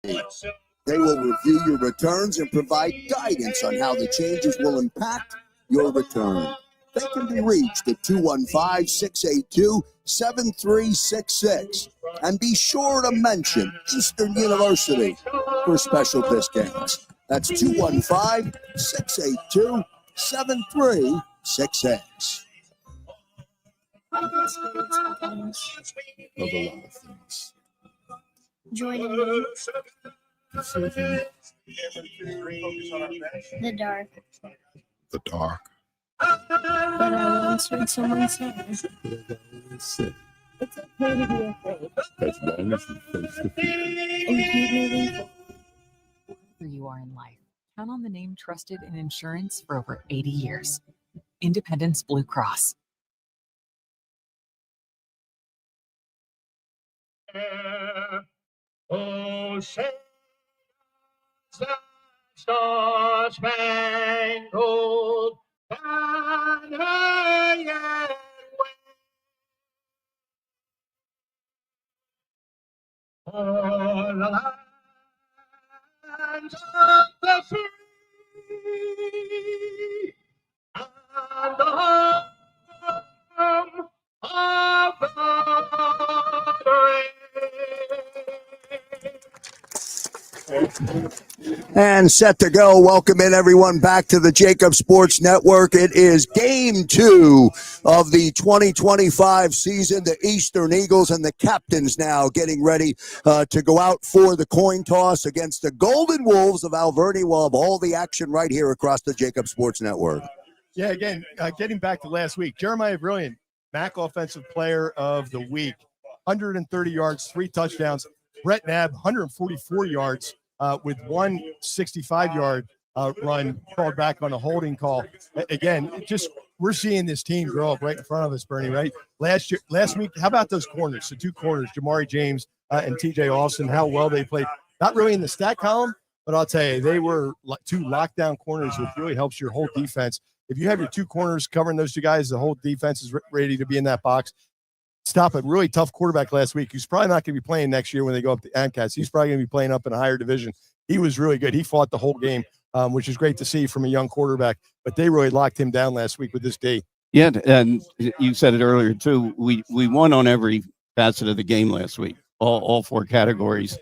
They will review your returns and provide guidance on how the changes will impact your return. They can be reached at 215-682-7366. And be sure to mention Eastern University for special discounts. That's 215-682-7366. Of a lot of things. Joining me. The dark. The dark. But I once heard someone say, it's okay to be afraid. As long as you face the fear. And keep moving forward. Wherever you are in life, count on the name trusted in insurance for over 80 years. Independence Blue Cross. Oh, say the star-spangled banner yet waves o'er the lands of the free and the home of the brave. And set to go. Welcome in everyone back to the JAKIB Sports Network. It is game 2 of the 2025 season. The Eastern Eagles and the captains now getting ready to go out for the coin toss against the Golden Wolves of Alvernia. We'll have all the action right here across the JAKIB Sports Network. Yeah, again, getting back to last week, Jeremiah Brilliant, MAC Offensive Player of the Week, 130 yards, 3 touchdowns. Brett Knabb, 144 yards with 165-yard run called back on a holding call. Again, we're seeing this team grow up right in front of us, Bernie, right? Last week, how about those corners? The 2 corners, Jamari James and TJ Austin, how well they played. Not really in the stat column, but I'll tell you, they were 2 lockdown corners, which really helps your whole defense. If you have your 2 corners covering those 2 guys, the whole defense is ready to be in that box. Stop a really tough quarterback last week, who's probably not going to be playing next year when they go up to ANCATs. He's probably going to be playing up in a higher division. He was really good. He fought the whole game, which is great to see from a young quarterback. But they really locked him down last week with this D. Yeah, and you said it earlier, too. We won on every facet of the game last week, all 4 categories.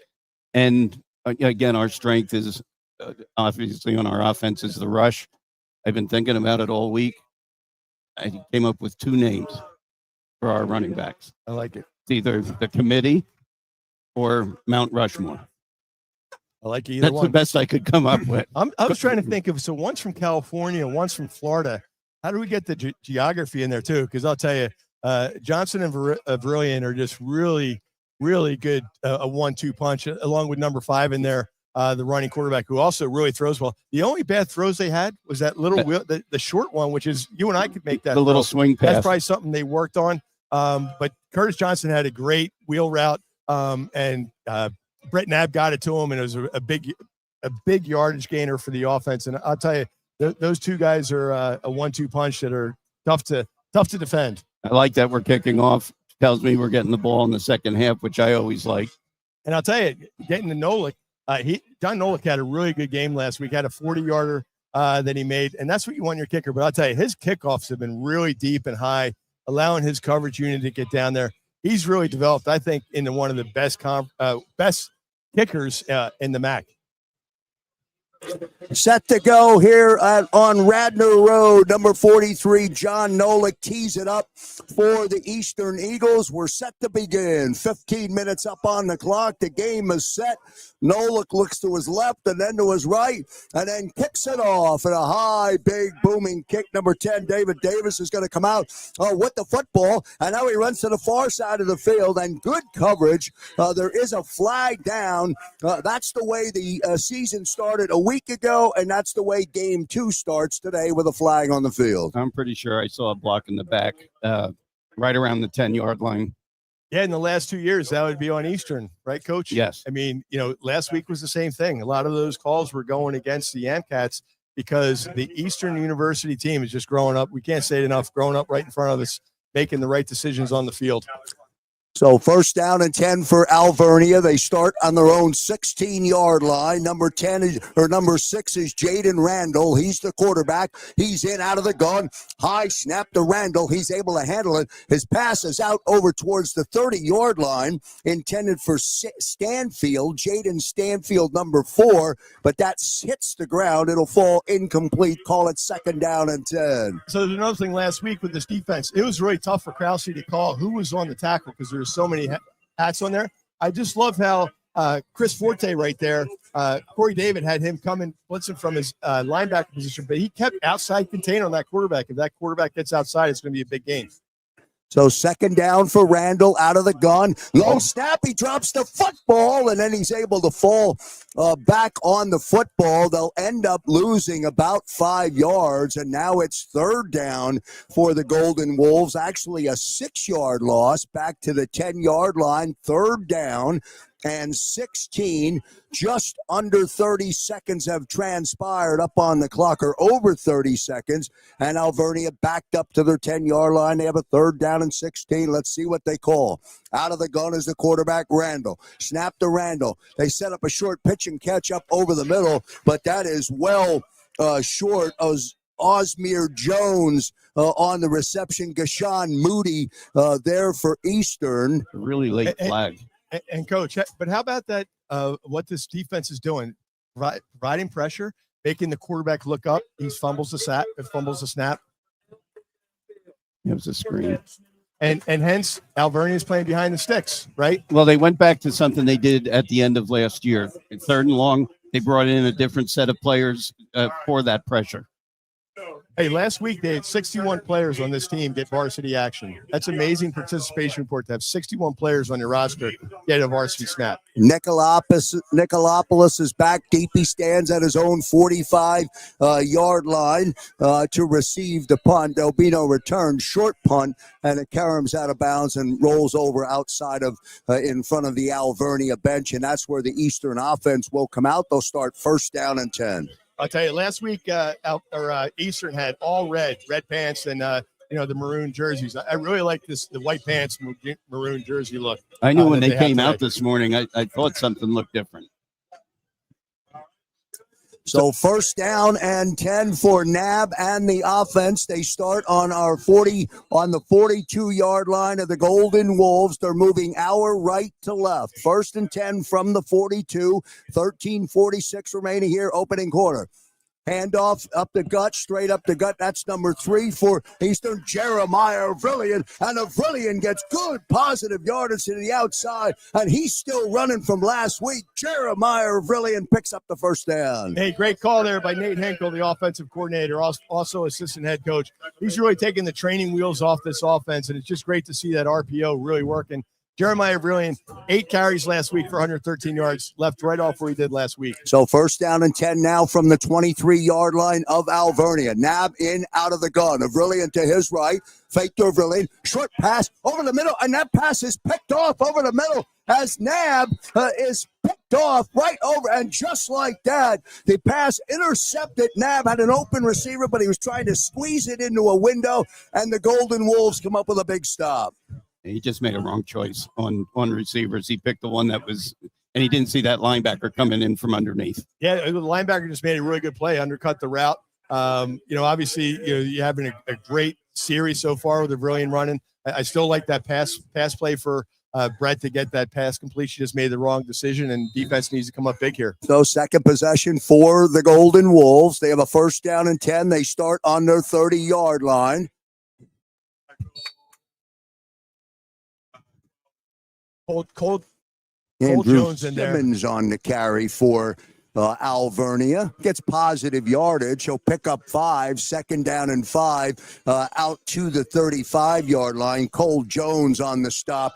And, again, our strength is obviously on our offense is the rush. I've been thinking about it all week. I came up with 2 names for our running backs. I like it. It's either the committee or Mount Rushmore. I like either That's one. the best I could come up with. I was trying to think of, so one's from California, one's from Florida. How do we get the geography in there too? Because I'll tell you, Johnson and Verilian are just really, really good, a 1-2 punch, along with number 5 in there, the running quarterback, who also really throws well. The only bad throws they had was that little wheel, the short one, which is, you and I could make that. The little swing pass. That's probably something they worked on. But Curtis Johnson had a great wheel route, and Brett Knabb got it to him, and it was a big yardage gainer for the offense. And I'll tell you, those 2 guys are a 1-2 punch that are tough to defend. I like that we're kicking off. Tells me we're getting the ball in the second half, which I always like. And I'll tell you, getting to Nolik, John Nolik had a really good game last week. Had a 40-yarder that he made, and that's what you want in your kicker. But I'll tell you, his kickoffs have been really deep and high, allowing his coverage unit to get down there. He's really developed, I think, into one of the best kickers in the MAC. Set to go here on Radnor Road. Number 43, John Nolik tees it up for the Eastern Eagles. We're set to begin. 15 minutes up on the clock. The game is set. Nolik looks to his left and then to his right and then kicks it off at a high, big, booming kick. Number 10, David Davis, is going to come out with the football, and now he runs to the far side of the field, and good coverage. There is a flag down. That's the way the season started a week ago, and that's the way game 2 starts today, with a flag on the field. I'm pretty sure I saw a block in the back right around the 10-yard line. Yeah, in the last 2 years, that would be on Eastern, right, Coach? Yes. I mean, last week was the same thing. A lot of those calls were going against the AMCATs because the Eastern University team is just growing up. We can't say it enough, growing up right in front of us, making the right decisions on the field. So first down and 10 for Alvernia. They start on their own 16-yard line. Number 6 is Jaden Randall. He's the quarterback. He's in out of the gun. High snap to Randall. He's able to handle it. His pass is out over towards the 30-yard line, intended for Stanfield, Jaden Stanfield, number 4, but that hits the ground. It'll fall incomplete. Call it second down and 10. So there's another thing last week with this defense. It was really tough for Krause to call who was on the tackle because there's so many hats on there. I just love how Chris Forte right there, Corey David had him coming blitzing from his linebacker position, but he kept outside contain on that quarterback. If that quarterback gets outside, it's going to be a big game. So second down for Randall out of the gun. Long snap. He drops the football, and then he's able to fall back on the football. They'll end up losing about 5 yards, and now it's third down for the Golden Wolves. Actually a 6-yard loss back to the 10-yard line. Third down and 16. Just under 30 seconds have transpired up on the clock, or over 30 seconds, and Alvernia backed up to their 10-yard line. They have a third down and 16. Let's see what they call. Out of the gun is the quarterback, Randall. Snap to Randall. They set up a short pitch and catch up over the middle, but that is well short of Osmir Jones on the reception. Gashawn Moody there for Eastern. Really late flag. And Coach, but how about that? What this defense is doing, providing pressure, making the quarterback look up. He fumbles the snap. It was a screen. And hence Alvernia is playing behind the sticks, right? Well, they went back to something they did at the end of last year. In third and long, they brought in a different set of players for that pressure. Hey, last week they had 61 players on this team get varsity action. That's amazing participation report to have 61 players on your roster get a varsity snap. Nicolopoulos is back deep. He stands at his own 45-yard line to receive the punt. There'll be no return. Short punt, and it caroms out of bounds and rolls over outside of in front of the Alvernia bench, and that's where the Eastern offense will come out. They'll start first down and 10. I'll tell you, last week Eastern had all red pants and the maroon jerseys. I really like the white pants, maroon jersey look. I knew when they came out this morning, I thought something looked different. So first down and 10 for NAB and the offense. They start on the 42-yard line of the Golden Wolves. They're moving our right to left. First and 10 from the 42, 13:46 remaining here, opening quarter. Handoff up the gut, straight up the gut. That's number 3 for Eastern, Jeremiah Avrillian. And Avrillian gets good positive yardage to the outside, and he's still running from last week. Jeremiah Avrillian picks up the first down. Hey, great call there by Nate Henkel, the offensive coordinator, also assistant head coach. He's really taking the training wheels off this offense, and it's just great to see that RPO really working. Jeremiah Brilliant, 8 carries last week for 113 yards, left right off where he did last week. So first down and 10 now from the 23-yard line of Alvernia. Nab in out of the gun. Avrillian to his right. Fake to Avrillian. Short pass over the middle, and that pass is picked off over the middle as Nab is picked off right over. And just like that, the pass intercepted. Nab had an open receiver, but he was trying to squeeze it into a window, and the Golden Wolves come up with a big stop. He just made a wrong choice on receivers. He picked the one that was, and he didn't see that linebacker coming in from underneath. Yeah, the linebacker just made a really good play, undercut the route. Obviously, you're having a great series so far with the brilliant running. I still like that pass play for Brett to get that pass complete. She just made the wrong decision, and defense needs to come up big here. So second possession for the Golden Wolves. They have a first down and 10. They start on their 30-yard line. Cold Andrew Jones in there. Simmons on the carry for Alvernia. Gets positive yardage. He'll pick up 5, second down and 5, out to the 35-yard line. Cole Jones on the stop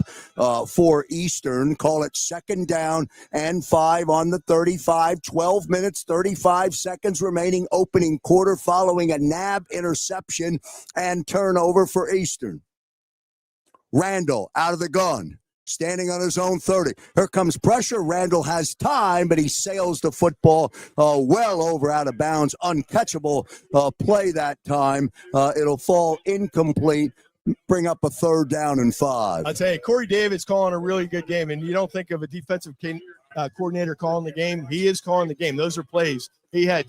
for Eastern. Call it second down and 5 on the 35. 12 minutes, 35 seconds remaining, opening quarter, following a NAB interception and turnover for Eastern. Randall out of the gun. Standing on his own 30. Here comes pressure. Randall has time, but he sails the football well over out of bounds. Uncatchable play that time. It'll fall incomplete. bring up a 3rd down and 5. I'll tell you, Corey David's calling a really good game, and you don't think of a defensive coordinator calling the game. He is calling the game. Those are plays. He had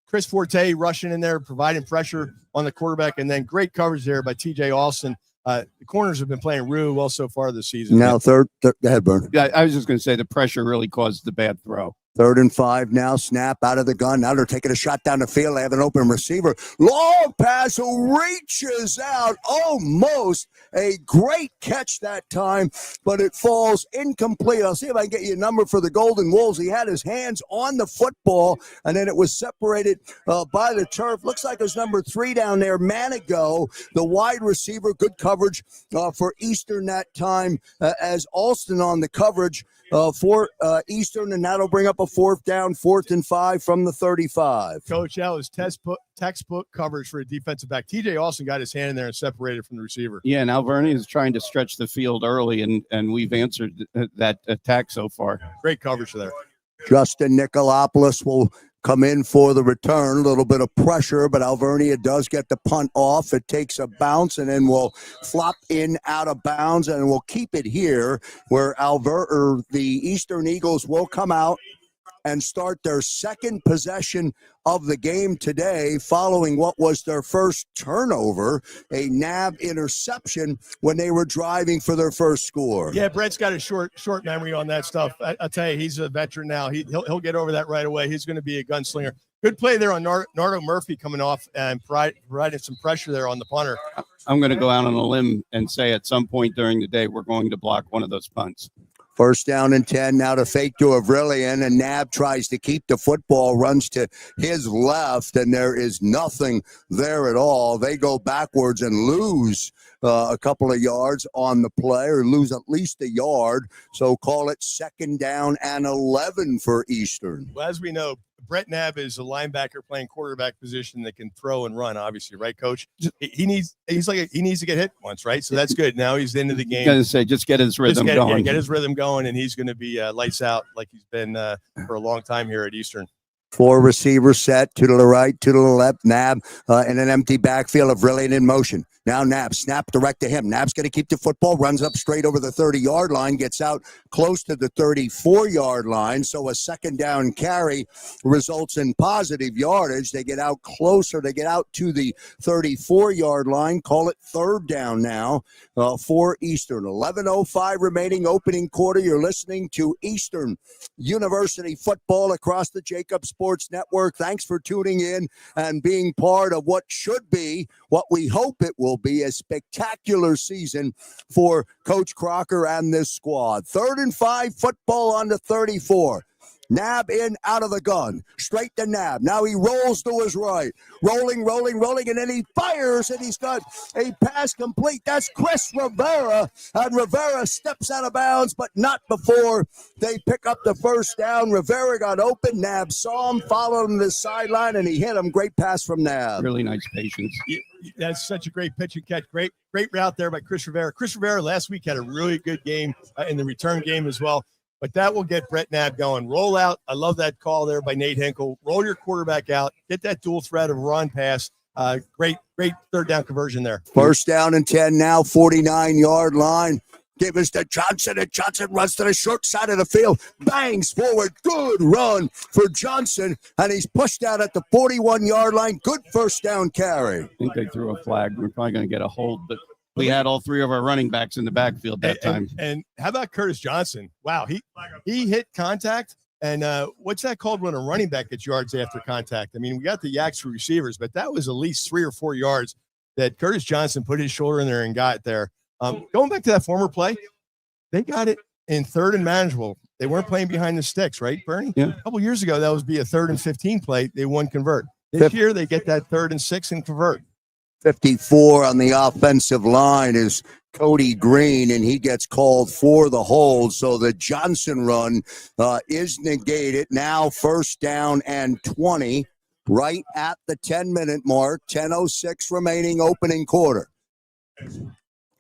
Chris Forte rushing in there, providing pressure on the quarterback, and then great coverage there by TJ Austin. The corners have been playing really well so far this season. Now go ahead, Bern. Yeah, I was just going to say the pressure really caused the bad throw. 3rd and 5 now. Snap out of the gun. Now they're taking a shot down the field. They have an open receiver. Long pass who reaches out. Almost a great catch that time, but it falls incomplete. I'll see if I can get you a number for the Golden Wolves. He had his hands on the football, and then it was separated by the turf. Looks like it was number 3 down there, Manigo, the wide receiver. Good coverage for Eastern that time as Alston on the coverage for Eastern, and that'll bring up a 4th down, 4th and 5 from the 35. Coach, that was textbook coverage for a defensive back. TJ Austin got his hand in there and separated from the receiver. Yeah, and Alvernia is trying to stretch the field early, and we've answered that attack so far. Great coverage there. Justin Nicolopoulos will come in for the return. A little bit of pressure, but Alvernia does get the punt off. It takes a bounce and then will flop in out of bounds, and we'll keep it here where the Eastern Eagles will come out and start their 2nd possession of the game today, following what was their first turnover, a NAB interception when they were driving for their first score. Yeah, Brett's got a short memory on that stuff. I'll tell you, he's a veteran now. He'll get over that right away. He's going to be a gunslinger. Good play there on Nardo Murphy coming off and providing some pressure there on the punter. I'm going to go out on a limb and say at some point during the day we're going to block one of those punts. 1st down and 10. Now to fake to Avrilian, and Nab tries to keep the football, runs to his left, and there is nothing there at all. They go backwards and lose a couple of yards on the play, or lose at least a yard. So call it 2nd down and 11 for Eastern. Well, as we know, Brett Knapp is a linebacker playing quarterback position that can throw and run, obviously, right, Coach? He needs to get hit once, right? So that's good. Now he's into the game. I was going to say, just get his rhythm going. Get his rhythm going, and he's going to be lights out like he's been for a long time here at Eastern. 4 receivers set, 2 to the right, 2 to the left. Nab in an empty backfield of Brilliant in motion. Now Nab, snap direct to him. Nab's going to keep the football, runs up straight over the 30-yard line, gets out close to the 34-yard line. So a 2nd down carry results in positive yardage. They get out closer. They get out to the 34-yard line. Call it 3rd down now for Eastern. 11:05 remaining, opening quarter. You're listening to Eastern University football across the JAKIB Sports Network. Thanks for tuning in and being part of what should be, what we hope it will be, a spectacular season for Coach Crocker and this squad. 3rd and 5, football on the 34. Nab in, out of the gun, straight to Nab. Now he rolls to his right, rolling, and then he fires, and he's got a pass complete. That's Chris Rivera, and Rivera steps out of bounds, but not before they pick up the 1st down. Rivera got open. Nab saw him, followed him to the sideline, and he hit him. Great pass from Nab. Really nice patience. That's such a great pitch and catch. Great route there by Chris Rivera. Chris Rivera last week had a really good game in the return game as well. But that will get Brett Knapp going. Roll out. I love that call there by Nate Hinkle. Roll your quarterback out. Get that dual threat of run pass. Great 3rd down conversion there. 1st down and 10 now, 49-yard line. Give us to Johnson, and Johnson runs to the short side of the field. Bangs forward. Good run for Johnson, and he's pushed out at the 41-yard line. Good 1st down carry. I think they threw a flag. We're probably going to get a hold, but we had all 3 of our running backs in the backfield that time. And how about Curtis Johnson? Wow, he hit contact. And what's that called when a running back gets yards after contact? I mean, we got the yaks for receivers, but that was at least 3 or 4 yards that Curtis Johnson put his shoulder in there and got there. Going back to that former play, they got it in 3rd and manageable. They weren't playing behind the sticks, right, Bernie? Yeah. A couple years ago, that would be a 3rd and 15 play. They won convert. This year, they get that 3rd and 6 and convert. 54 on the offensive line is Cody Green, and he gets called for the hold. So the Johnson run is negated. Now 1st down and 20, right at the 10-minute mark. 10:06 remaining, opening quarter.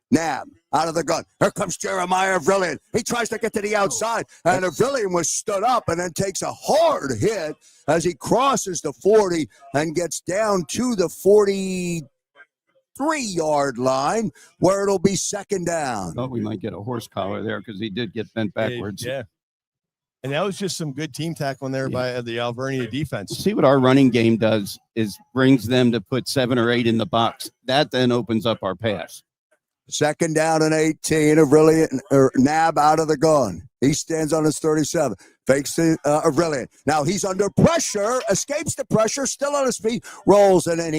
Nab out of the gun. Here comes Jeremiah Avrillian. He tries to get to the outside, and Avrillian was stood up and then takes a hard hit as he crosses the 40 and gets down to the 40. 3-yard line where it'll be second down. Thought we might get a horse collar there because he did get bent backwards. Yeah. And that was just some good team tackling there by the Alvernia defense. See what our running game does is brings them to put 7 or 8 in the box. That then opens up our pass. Second down and 18. Nab out of the gun. He stands on his 37. Fakes to Aurelian. Now he's under pressure. Escapes the pressure. Still on his feet. Rolls and then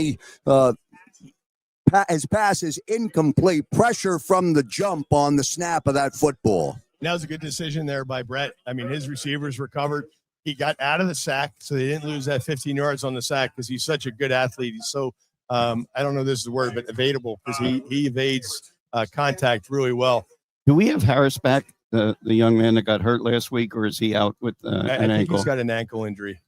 his pass is incomplete. Pressure from the jump on the snap of that football. That was a good decision there by Brett. I mean, his receivers recovered. He got out of the sack, so they didn't lose that 15 yards on the sack because he's such a good athlete. He's so, I don't know if this is the word, but evadable because he evades contact really well. Do we have Harris back, the young man that got hurt last week, or is he out with I an think ankle? he's got an ankle injury.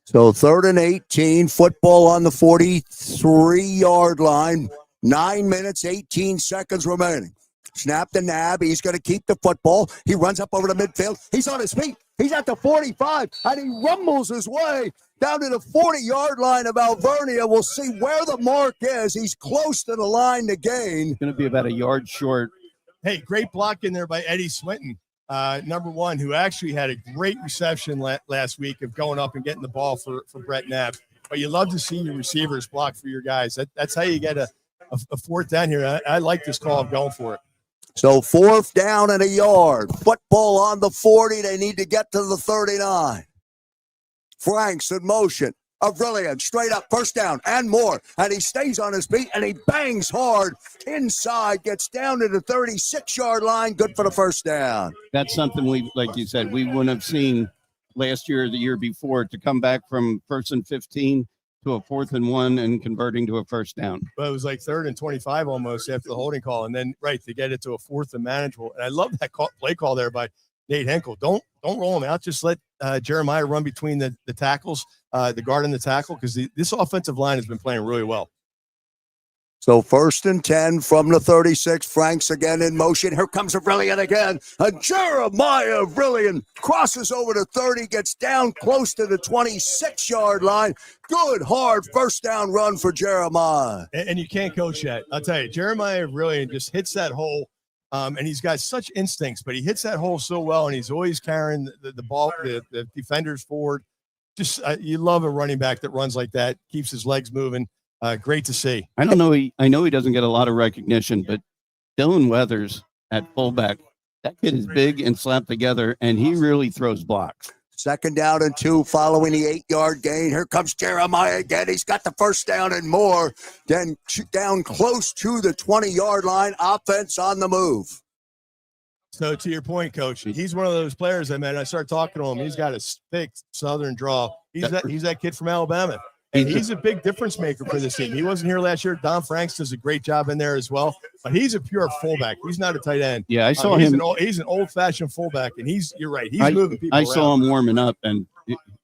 So 3rd and 18. Football on the 43-yard line. 9 minutes, 18 seconds remaining. Snap the Nab. He's going to keep the football. He runs up over the midfield. He's on his feet. He's at the 45, and he rumbles his way down to the 40-yard line of Alvernia. We'll see where the mark is. He's close to the line to gain. Going to be about a yard short. Hey, great block in there by Eddie Swinton, number 1, who actually had a great reception last week of going up and getting the ball for Brett Nab. But you love to see your receivers block for your guys. That's how you get a 4th down here. I like this call. I'm going for it. So 4th down and a yard. Football on the 40. They need to get to the 39. Franks in motion. Aurelian straight up, first down and more. And he stays on his feet and he bangs hard inside, gets down to the 36-yard line. Good for the first down. That's something we, like you said, we wouldn't have seen last year or the year before, to come back from 1st and 15 to a 4th and 1 and converting to a first down. But it was like 3rd and 25 almost after the holding call. And then, to get it to a 4th and manageable. And I love that play call there by Nate Henkel. Don't roll him out. Just let Jeremiah run between the tackles, the guard and the tackle, because this offensive line has been playing really well. So 1st and 10 from the 36. Franks again in motion. Here comes Aurelian again. And Jeremiah Aurelian crosses over to 30, gets down close to the 26-yard line. Good, hard first down run for Jeremiah. And you can't coach that. I'll tell you, Jeremiah Aurelian just hits that hole, and he's got such instincts, but he hits that hole so well, and he's always carrying the ball, the defenders forward. Just you love a running back that runs like that, keeps his legs moving. Great to see. I don't know. I know he doesn't get a lot of recognition, but Dylan Weathers at fullback, that kid is big and slapped together, and he really throws blocks. 2nd down and 2 following the 8-yard gain. Here comes Jeremiah again. He's got the first down and more. Then down close to the 20-yard line. Offense on the move. So to your point, Coach, he's one of those players I start talking to him. He's got a thick Southern draw. He's that kid from Alabama. And he's a big difference maker for this team. He wasn't here last year. Don Franks does a great job in there as well. But he's a pure fullback. He's not a tight end. Yeah, I saw him. He's an old-fashioned fullback, and you're right. He's moving people around. Saw him warming up, and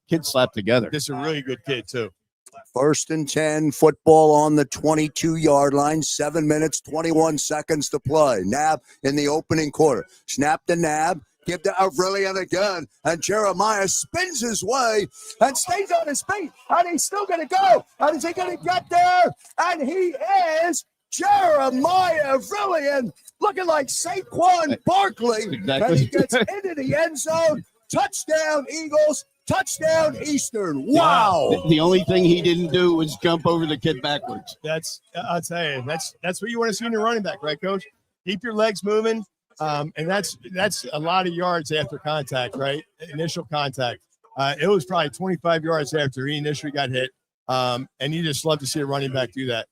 kids slapped together. This is a really good kid, too. 1st and 10, football on the 22-yard line. 7 minutes, 21 seconds to play. Nab in the opening quarter. Snap to Nab. Give to Aurelian again, and Jeremiah spins his way and stays on his feet, and he's still going to go. And is he going to get there? And he is. Jeremiah Aurelian looking like Saquon Barkley. Exactly. And he gets into the end zone. Touchdown, Eagles. Touchdown, Eastern. Wow. The only thing he didn't do was jump over the kid backwards. I'll tell you, that's what you want to see in your running back, right, Coach? Keep your legs moving. And that's a lot of yards after contact, right? Initial contact. It was probably 25 yards after he initially got hit. And you just love to see a running back do that.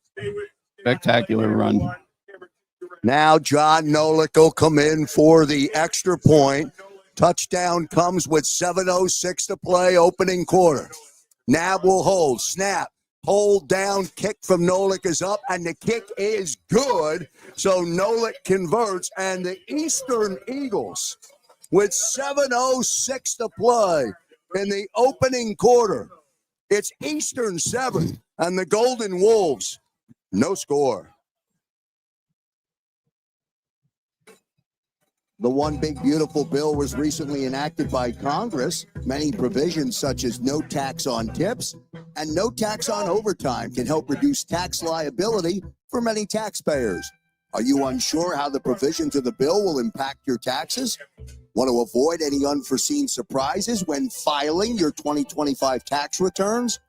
Spectacular run. Now John Nolik will come in for the extra point. Touchdown comes with 7:06 to play, opening quarter. Nab will hold. Snap. Hold down, kick from Nolik is up, and the kick is good. So Nolik converts, and the Eastern Eagles, with 7:06 to play in the opening quarter, it's Eastern 7 and the Golden Wolves, no score. The One Big Beautiful Bill was recently enacted by Congress. Many provisions such as no tax on tips And no tax on overtime can help reduce tax liability for many taxpayers. Are you unsure how the provisions of the bill will impact your taxes? Want to avoid any unforeseen surprises when filing your 2025 tax returns?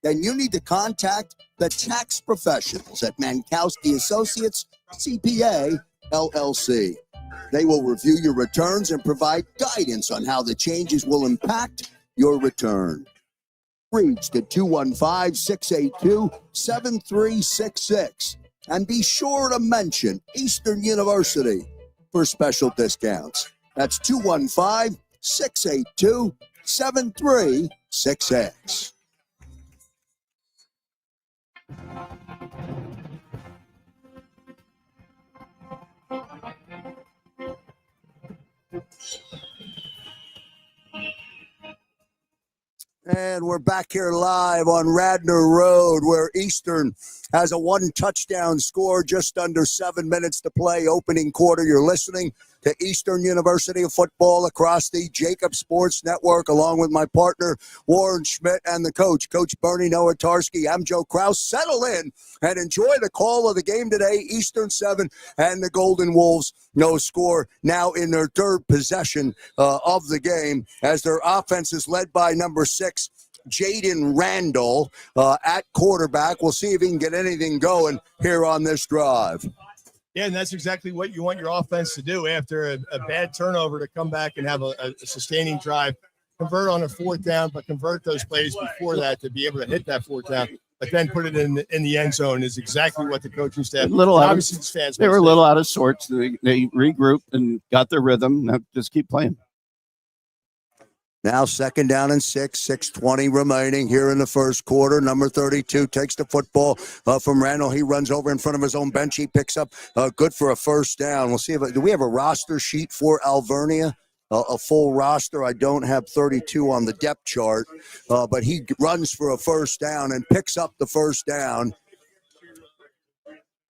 Then you need to contact the tax professionals at Mankowski Associates CPA LLC. They will review your returns and provide guidance on how the changes will impact your return. Reach to 215-682-7366 and be sure to mention Eastern University for special discounts. That's 215-682-7366. And we're back here live on Radnor Road, where Eastern has a 1-touchdown score, just under 7 minutes to play, opening quarter. You're listening to Eastern University of Football across the JAKIB Sports Network, along with my partner, Warren Schmidt, and the coach, Coach Bernie Nowatarski. I'm Joe Krause. Settle in and enjoy the call of the game today. Eastern 7 and the Golden Wolves no score, now in their third possession of the game, as their offense is led by number 6, Jaden Randall at quarterback. We'll see if he can get anything going here on this drive. Yeah, and that's exactly what you want your offense to do after a bad turnover, to come back and have a sustaining drive, convert on a 4th down, but convert those plays before that to be able to hit that 4th down, but then put it in the end zone is exactly what the coaching staff. They were a little out of sorts. They regrouped and got their rhythm. Now just keep playing. Now 2nd down and 6, 6:20 remaining here in the first quarter. Number 32 takes the football from Randall. He runs over in front of his own bench. He picks up good for a 1st down. We'll see do we have a roster sheet for Alvernia? A full roster. I don't have 32 on the depth chart, but he runs for a 1st down and picks up the 1st down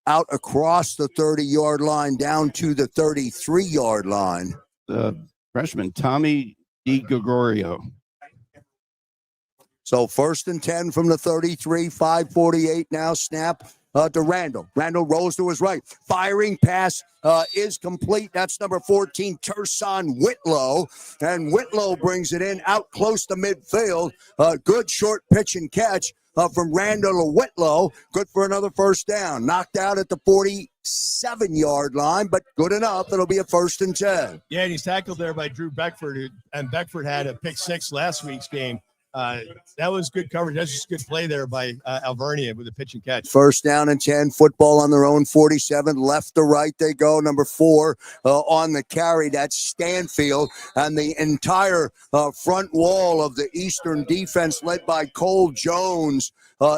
out across the 30-yard line down to the 33-yard line. The freshman, Tommy Gregorio. So 1st and 10 from the 33, 5:48 now. Snap to Randall. Randall rolls to his right. Firing pass is complete. That's number 14, Terson Whitlow. And Whitlow brings it in out close to midfield. Good short pitch and catch from Randall to Whitlow. Good for another 1st down. Knocked out at the 47-yard line, but good enough. It'll be a 1st and 10. Yeah, and he's tackled there by Drew Beckford, and Beckford had a pick 6 last week's game. That was good coverage. That's just good play there by Alvernia with a pitch and catch. 1st down and 10. Football on their own 47. Left to right they go. Number 4 on the carry. That's Stanfield. And the entire front wall of the Eastern defense, led by Cole Jones,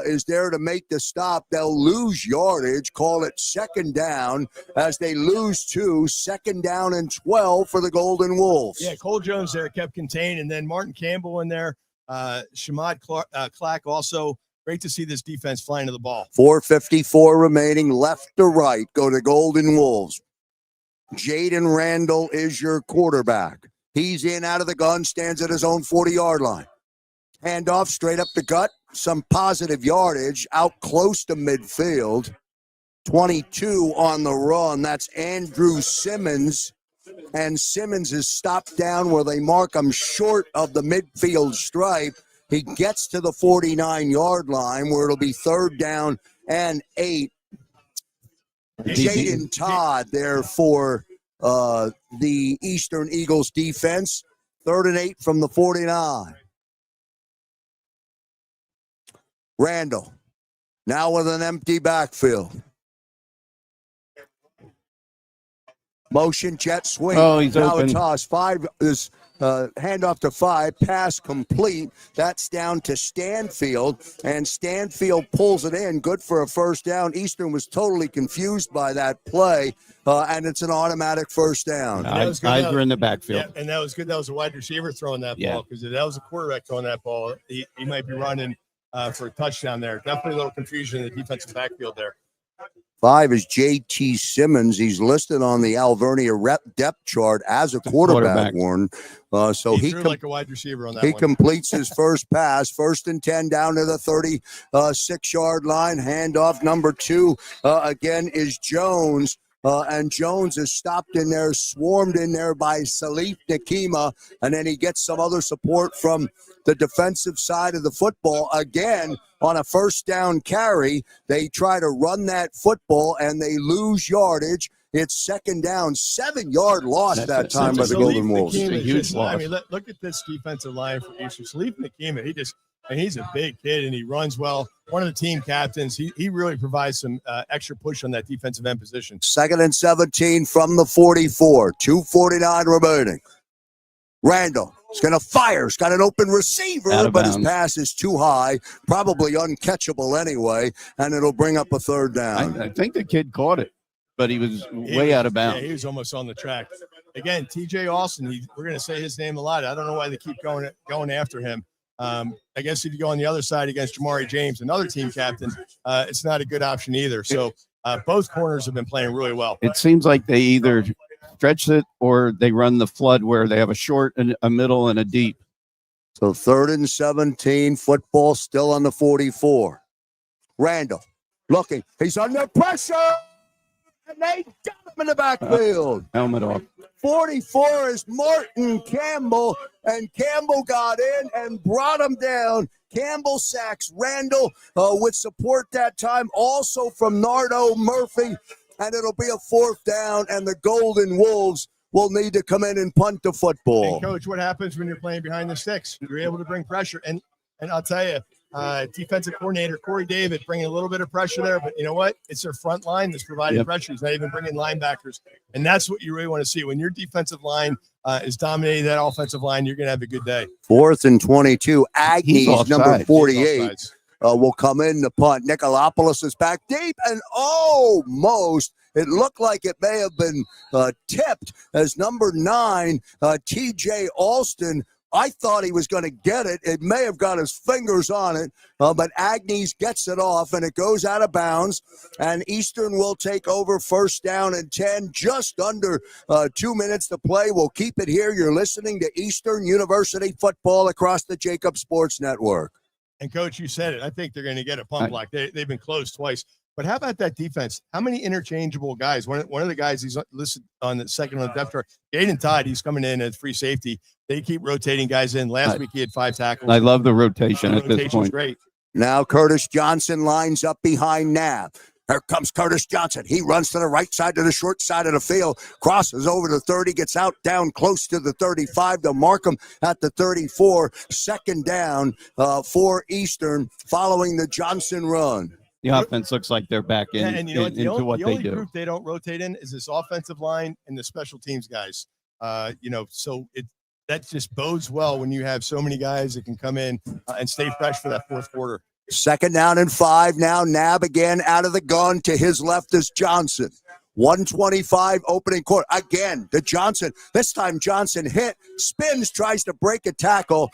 is there to make the stop. They'll lose yardage. Call it 2nd down as they lose 2. 2nd down and 12 for the Golden Wolves. Yeah, Cole Jones there kept contained. And then Martin Campbell in there. Schmidt Clack also. Great to see this defense flying to the ball. 4:54 remaining, left to right go the Golden Wolves. Jaden Randall is your quarterback. He's in out of the gun, stands at his own 40-yard line. Handoff straight up the gut, some positive yardage out close to midfield. 22 on the run. That's Andrew Simmons. And Simmons is stopped down where they mark him short of the midfield stripe. He gets to the 49-yard line where it'll be 3rd down and 8. Jaden Todd there for the Eastern Eagles defense. 3rd and 8 from the 49. Randall now with an empty backfield. Motion jet swing. Oh, he's now open. A toss. 5 is handoff to 5. Pass complete. That's down to Stanfield, and Stanfield pulls it in. Good for a 1st down. Eastern was totally confused by that play, and it's an automatic 1st down. Eyes were in the backfield. Yeah, and that was good. That was a wide receiver throwing that ball, because if that was a quarterback throwing that ball, he might be running for a touchdown there. Definitely a little confusion in the defensive backfield there. 5 is J.T. Simmons. He's listed on the Alvernia rep depth chart as a quarterback, Warren. So he he threw like a wide receiver on that he one. completes his first pass, 1st and 10 down to the 36-yard line. Handoff number 2 again is Jones. And Jones is stopped in there, swarmed in there by Salif Nakima, and then he gets some other support from the defensive side of the football. Again, on a 1st down carry, they try to run that football, and they lose yardage. It's 2nd down, 7-yard loss that time by the Golden Wolves. Nakima, It's a huge loss. I mean, look at this defensive line for Eastern. Salif Nakima, he's a big kid, and he runs well. One of the team captains. He really provides some extra push on that defensive end position. 2nd and 17 from the 44. 2:49 remaining. Randall is going to fire. He's got an open receiver, but his pass is too high, probably uncatchable anyway, and it'll bring up a 3rd down. I think the kid caught it, but he was way out of bounds. Yeah, he was almost on the track. Again, T.J. Austin, we're going to say his name a lot. I don't know why they keep going after him. I guess if you go on the other side against Jamari James, another team captain, it's not a good option either. So both corners have been playing really well. It seems like they either stretch it or they run the flood where they have a short, and a middle, and a deep. So 3rd and 17, football still on the 44. Randall looking. He's under pressure, and they got him in the backfield. Helmet off. 44 is Martin Campbell, and Campbell got in and brought him down. Campbell sacks Randall with support that time, also from Nardo Murphy, and it'll be a 4th down, and the Golden Wolves will need to come in and punt the football. And Coach, what happens when you're playing behind the sticks? You're able to bring pressure, and I'll tell you, defensive coordinator Corey David bringing a little bit of pressure there, but you know what? It's their front line that's providing pressure. He's not even bringing linebackers, and that's what you really want to see. When your defensive line is dominating that offensive line, you're going to have a good day. 4th and 22. Agnews, number 48, will come in to punt. Nicolopoulos is back deep, and almost it looked like it may have been tipped as number 9, T.J. Alston. I thought he was going to get it. It may have got his fingers on it, but Agnes gets it off, and it goes out of bounds. And Eastern will take over 1st down and 10, just under 2 minutes to play. We'll keep it here. You're listening to Eastern University football across the JAKIB Sports Network. And, Coach, you said it. I think they're going to get a pump block. They've been close twice. But how about that defense? How many interchangeable guys? One of the guys he's listed on the 2nd on the depth chart, Aiden Todd, he's coming in as free safety. They keep rotating guys in. Last week he had 5 tackles. I love the rotation at this point. Great. Now Curtis Johnson lines up behind Nav. Here comes Curtis Johnson. He runs to the right side, to the short side of the field, crosses over the 30, gets out down close to the 35. They'll mark him at the 34. 2nd down for Eastern following the Johnson run. The offense looks like they're back in, and you know into what the they only do. group they don't rotate in is this offensive line and the special teams guys. So that just bodes well when you have so many guys that can come in and stay fresh for that 4th quarter. 2nd down and 5 now. Nab again out of the gun. To his left is Johnson. 125 opening quarter. Again, to Johnson. This time Johnson hit, spins, tries to break a tackle.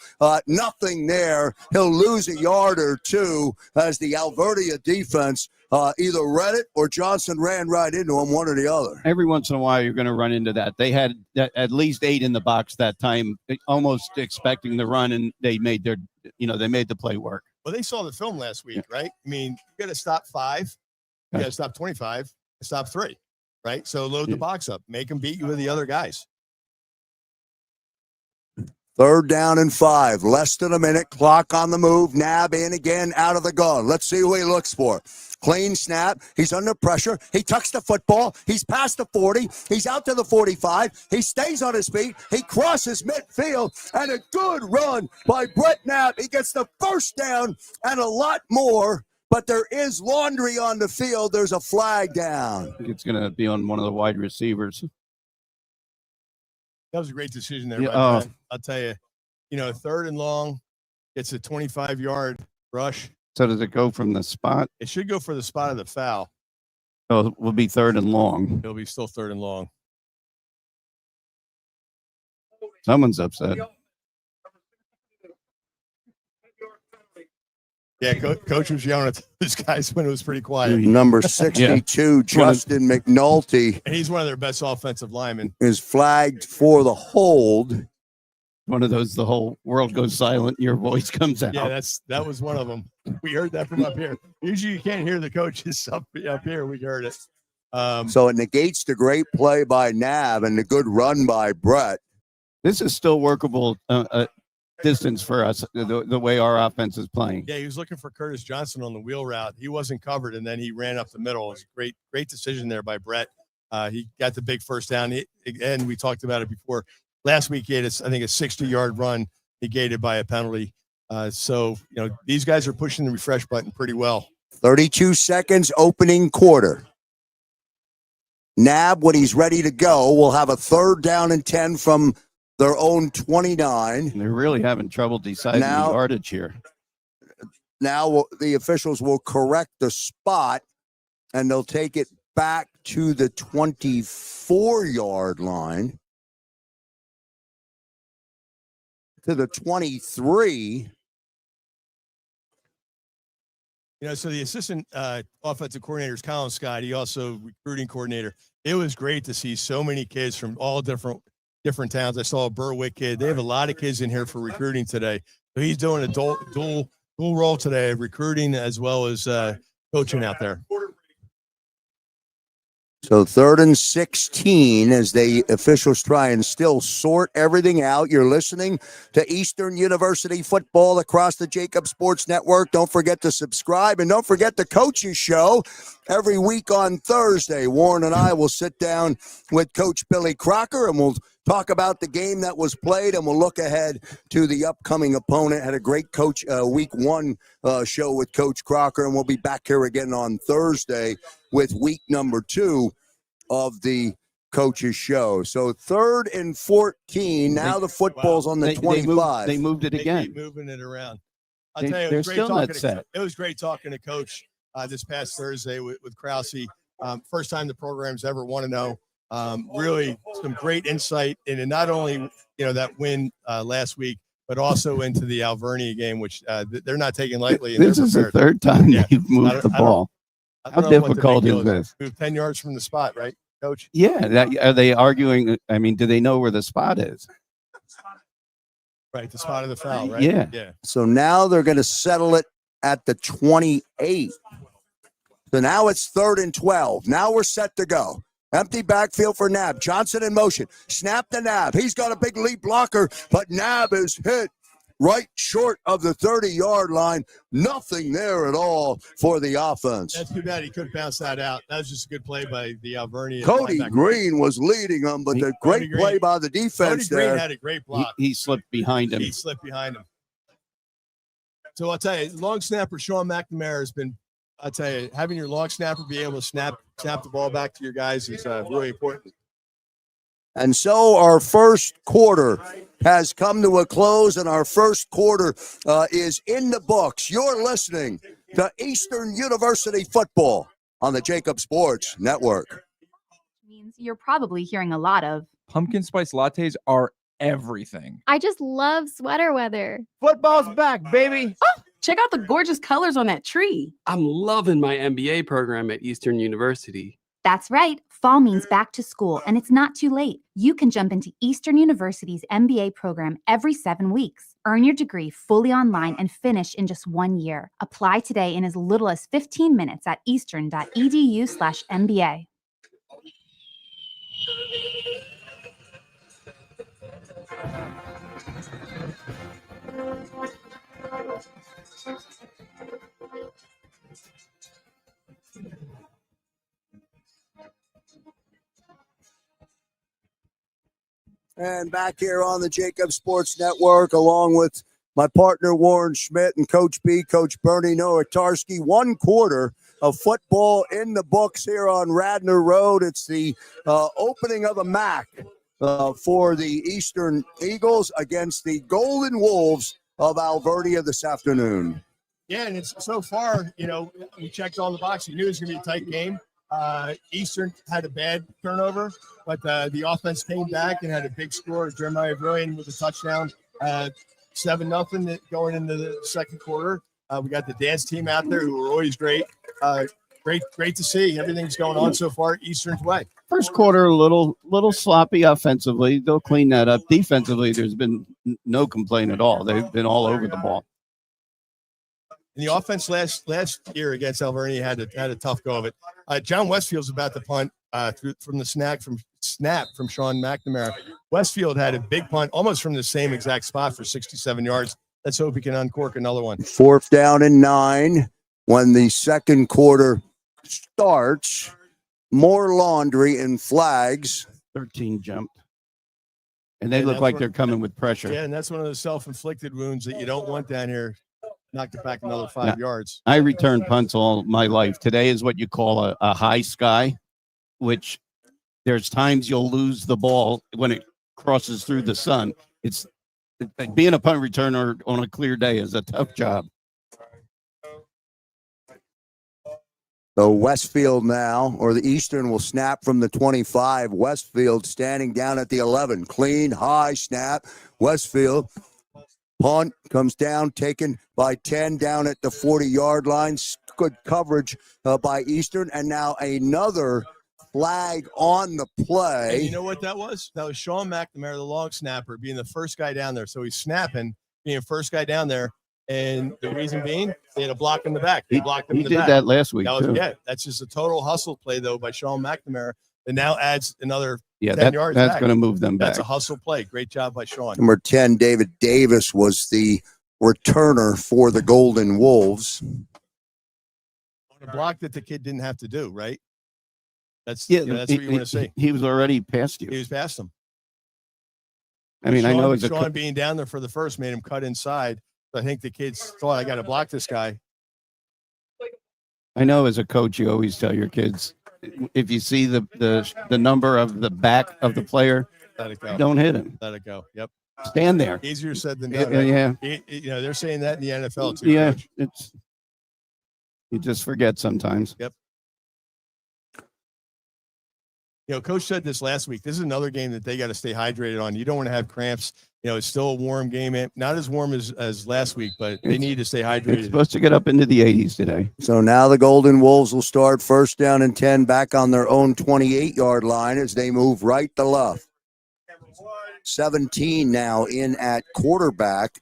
Nothing there. He'll lose a yard or 2 as the Alvernia defense either read it or Johnson ran right into him, one or the other. Every once in a while, you're going to run into that. They had at least 8 in the box that time, almost expecting the run, and they made the play work. Well, they saw the film last week, right? I mean, you got to stop 5, you got to stop 25, stop 3. Right? So load the box up. Make them beat you with the other guys. 3rd down and 5. Less than a minute. Clock on the move. Nab in again out of the gun. Let's see who he looks for. Clean snap. He's under pressure. He tucks the football. He's past the 40. He's out to the 45. He stays on his feet. He crosses midfield. And a good run by Brett Knapp. He gets the 1st down and a lot more. But there is laundry on the field. There's a flag down. It's going to be on one of the wide receivers. That was a great decision there. Yeah, I'll tell you, 3rd and long, it's a 25-yard rush. So does it go from the spot? It should go for the spot of the foul. So it will be 3rd and long. It'll be still 3rd and long. Someone's upset. Yeah, coach was yelling at those guys when it was pretty quiet. Number 62, Justin McNulty, And he's one of their best offensive linemen. is flagged for the hold. One of those, the whole world goes silent, your voice comes out. Yeah, that was one of them. We heard that from up here. Usually you can't hear the coaches up here. We heard it. So it negates the great play by Nab and the good run by Brett. This is still workable distance for us, the way our offense is playing. Yeah, he was looking for Curtis Johnson on the wheel route. He wasn't covered, and then he ran up the middle. It was a great decision there by Brett. He got the big first down. And we talked about it before. Last week, he had, I think, a 60-yard run negated by a penalty. So, these guys are pushing the refresh button pretty well. 32 seconds, opening quarter. Nab, when he's ready to go, will have a 3rd down and 10 from their own 29. They're really having trouble deciding the yardage here. Now the officials will correct the spot, and they'll take it back to the 24-yard line. To the 23. So the assistant offensive coordinator is Colin Scott. He also recruiting coordinator. It was great to see so many kids from all different towns. I saw a Berwick kid. They have a lot of kids in here for recruiting today. So he's doing a dual role today, recruiting as well as coaching out there. So 3rd and 16 as the officials try and still sort everything out. You're listening to Eastern University football across the JAKIB Sports Network. Don't forget to subscribe, and don't forget the Coaches Show every week on Thursday. Warren and I will sit down with Coach Billy Crocker, and we'll talk about the game that was played, and we'll look ahead to the upcoming opponent. Had a great coach week 1 show with Coach Crocker, and we'll be back here again on Thursday with week number 2 of the Coaches Show. So 3rd and 14. Now the football's on the 25. They moved it again. They keep moving it around. I'll tell you, They're still not set. It was great talking to Coach this past Thursday with Krause. First time the program's ever want to know. Really some great insight into not only that win last week, but also into the Alvernia game, which they're not taking lightly. And this is the 3rd time they've moved the ball. How difficult is this? Move 10 yards from the spot, right, Coach? Yeah. Are they arguing? I mean, do they know where the spot is? Right, the spot of the foul, right? Yeah. So now they're going to settle it at the 28. So now it's 3rd and 12. Now we're set to go. Empty backfield for Nab. Johnson in motion. Snap to Nab. He's got a big lead blocker, but Nab is hit right short of the 30-yard line. Nothing there at all for the offense. That's too bad he couldn't bounce that out. That was just a good play by the Alvernia. Cody Green was leading them, but the great play by the defense Cody there. Green had a great block. He slipped behind him. So I'll tell you, long snapper Sean McNamara has been, I'll tell you, having your long snapper be able to snap the ball back to your guys is really important. And so our first quarter has come to a close, and our first quarter is in the books. You're listening to Eastern University football on the JAKIB Sports Network. Means you're probably hearing a lot of pumpkin spice lattes are everything. I just love sweater weather. Football's back, baby. Oh, check out the gorgeous colors on that tree. I'm loving my MBA program at Eastern University. That's right. Fall means back to school, and it's not too late. You can jump into Eastern University's MBA program every 7 weeks. Earn your degree fully online and finish in just 1 year. Apply today in as little as 15 minutes at eastern.edu/MBA. And back here on the JAKIB Sports Network, along with my partner Warren Schmidt and Coach B, Coach Bernie Nowatarski. 1 quarter of football in the books here on Radnor Road. It's the opening of a MAC for the Eastern Eagles against the Golden Wolves of Alvernia this afternoon. Yeah, and it's so far, we checked all the boxes. We knew it was going to be a tight game. Eastern had a bad turnover, but the offense came back and had a big score. Jeremiah Brilliant with a touchdown, 7-0 going into the second quarter. We got the dance team out there who are always great. Great to see. Everything's going on so far Eastern's way. First quarter, a little sloppy offensively. They'll clean that up. Defensively, there's been no complaint at all. They've been all over the ball. And the offense last year against Alvernia had a tough go of it. John Westfield's about to punt from the snap from Sean McNamara. Westfield had a big punt almost from the same exact spot for 67 yards. Let's hope he can uncork another one. 4th down and 9 when the second quarter starts. More laundry and flags. 13 jumped. And they look like they're coming with pressure. Yeah, and that's one of those self-inflicted wounds that you don't want down here. Knocked it back another 5 yards. I returned punts all my life. Today is what you call a high sky, which there's times you'll lose the ball when it crosses through the sun. It's being a punt returner on a clear day is a tough job. So Westfield now, or the Eastern will snap from the 25. Westfield standing down at the 11. Clean, high snap. Westfield. Punt comes down, taken by 10 down at the 40-yard line. Good coverage by Eastern. And now another flag on the play. And you know what that was? That was Sean McNamara, the long snapper, being the first guy down there. So he's snapping, being first guy down there. And the reason being, they had a block in the back. They blocked him in the back. He did that last week, too. Yeah, that's just a total hustle play, though, by Sean McNamara. And now adds another 10 that, yards that's back. going to move them back. That's a hustle play. Great job by Sean. Number 10, David Davis, was the returner for the Golden Wolves. On a block that the kid didn't have to do, right? That's Yeah, that's what you want to see. He was already past you. He was past him. I mean, Sean, I know as Sean being down there for the first made him cut inside. I think the kids thought, I got to block this guy. I know as a coach, you always tell your kids, if you see the number of the back of the player, Let it go. don't hit him. Let it go. Yep. Stand there. Easier said than done. Right? Yeah. They're saying that in the NFL too. Yeah. Coach. You just forget sometimes. Yep. Coach said this last week. This is another game that they got to stay hydrated on. You don't want to have cramps. It's still a warm game. Not as warm as last week, but they need to stay hydrated. It's supposed to get up into the 80s today. So now the Golden Wolves will start 1st down and 10 back on their own 28-yard line as they move right to left. 17 now in at quarterback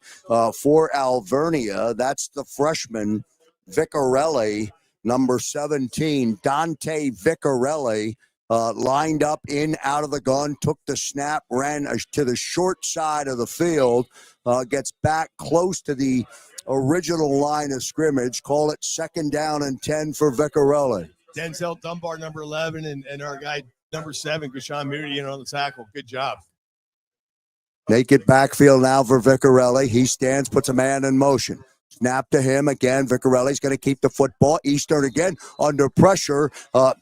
for Alvernia. That's the freshman, Vicarelli, number 17, Dante Vicarelli. Lined up in, out of the gun, took the snap, ran to the short side of the field, gets back close to the original line of scrimmage. Call it 2nd down and 10 for Vicarelli. Denzel Dunbar, number 11, and our guy, number 7, Gashawn Moody, on the tackle. Good job. Naked backfield now for Vicarelli. He stands, puts a man in motion. Snap to him again. Vicarelli's going to keep the football. Eastern again under pressure.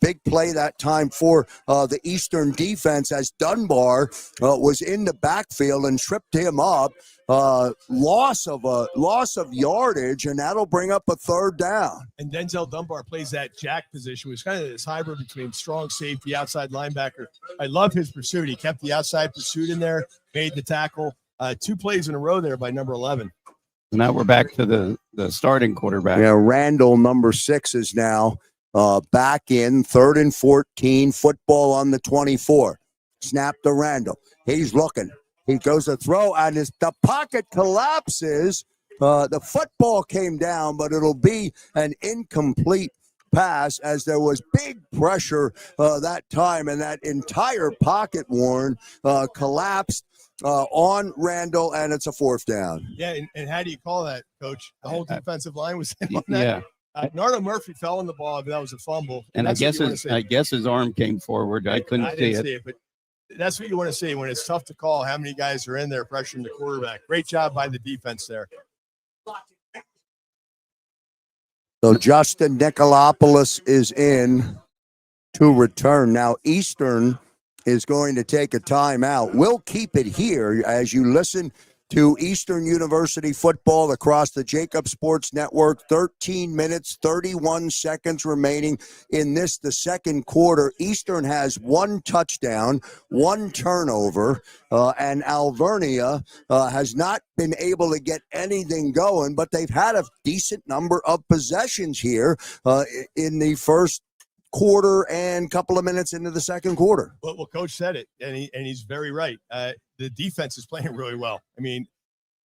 Big play that time for the Eastern defense as Dunbar was in the backfield and tripped him up. Loss of yardage, and that'll bring up a 3rd down. And Denzel Dunbar plays that jack position, which is kind of this hybrid between strong safety, outside linebacker. I love his pursuit. He kept the outside pursuit in there, made the tackle. 2 plays in a row there by number 11. Now we're back to the starting quarterback. Yeah, Randall, number 6, is now back in 3rd and 14. Football on the 24. Snap to Randall. He's looking. He goes to throw, and the pocket collapses. The football came down, but it'll be an incomplete pass as there was big pressure that time, and that entire pocket, Warren, collapsed on Randall, and it's a 4th down. Yeah, and how do you call that, Coach? The whole defensive line was in on that. Yeah. Nardo Murphy fell on the ball, but that was a fumble. And I guess his arm came forward. I couldn't see it. But that's what you want to see when it's tough to call how many guys are in there pressuring the quarterback. Great job by the defense there. So Justin Nicolopoulos is in to return. Now Eastern is going to take a timeout. We'll keep it here as you listen to Eastern University football across the JAKIB Sports Network. 13 minutes, 31 seconds remaining in this, the second quarter. Eastern has one touchdown, one turnover, and Alvernia has not been able to get anything going, but they've had a decent number of possessions here in the first quarter and couple of minutes into the second quarter. Well, Coach said it, and he's very right. The defense is playing really well. I mean,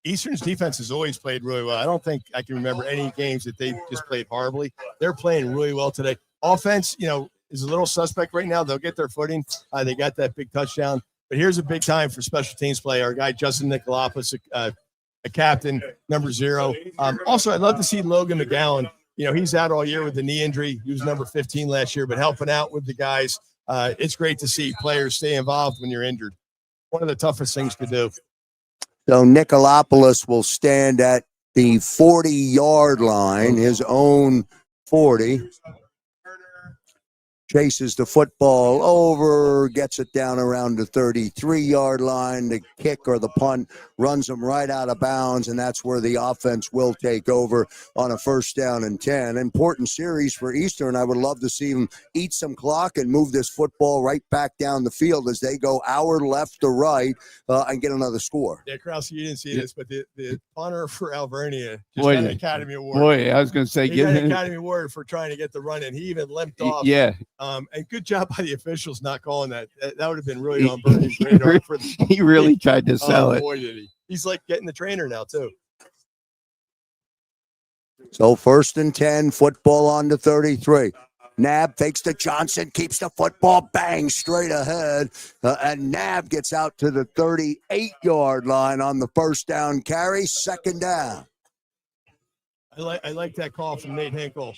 Eastern's defense has always played really well. I don't think I can remember any games that they've just played horribly. They're playing really well today. Offense, is a little suspect right now. They'll get their footing. They got that big touchdown. But here's a big time for special teams play. Our guy, Justin Nicolopoulos, a captain, number 0. Also, I'd love to see Logan McGowan. He's out all year with the knee injury. He was number 15 last year, but helping out with the guys. It's great to see players stay involved when you're injured. One of the toughest things to do. So Nicolopoulos will stand at the 40-yard line, his own 40. Chases the football over, gets it down around the 33-yard line. The kick or the punt runs them right out of bounds, and that's where the offense will take over on a 1st down and 10. Important series for Eastern. I would love to see them eat some clock and move this football right back down the field as they go hour left to right and get another score. Yeah, Krause, you didn't see this, but the punter for Alvernia just got an Academy Award. Boy, I was going to say, he got an Academy Award for trying to get the run in. He even limped off. Yeah. And good job by the officials not calling that. That would have been really on Bernie's radar. He really tried to sell it. Boy, did he. He's like getting the trainer now, too. So 1st and 10, football on the 33. Nab fakes to Johnson, keeps the football, bang, straight ahead. And Nab gets out to the 38-yard line on the 1st down carry, 2nd down. I like that call from Nate Hinkle.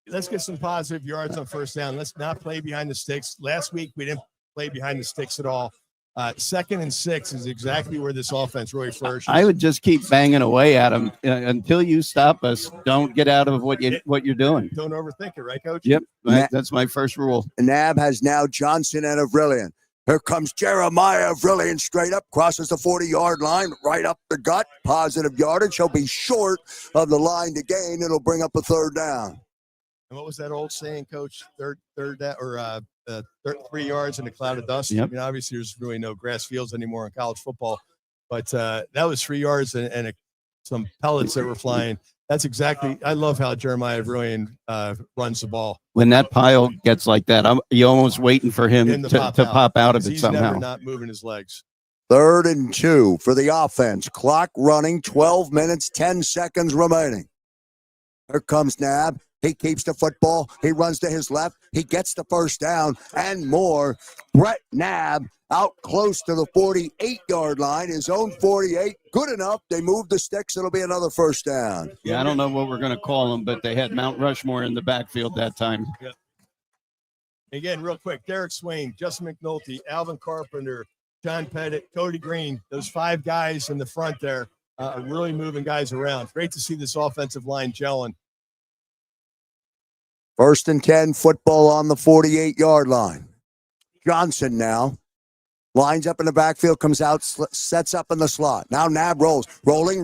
Let's get some positive yards on 1st down. Let's not play behind the sticks. Last week, we didn't play behind the sticks at all. 2nd and 6 is exactly where this offense really flourishes. I would just keep banging away at them until you stop us. Don't get out of what you're doing. Don't overthink it, right, Coach? Yep, that's my first rule. Nab has now Johnson and Avrillian. Here comes Jeremiah Avrillian straight up, crosses the 40-yard line, right up the gut. Positive yardage. He'll be short of the line to gain. It'll bring up a 3rd down. And what was that old saying, Coach? Third down, or 3 yards in a cloud of dust. Yep. I mean, obviously, there's really no grass fields anymore in college football, but that was 3 yards and some pellets that were flying. That's exactly. I love how Jeremiah Avrillian runs the ball. When that pile gets like that, you're almost waiting for him to pop out of it he's somehow. Never not moving his legs. 3rd and 2 for the offense. Clock running, 12 minutes, 10 seconds remaining. Here comes Nab. He keeps the football. He runs to his left. He gets the 1st down and more. Brett Nab out close to the 48-yard line, his own 48. Good enough. They move the sticks. It'll be another 1st down. Yeah, I don't know what we're going to call them, but they had Mount Rushmore in the backfield that time. Yeah. Again, real quick, Derek Swain, Justin McNulty, Alvin Carpenter, John Pettit, Cody Green, those 5 guys in the front there are really moving guys around. Great to see this offensive line gelling. 1st and 10, football on the 48-yard line. Johnson now lines up in the backfield, comes out, sets up in the slot. Now Nab rolls, rolling,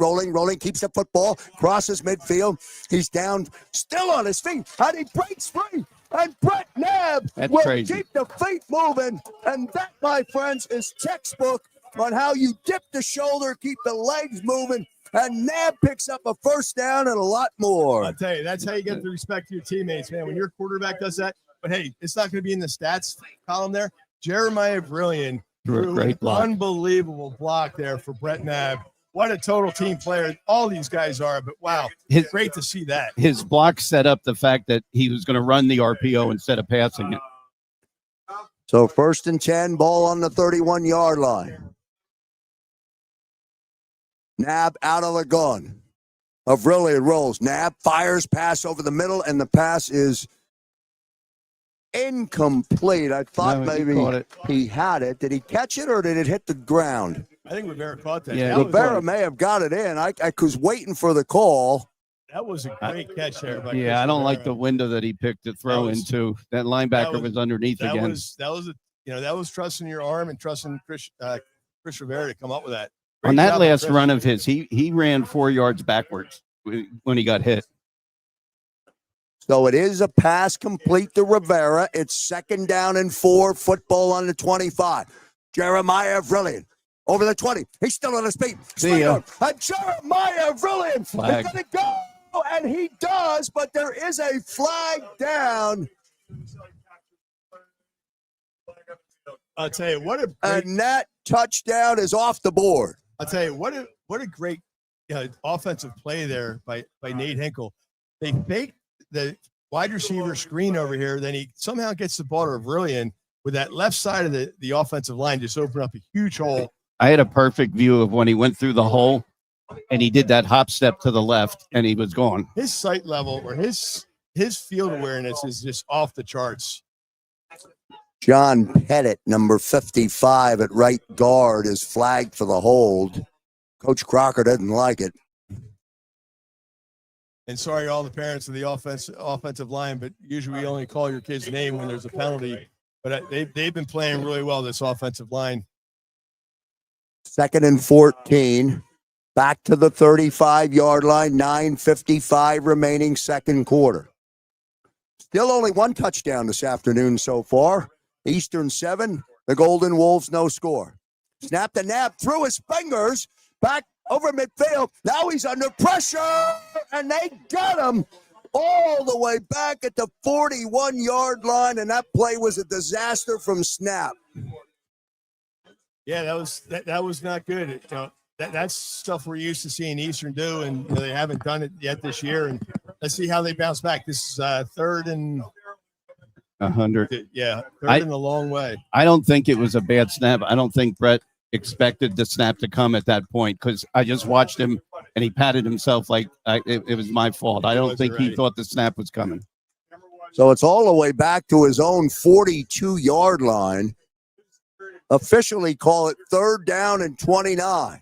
keeps the football, crosses midfield. He's down, still on his feet, and he breaks free. And Brett Nab will keep the feet moving. And that, my friends, is textbook on how you dip the shoulder, keep the legs moving. And Nab picks up a 1st down and a lot more. I'll tell you, that's how you get the respect to your teammates, man. When your quarterback does that, but hey, it's not going to be in the stats column there. Jeremiah Avrillian threw an unbelievable block there for Brett Nab. What a total team player all these guys are, but wow, great to see that. His block set up the fact that he was going to run the RPO instead of passing it. So 1st and 10, ball on the 31-yard line. Nab out of the gun. Avrillian rolls. Nab fires, pass over the middle, and the pass is incomplete. I thought maybe he had it. Did he catch it, or did it hit the ground? I think Rivera caught that. Yeah, Rivera may have got it in. I was waiting for the call. That was a great catch there. Yeah, I don't like the window that he picked to throw into. That linebacker was underneath again. That was trusting your arm and trusting Chris Rivera to come up with that. On that job, last Chris. run of his, he ran 4 yards backwards when he got hit. So it is a pass complete to Rivera. It's 2nd down and 4, football on the 25. Jeremiah Vrillian over the 20. He's still on his feet. See ya. And Jeremiah Vrillian is Flag. going to go, and he does, but there is a flag down. I'll tell you what a great, And that touchdown is off the board. I'll tell you what a great offensive play there by Nate Hinkle. They faked the wide receiver screen over here, then he somehow gets the ball to Avrilian with that left side of the offensive line, just opened up a huge hole. I had a perfect view of when he went through the hole and he did that hop step to the left and he was gone. His sight level or his field awareness is just off the charts. John Pettit, number 55 at right guard, is flagged for the hold. Coach Crocker doesn't like it. And sorry to all the parents of the offensive line, but usually we only call your kid's name when there's a penalty. But they've been playing really well, this offensive line. 2nd and 14. Back to the 35-yard line. 9:55 remaining, second quarter. Still only one touchdown this afternoon so far. Eastern 7, the Golden Wolves no score. Snap the nab through his fingers. Back over midfield. Now he's under pressure, and they got him all the way back at the 41-yard line, and that play was a disaster from snap. Yeah, that was not good. That's stuff we're used to seeing Eastern do, and they haven't done it yet this year. And let's see how they bounce back. This is 3rd and 100. Yeah, 3rd and a long way. I don't think it was a bad snap. I don't think Brett expected the snap to come at that point because I just watched him and he patted himself like it was my fault. I don't think he thought the snap was coming. So it's all the way back to his own 42-yard line. Officially call it 3rd down and 29.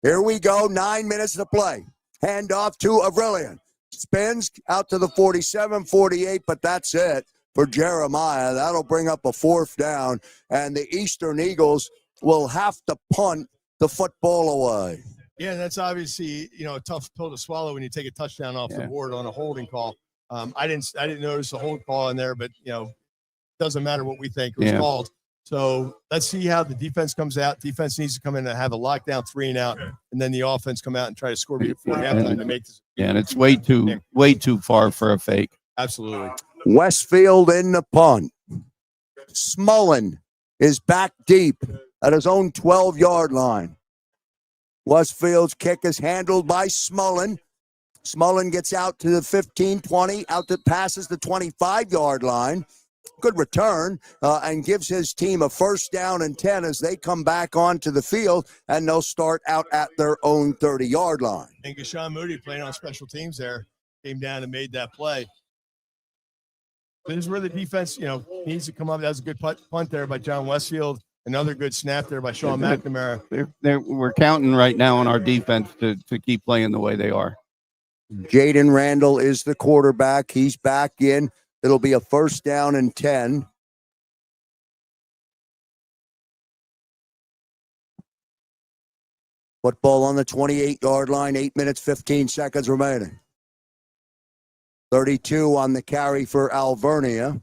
Here we go, 9 minutes to play. Hand off to Avrilian. Spins out to the 47, 48, but that's it for Jeremiah. That'll bring up a 4th down, and the Eastern Eagles will have to punt the football away. Yeah, that's obviously a tough pill to swallow when you take a touchdown off the board on a holding call. I didn't notice a hold call in there, but doesn't matter what we think it was called. So let's see how the defense comes out. Defense needs to come in and have a lockdown 3 and out, and then the offense come out and try to score before halftime to make this. Yeah, and it's way too far for a fake. Absolutely. Westfield in the punt. Smullen is back deep at his own 12-yard line. Westfield's kick is handled by Smullen. Smullen gets out to the 15, 20, passes the 25-yard line. Good return, and gives his team a 1st down and 10 as they come back onto the field, and they'll start out at their own 30-yard line. And Gashawn Moody playing on special teams there came down and made that play. This is where the defense, needs to come up. That was a good punt there by John Westfield. Another good snap there by Sean McNamara. We're counting right now on our defense to keep playing the way they are. Jaden Randall is the quarterback. He's back in. It'll be a 1st down and 10. Football on the 28-yard line, 8 minutes, 15 seconds remaining. 32 on the carry for Alvernia.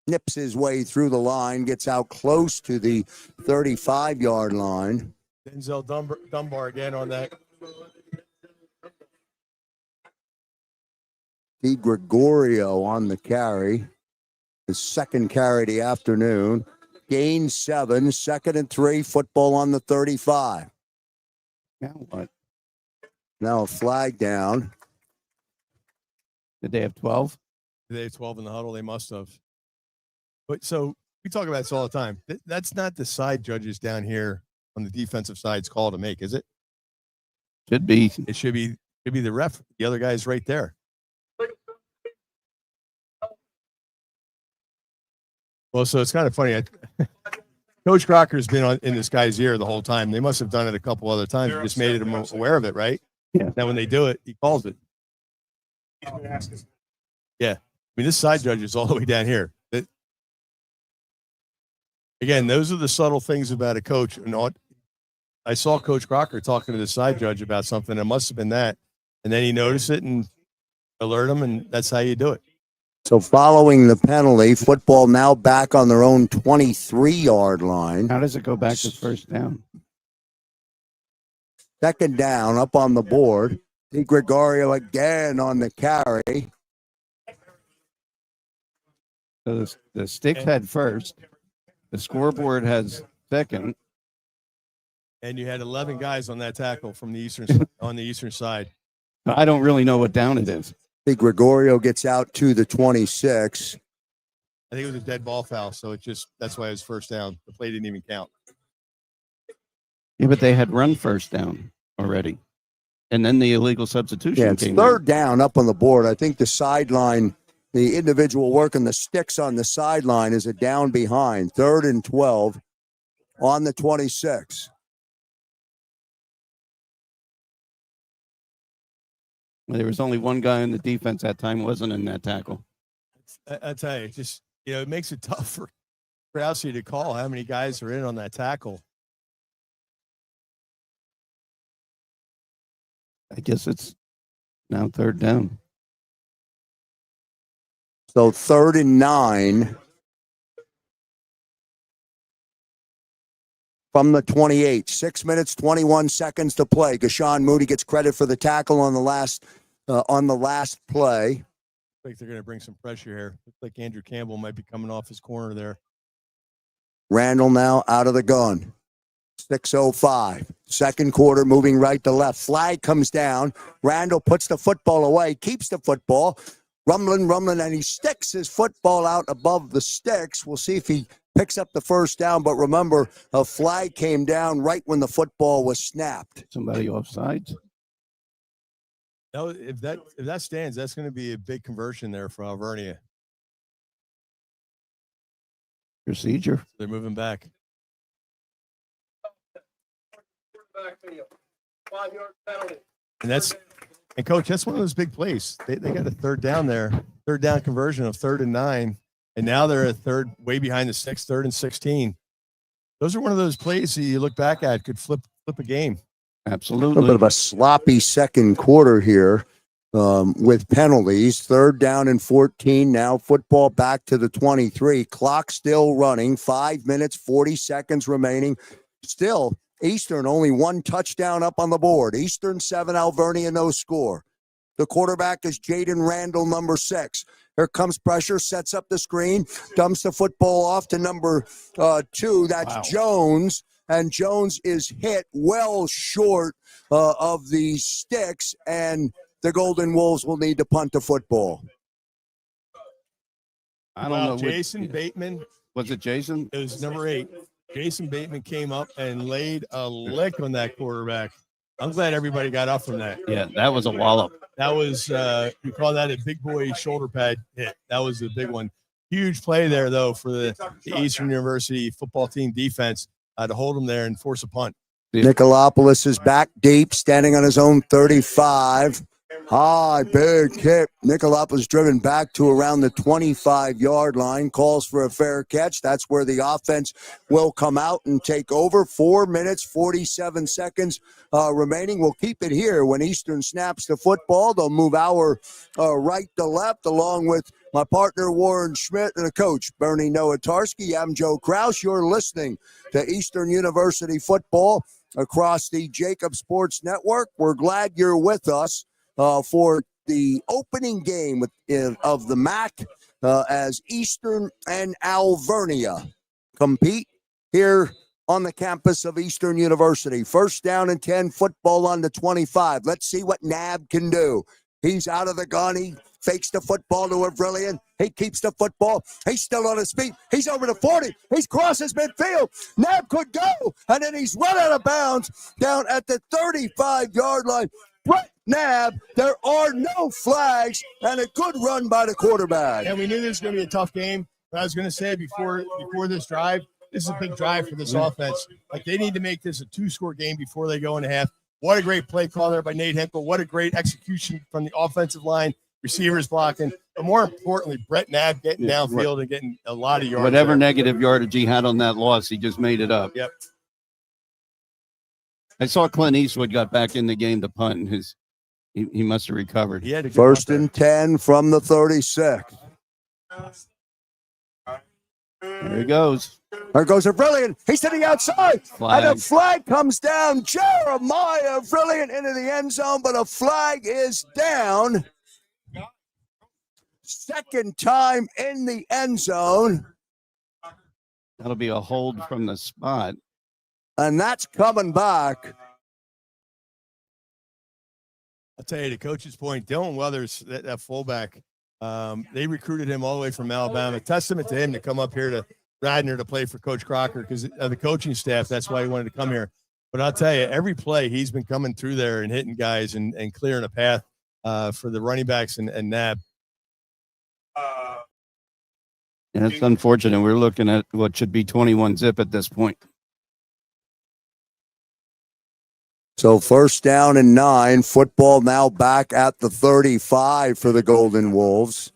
Nips his way through the line, gets out close to the 35-yard line. Denzel Dunbar again on that. Steve Gregorio on the carry. His 2nd carry of the afternoon. Gain 7, 2nd and 3, football on the 35. Now what? Now a flag down. Did they have 12? They have 12 in the huddle. They must have. But so we talk about this all the time. That's not the side judges down here on the defensive side's call to make, is it? Should be. It should be the ref. The other guy's right there. Well, so it's kind of funny. Coach Crocker's been in this guy's ear the whole time. They must have done it a couple other times. Just made him aware of it, right? Yeah. Now when they do it, he calls it. Yeah. I mean, this side judge is all the way down here. Again, those are the subtle things about a coach. And I saw Coach Crocker talking to the side judge about something. It must have been that. And then he noticed it and alert him, and that's how you do it. So following the penalty, football now back on their own 23-yard line. How does it go back to first down? Second down up on the board. Di Gregorio again on the carry. So the sticks had first. The scoreboard has second. And you had 11 guys on that tackle from the eastern side. I don't really know what down it is. Di Gregorio gets out to the 26. I think it was a dead ball foul, so that's why it was first down. The play didn't even count. Yeah, but they had run first down already. And then the illegal substitution Yeah, it's came third down up on the board. I think the sideline, the individual working the sticks on the sideline is a down behind. 3rd and 12 on the 26. There was only one guy in the defense that time, wasn't in that tackle. I tell you, it makes it tough for Krause to call how many guys are in on that tackle. I guess it's now third down. So 3rd and 9 from the 28. 6 minutes, 21 seconds to play. Gashawn Moody gets credit for the tackle on the last play. I think they're going to bring some pressure here. Looks like Andrew Campbell might be coming off his corner there. Randall now out of the gun. 6:05. Second quarter, moving right to left. Flag comes down. Randall puts the football away, keeps the football. Rumbling, and he sticks his football out above the sticks. We'll see if he picks up the first down. But remember, a flag came down right when the football was snapped. Somebody offsides. No, if that stands, that's going to be a big conversion there for Alvernia. Procedure. They're moving back. And coach, that's one of those big plays. They got a third down there, third down conversion of 3rd and 9, and now they're at third, way behind the sticks, 3rd and 16. Those are one of those plays that you look back at could flip a game. Absolutely. A little bit of a sloppy second quarter here with penalties. 3rd down and 14. Now football back to the 23. Clock still running. 5 minutes, 40 seconds remaining. Still, Eastern only one touchdown up on the board. Eastern 7, Alvernia no score. The quarterback is Jaden Randall, number 6. Here comes pressure, sets up the screen, dumps the football off to number 2. That's Jones. And Jones is hit well short of the sticks, and the Golden Wolves will need to punt the football. I don't know. Jason Bateman. Was it Jason? It was number 8. Jason Bateman came up and laid a lick on that quarterback. I'm glad everybody got up from that. Yeah, that was a wallop. That was, we call that a big boy shoulder pad hit. That was a big one. Huge play there, though, for the Eastern University football team defense to hold them there and force a punt. Nicolopoulos is back deep, standing on his own 35. High, big hit. Nicolopoulos driven back to around the 25-yard line. Calls for a fair catch. That's where the offense will come out and take over. 4 minutes, 47 seconds remaining. We'll keep it here. When Eastern snaps the football, they'll move our right to left, along with my partner, Warren Schmidt, and the coach, Bernie Nowatarski. I'm Joe Krause. You're listening to Eastern University football across the JAKIB Sports Network. We're glad you're with us for the opening game of the MAC as Eastern and Alvernia compete here on the campus of Eastern University. 1st down and 10, football on the 25. Let's see what Nab can do. He's out of the gun. He fakes the football to Alvernia. He keeps the football. He's still on his feet. He's over the 40. He's crosses midfield. Nab could go, and then he's run out of bounds down at the 35-yard line. Brett Nab, there are no flags, and a good run by the quarterback. And we knew this was going to be a tough game. But I was going to say before this drive, this is a big drive for this offense. Like, they need to make this a 2-score game before they go into half. What a great play call there by Nate Henkel. What a great execution from the offensive line. receivers blocking, but more importantly, Brett Knapp getting Yeah, downfield and getting a lot of yards. Whatever there. negative yardage he had on that loss, he just made it up. Yep. I saw Clint Eastwood got back in the game to punt. He must have recovered. He had a good First punt and 10 from the 36. There he goes. There goes a brilliant. He's to the outside. Flag. And a flag comes down. Jeremiah brilliant into the end zone, but a flag is down. Second time in the end zone. That'll be a hold from the spot. And that's coming back. I'll tell you, to coach's point, Dylan Weathers, that fullback, they recruited him all the way from Alabama. Testament to him to come up here to Radnor to play for Coach Crocker because the coaching staff, that's why he wanted to come here. But I'll tell you, every play he's been coming through there and hitting guys and clearing a path for the running backs and Nab. And it's unfortunate. We're looking at what should be 21 zip at this point. So first down and 9. Football now back at the 35 for the Golden Wolves.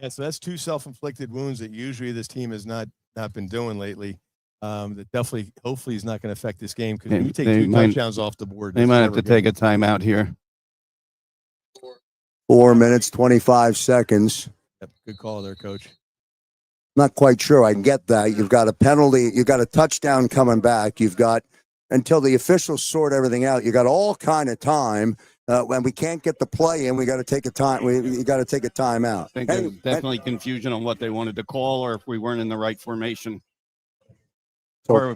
Yeah, so that's 2 self-inflicted wounds that usually this team has not been doing lately. That definitely, hopefully, is not going to affect this game because you take 2 touchdowns off the board. They might have to take a timeout here. 4 minutes, 25 seconds. Yep, good call there, Coach. Not quite sure I get that. You've got a penalty. You've got a touchdown coming back. You've got, until the officials sort everything out, you got all kind of time. When we can't get the play in, we got to take a time. You got to take a timeout. I think there's definitely confusion on what they wanted to call, or if we weren't in the right formation, or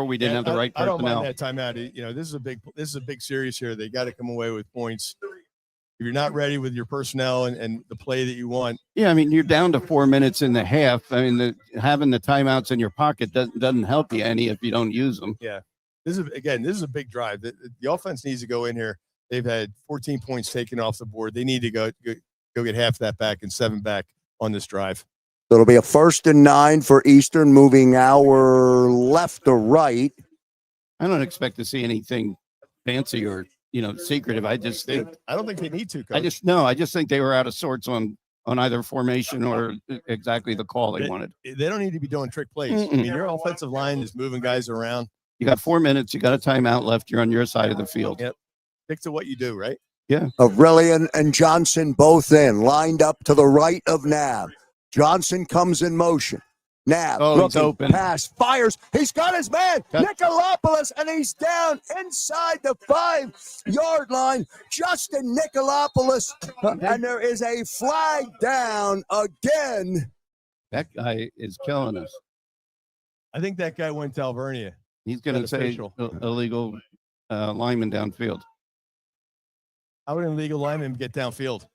we didn't have the right personnel. I don't mind that timeout. You know, this is a big series here. They got to come away with points. If you're not ready with your personnel and the play that you want. Yeah, I mean, you're down to 4 minutes in the half. I mean, having the timeouts in your pocket doesn't help you any if you don't use them. Yeah, this is a big drive. The offense needs to go in here. They've had 14 points taken off the board. They need to go get half that back and 7 back on this drive. So it'll be a first and 9 for Eastern, moving our left to right. I don't expect to see anything fancy or secretive. I just think I don't think they need to. Coach. I just think they were out of sorts on either formation or exactly the call they wanted. They don't need to be doing trick plays. I mean, your offensive line is moving guys around. You got 4 minutes. You got a timeout left. You're on your side of the field. Yep. Stick to what you do, right? Yeah. Aurelian and Johnson both in, lined up to the right of Nab. Johnson comes in motion. Nab, he's open. Pass, fires. He's got his man, Nicolopoulos, and he's down inside the 5-yard line. Justin Nicolopoulos, and there is a flag down again. That guy is killing us. I think that guy went to Alvernia. He's going to say illegal lineman downfield. How would an illegal lineman get downfield?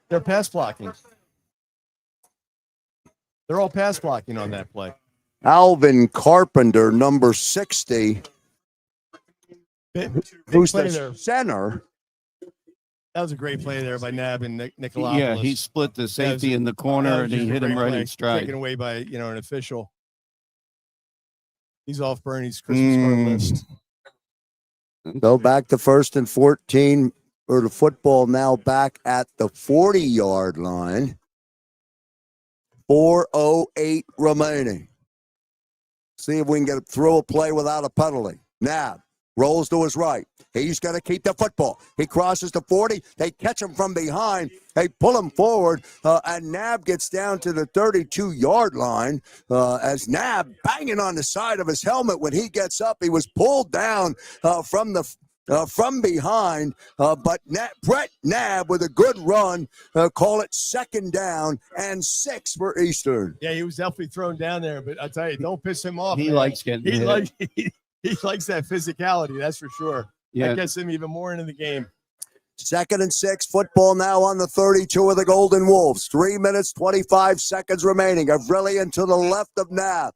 They're pass blocking. They're all pass blocking on that play. Alvin Carpenter, number 60, who's the center. That was a great play there by Nab and Nicolopoulos. Yeah, he split the safety in the corner and he hit him right in stride. Taken away by an official. He's off Bernie's Christmas card list. Go back to first and 14. Or the football now back at the 40-yard line. 4:08 remaining. See if we can throw a play without a penalty. Nab rolls to his right. He's going to keep the football. He crosses the 40. They catch him from behind. They pull him forward, and Nab gets down to the 32-yard line as Nab banging on the side of his helmet when he gets up. He was pulled down from behind, but Brett Nab with a good run, call it second down and 6 for Eastern. Yeah, he was definitely thrown down there, but I tell you, don't piss him off. He likes getting hit. He likes that physicality, that's for sure. Yeah. That gets him even more into the game. Second and 6, football now on the 32 of the Golden Wolves. 3 minutes, 25 seconds remaining. Avrilian to the left of Nab.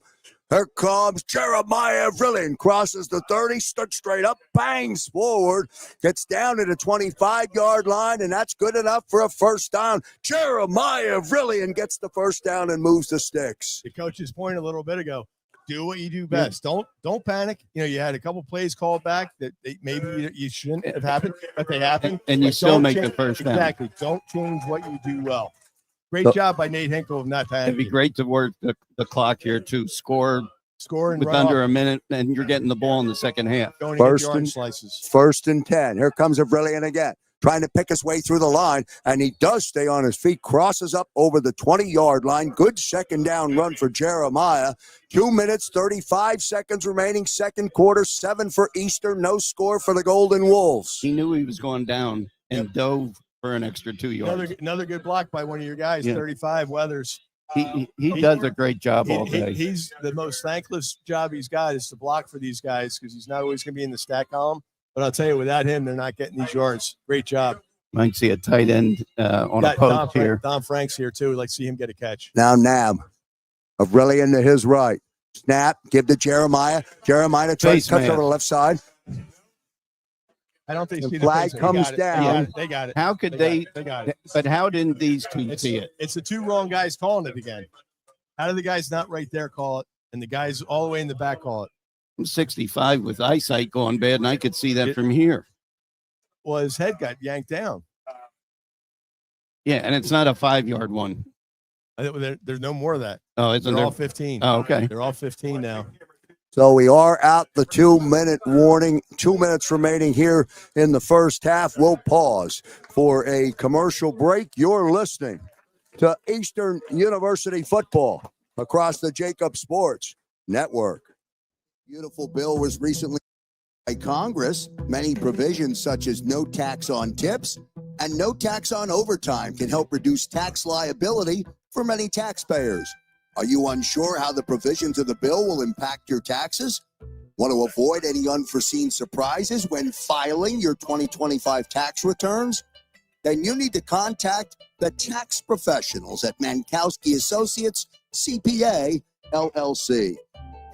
Here comes Jeremiah Avrilian, crosses the 30, stood straight up, bangs forward, gets down to the 25-yard line, and that's good enough for a first down. Jeremiah Avrilian gets the first down and moves the sticks. The coach's point a little bit ago, Do what you do best. Don't panic. You had a couple plays called back that maybe you shouldn't have happened, but they happened. And you But still don't make the change- first down. Exactly. Don't change what you do well. Great So- job by Nate Hinkle of not panicking. It'd be great to work the clock here to score Score and with run under off, a minute, and you're getting the ball in the second half. going to get First the orange and- slices. 1st and 10. Here comes Alvernia again, trying to pick his way through the line, and he does stay on his feet, crosses up over the 20-yard line. Good second down run for Jeremiah. 2 minutes, 35 seconds remaining, second quarter, 7 for Eastern, no score for the Golden Wolves. He knew he was going down and dove for an extra 2 yards. Another good block by one of your guys, Yeah. 35 Weathers. He does a great job all day. He's the most thankless job he's got is to block for these guys because he's not always going to be in the stat column. But I'll tell you, without him, they're not getting these yards. Great job. Might see a tight end on a Got post here. Don Frank's here too. Like see him get a catch. Now Nab, Alvernia to his right. Snap, give to Jeremiah. Jeremiah tries Face to cut man. over the left side. I don't think The see flag face. He comes got it. down. They got it. How could They got it. But how didn't these two see it? It's the two wrong guys calling it again. How did the guys not right there call it, and the guys all the way in the back call it? I'm 65 with eyesight going bad, and I could see that from here. Well, his head got yanked down. Yeah, and it's not a 5-yard one. There's no more of that. Oh, isn't They're there? all 15. Oh, okay. They're all 15 now. So we are out the 2-minute warning. 2 minutes remaining here in the first half. We'll pause for a commercial break. You're listening to Eastern University football across the JAKIB Sports Network. Beautiful bill was recently by Congress. Many provisions such as no tax on tips and no tax on overtime can help reduce tax liability for many taxpayers. Are you unsure how the provisions of the bill will impact your taxes? Want to avoid any unforeseen surprises when filing your 2025 tax returns? Then you need to contact the tax professionals at Mankowski Associates CPA LLC.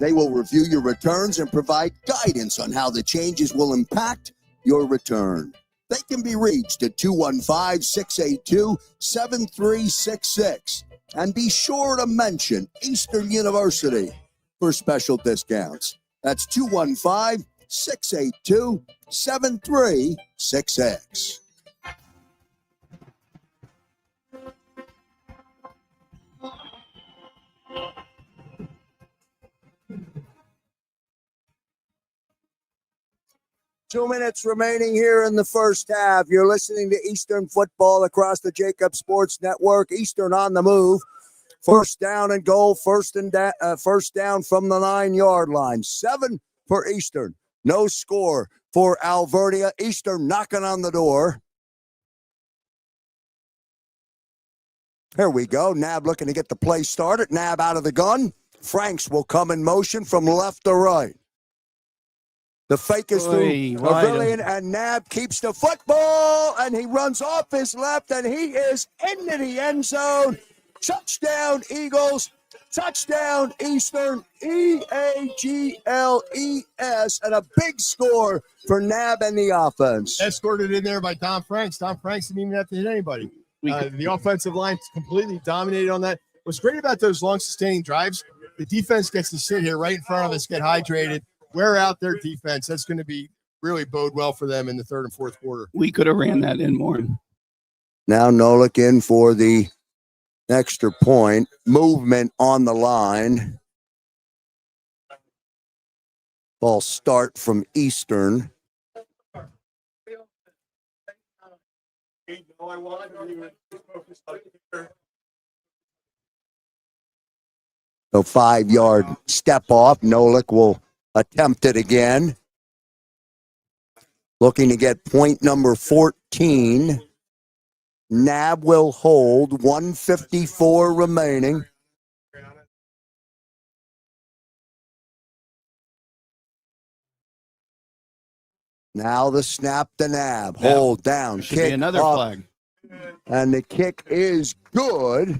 They will review your returns and provide guidance on how the changes will impact your return. They can be reached at 215-682-7366. And be sure to mention Eastern University for special discounts. That's 215-682-7366. Two minutes remaining here in the first half. You're listening to Eastern football across the JAKIB Sports Network. Eastern on the move. First down and goal. First down from the 9-yard line. 7 for Eastern. No score for Alvernia. Eastern knocking on the door. Here we go. Nab looking to get the play started. Nab out of the gun. Franks will come in motion from left to right. The fake is through Alvernia, and Nab keeps the football, and he runs off his left, and he is into the end zone. Touchdown, Eagles. Touchdown, Eastern. EAGLES, and a big score for Nab and the offense. Escorted in there by Tom Franks. Tom Franks didn't even have to hit anybody. The offensive line completely dominated on that. What's great about those long sustaining drives, the defense gets to sit here right in front of us, get hydrated, wear out their defense. That's going to be really bode well for them in the third and fourth quarter. We could have ran that in more. Now Nolik in for the extra point. Movement on the line. Ball start from Eastern. So 5-yard step off. Nolik will attempt it again. Looking to get point number 14. Nab will hold. 1:54 remaining. Now the snap to Nab. Hold down. Should Kick be another up, flag. and the kick is good.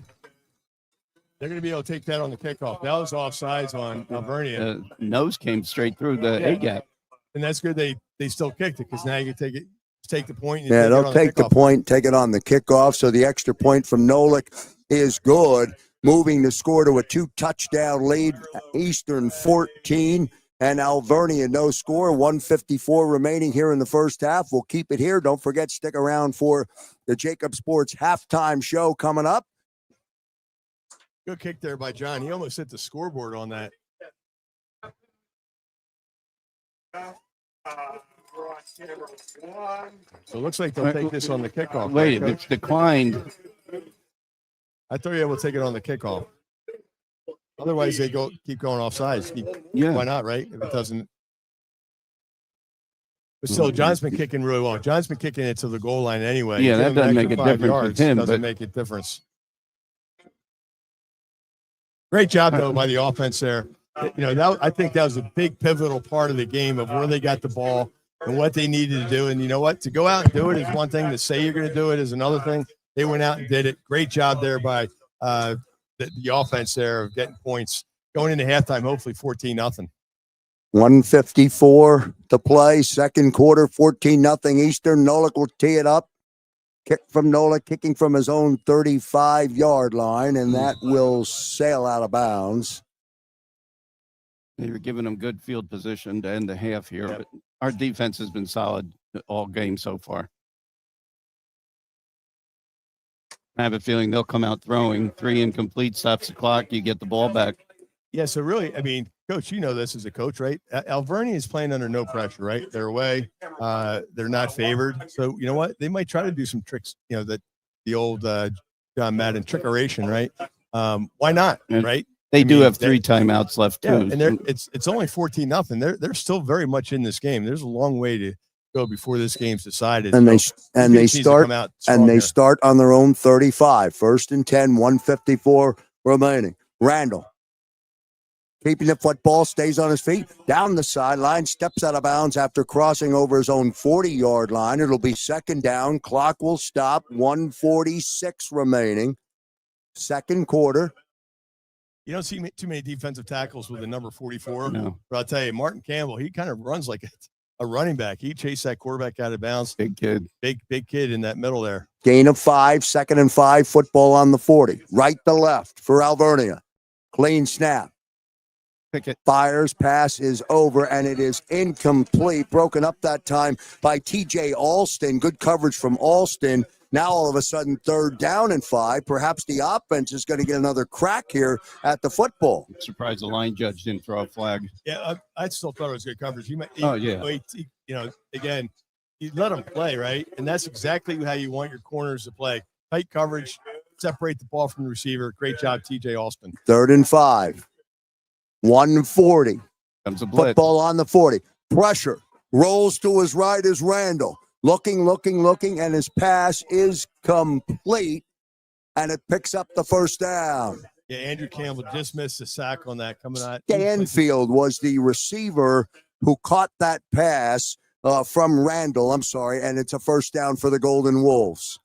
They're going to be able to take that on the kickoff. That was offsides on Alvernia. Nose came straight through the A gap. And that's good. They still kicked it because now you can take the point. And Yeah, take it they'll on take the kickoff. point, take it on the kickoff. So the extra point from Nolik is good. moving the score to a 2-touchdown lead. Eastern 14 and Alvernia no score. 1:54 remaining here in the first half. We'll keep it here. Don't forget, stick around for the JAKIB Sports halftime show coming up. Good kick there by John. He almost hit the scoreboard on that. So it looks like they'll take this on the kickoff. Wait, right, it's declined. I thought you were able to take it on the kickoff. Otherwise, they keep going offsides. Yeah. Why not, right? If it doesn't. But still, John's been kicking really well. John's been kicking it to the goal line anyway. Yeah, that doesn't make a difference with him. Doesn't But make a difference. Great job, though, by the offense there. I think that was a big pivotal part of the game of where they got the ball and what they needed to do. And you know what? To go out and do it is one thing. To say you're going to do it is another thing. They went out and did it. Great job there by the offense there of getting points. Going into halftime, hopefully 14-0. 1:54 to play. Second quarter, 14-0 Eastern. Nolik will tee it up. Kick from Nolik, kicking from his own 35-yard line, and that will sail out of bounds. they were giving them good field position to end the half here. But our defense has been solid all game so far. I have a feeling they'll come out throwing. 3 incomplete, stops the clock, you get the ball back. Yeah, so really, I mean, Coach, you know this as a coach, right? Alvernia is playing under no pressure, right? They're away. They're not favored. So, you know what? They might try to do some tricks, the old John Madden trickeration, right? Why not, right? They do have 3 timeouts left, too. Yeah, and it's only 14-0. They're still very much in this game. There's a long way to go before this game's decided. And so they start on their own 35. 1st and 10, 1:54 remaining. Randall keeping the football, stays on his feet, down the sideline, steps out of bounds after crossing over his own 40-yard line. It'll be 2nd down. Clock will stop. 1:46 remaining. Second quarter. You don't see too many defensive tackles with the number 44. No. But I'll tell you, Martin Campbell, he kind of runs like a running back. He chased that quarterback out of bounds. Big kid. Big kid in that middle there. Gain of 5, 2nd and 5, football on the 40. Right to left for Alvernia. Clean snap. Pickett fires, pass is over, and it is incomplete. Broken up that time by TJ Alston. Good coverage from Alston. Now all of a sudden 3rd down and 5. Perhaps the offense is going to get another crack here at the football. I'm surprised the line judge didn't throw a flag. Yeah, I still thought it was good coverage. Again, you let them play, right? And that's exactly how you want your corners to play. Tight coverage, separate the ball from the receiver. Great job, TJ Alston. 3rd and 5. 140. Comes a blitz. Football on the 40. Pressure. Rolls to his right is Randall. Looking, and his pass is complete, and it picks up the 1st down. Yeah, Andrew Campbell just missed a sack on that coming out. Stanfield was the receiver who caught that pass from Randall. And it's a 1st down for the Golden Wolves.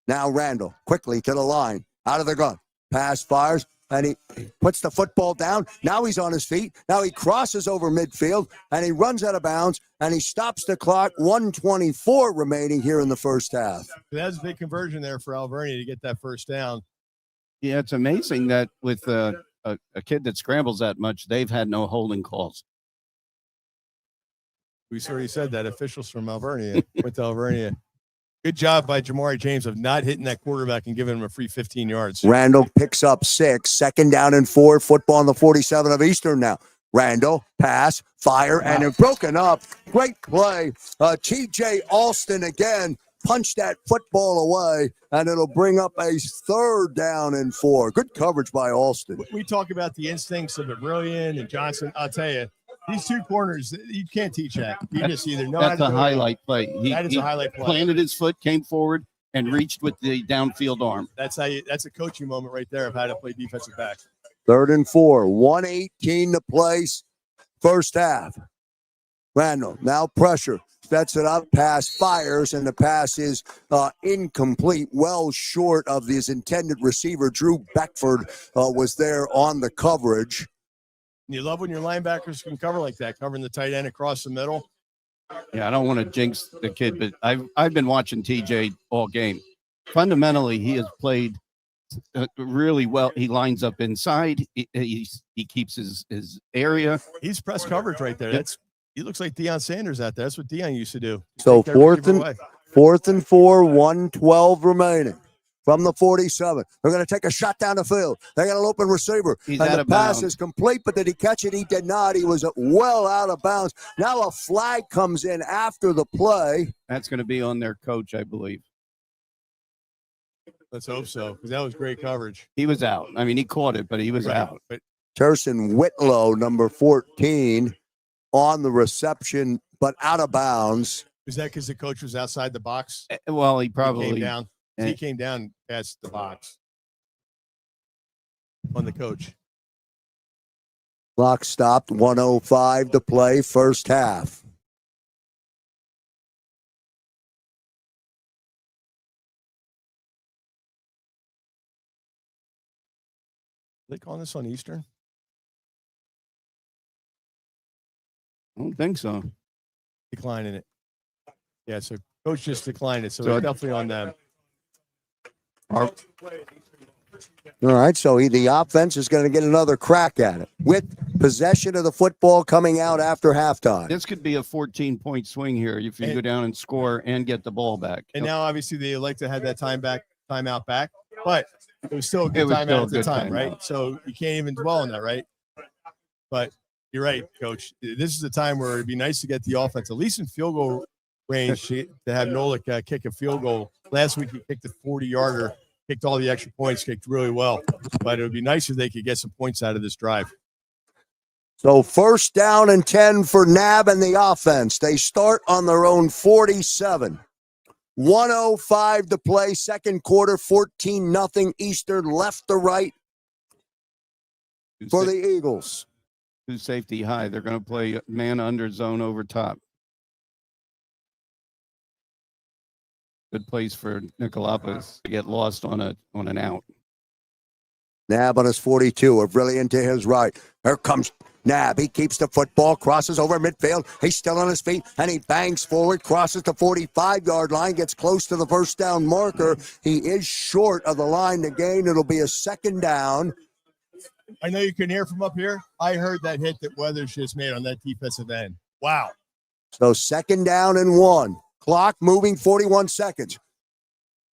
Now Randall quickly to the line, out of the gun. Pass fires. And he puts the football down. Now he's on his feet. Now he crosses over midfield, and he runs out of bounds, and he stops the clock. 1:24 remaining here in the first half. That's a big conversion there for Alvernia to get that 1st down. Yeah, it's amazing that with a kid that scrambles that much, they've had no holding calls. We already said that. Officials from Alvernia went to Alvernia. Good job by Jamari James of not hitting that quarterback and giving him a free 15 yards. Randall picks up 6. 2nd down and 4. Football on the 47 of Eastern now. Randall, pass, fire, and it's broken up. Great play. TJ Alston again punched that football away, and it'll bring up a 3rd down and 4. Good coverage by Alston. We talk about the instincts of Brilliant and Johnson. I'll tell you, these 2 corners, you can't teach that. You just either know that's how to a highlight play. That is a highlight play. Planted his foot, came forward, and reached with the downfield arm. That's a coaching moment right there of how to play defensive back. 3rd and 4. 1:18 to play. First half. Randall now pressure. Sets it up. Pass fires, and the pass is incomplete. Well short of his intended receiver. Drew Beckford was there on the coverage. You love when your linebackers can cover like that, covering the tight end across the middle. Yeah, I don't want to jinx the kid, but I've been watching TJ all game. Fundamentally, he has played really well. He lines up inside. He keeps his area. He's press coverage right there. He looks like Deion Sanders out there. That's what Deion used to do. So Take every receiver away. fourth and 4, 1:12 remaining from the 47. They're going to take a shot down the field. They got an open receiver. He's and out the of pass bounds. is complete, but did he catch it? He did not. He was well out of bounds. Now a flag comes in after the play. That's going to be on their coach, I believe. Let's hope so, because that was great coverage. He was out. I mean, he caught it, but he was Right. out. But Terson Whitlow, number 14, on the reception, but out of bounds. is that because the coach was outside the box? Well, he He probably came down. eh. He came down past the box on the coach. Clock stopped, 1:05 to play, first half. They calling this on Eastern? I don't think so. Declining it. Yeah, so coach just declined it, so So it's definitely on them. All right, so the offense is going to get another crack at it with possession of the football coming out after halftime. This could be a 14-point swing here if you go down and score and get the ball back. And now, obviously, they like to have that timeout back, but it was still a It good was timeout still a at the good time, timeout. right? So you can't even dwell on that, right? But you're right, Coach. This is the time where it'd be nice to get the offense, at least in field goal range, to have Nolik kick a field goal. Last week, he kicked a 40-yarder, kicked all the extra points, kicked really well. But it would be nice if they could get some points out of this drive. So first down and 10 for NAB and the offense. They start on their own 47. 1:05 to play, second quarter, 14-0 Eastern, left to right for the Eagles. Two safety high. They're going to play man under zone over top. Good place for Nicolopoulos to get lost on an out. NAB on his 42, Alvernia to his right. Here comes NAB. He keeps the football, crosses over midfield. He's still on his feet, and he bangs forward, crosses the 45-yard line, gets close to the first down marker. He is short of the line to gain. It'll be a second down. I know you can hear from up here. I heard that hit that Weathers just made on that defensive end. Wow. So second down and 1. Clock moving 41 seconds.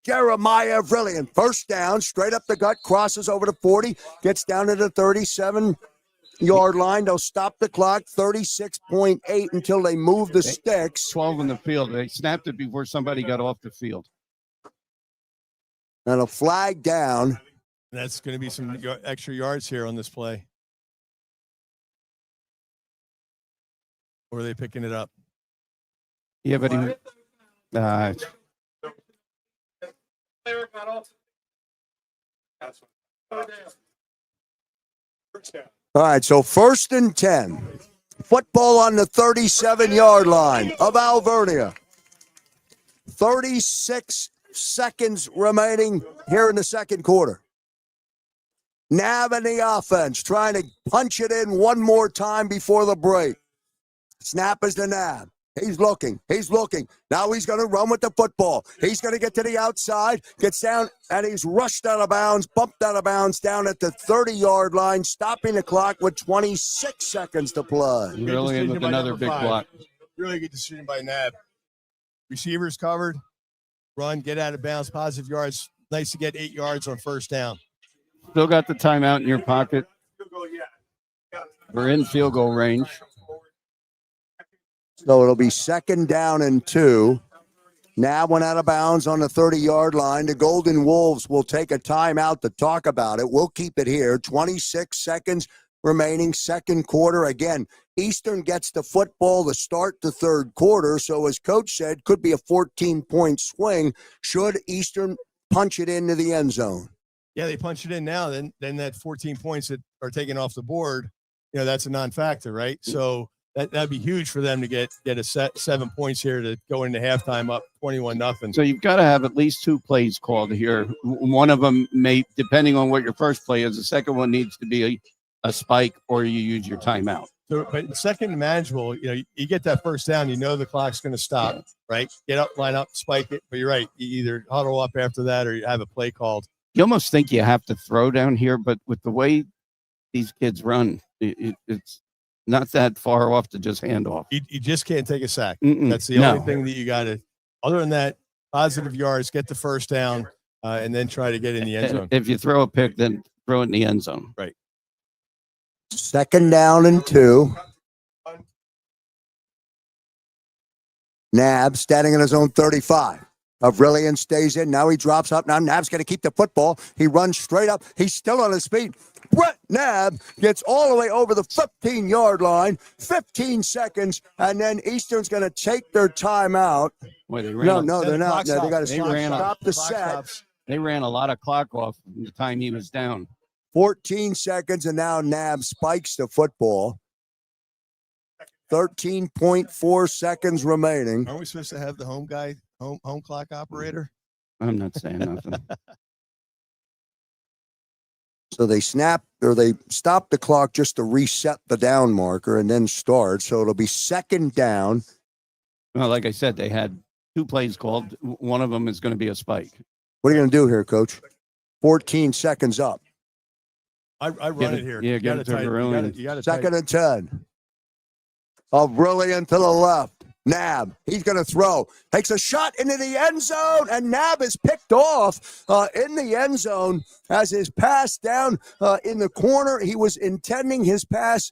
Jeremiah Brilliant, first down, straight up the gut, crosses over to 40, gets down to the 37-yard line. They'll stop the clock, 36.8 until they move the sticks. 12 in the field. They snapped it before somebody got off the field. And a flag down. That's going to be some extra yards here on this play. Or are they picking it up? Yeah, but he. All right, so first and 10. Football on the 37-yard line of Alvernia. 36 seconds remaining here in the second quarter. NAB and the offense trying to punch it in one more time before the break. Snap is to NAB. He's looking. Now he's going to run with the football. He's going to get to the outside, gets down, and he's rushed out of bounds, bumped out of bounds down at the 30-yard line, stopping the clock with 26 seconds to play. Really in with another big block. Really good decision by NAB. Receivers covered. Run, get out of bounds, positive yards. Nice to get 8 yards on first down. Still got the timeout in your pocket. We're in field goal range. So it'll be second down and 2. NAB went out of bounds on the 30-yard line. The Golden Wolves will take a timeout to talk about it. We'll keep it here. 26 seconds remaining, second quarter. Again, Eastern gets the football to start the third quarter. So as Coach said, could be a 14-point swing should Eastern punch it into the end zone. Yeah, they punch it in now. Then that 14 points that are taken off the board, that's a non-factor, right? So that'd be huge for them to get a 7 points here to go into halftime up 21-0. So you've got to have at least 2 plays called here. One of them may, depending on what your first play is, the second one needs to be a spike or you use your timeout. So, but second manageable, you get that first down, the clock's going to stop, right? Get up, line up, spike it. But you're right. You either huddle up after that or you have a play called. You almost think you have to throw down here, but with the way these kids run, it's not that far off to just hand off. You just can't take a sack. Mm-mm. That's the only thing that you got to. Other than that, positive yards, get the first down, and then try to get in the end zone. If you throw a pick, then throw it in the end zone. Right. 2nd down and 2. Nab standing in his own 35. Alvernia stays in. Now he drops up. Now Nab's going to keep the football. He runs straight up. He's still on his feet. Brett Nab gets all the way over the 15-yard line. 15 seconds, and then Eastern's going to take their timeout. Boy, they No, they're not. No, they got to stop the set. They ran a lot of clock off from the time he was down. 14 seconds, and now Nab spikes the football. 13.4 seconds remaining. Aren't we supposed to have the home guy, home clock operator? I'm not saying nothing. So they stop the clock just to reset the down marker and then start. So it'll be 2nd down. Well, like I said, they had 2 plays called. One of them is going to be a spike. What are you going to do here, Coach? 14 seconds up. I run it here. Yeah, You get it to Verilian. you gotta 2nd and 10. Brilliant to the left. Nab, he's going to throw. Takes a shot into the end zone, and Nab is picked off in the end zone as his pass down in the corner. He was intending his pass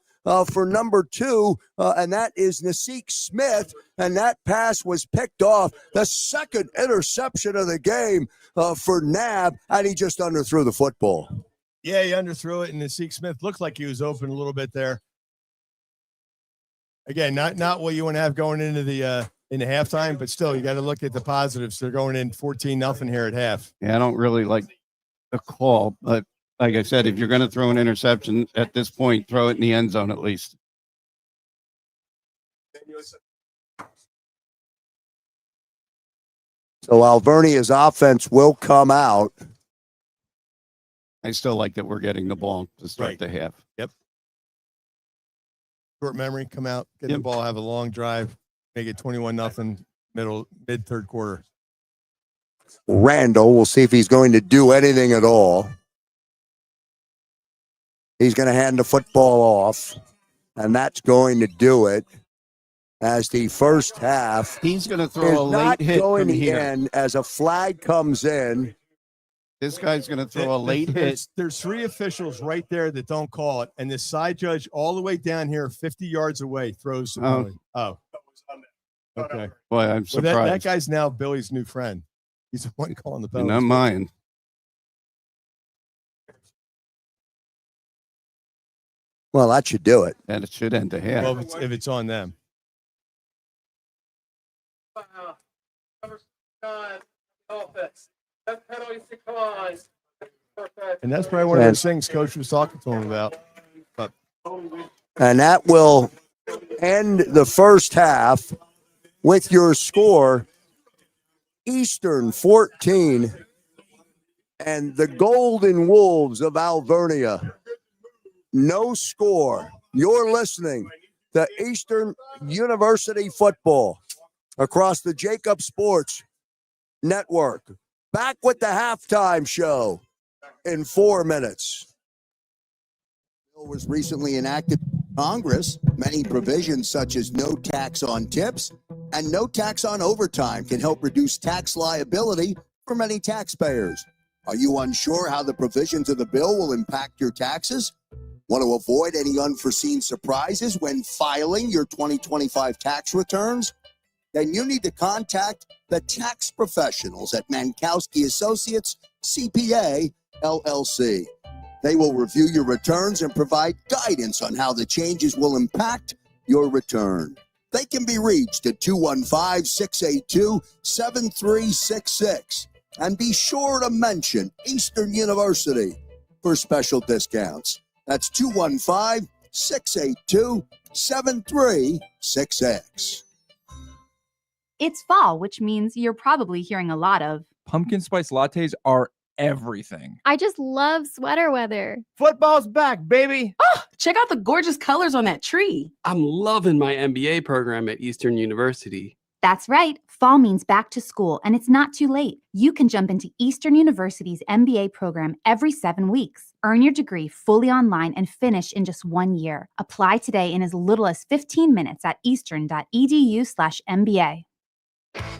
for number 2, and that is Nasik Smith, and that pass was picked off. The 2nd interception of the game for Nab, and he just underthrew the football. Yeah, he underthrew it, and Nasik Smith looked like he was open a little bit there. Again, not what you want to have going into the halftime, but still, you got to look at the positives. They're going in 14-0 here at half. Yeah, I don't really like the call, but like I said, if you're going to throw an interception at this point, throw it in the end zone at least. So Alvernia's offense will come out. I still like that we're getting the ball to start Right. the half. Yep. Short memory, come out, get the ball, have a long drive, make it 21-0 mid-3rd quarter. Randall, we'll see if he's going to do anything at all. He's going to hand the football off, and that's going to do it as the first half. He's going to is throw a not late hit going from to here. end as a flag comes in. This guy's going to throw a late hit. There's 3 officials right there that don't call it, and the side judge all the way down here, 50 yards away, throws the penalty. Oh. Okay. Boy, I'm Well, surprised. that guy's now Billy's new friend. He's the one calling the penalty. Not mine. Well, that should do it. And it should end the half. Well, if it's on them. And that's probably one of those things Coach was talking to him about. But And that will end the first half with your score, Eastern 14 and the Golden Wolves of Alvernia. No score. You're listening to Eastern University football across the JAKIB Sports Network. Back with the halftime show in 4 minutes. The bill was recently enacted in Congress. Many provisions such as no tax on tips and no tax on overtime can help reduce tax liability for many taxpayers. Are you unsure how the provisions of the bill will impact your taxes? Want to avoid any unforeseen surprises when filing your 2025 tax returns? Then you need to contact the tax professionals at Mankowski Associates CPA LLC. They will review your returns and provide guidance on how the changes will impact your return. They can be reached at 215-682-7366. And be sure to mention Eastern University for special discounts. That's 215-682-7366. It's fall, which means you're probably hearing a lot of Pumpkin spice lattes are everything. I just love sweater weather. Football's back, baby. Oh, check out the gorgeous colors on that tree. I'm loving my MBA program at Eastern University. That's right. Fall means back to school, and it's not too late. You can jump into Eastern University's MBA program every 7 weeks. Earn your degree fully online and finish in just 1 year. Apply today in as little as 15 minutes at eastern.edu/MBA.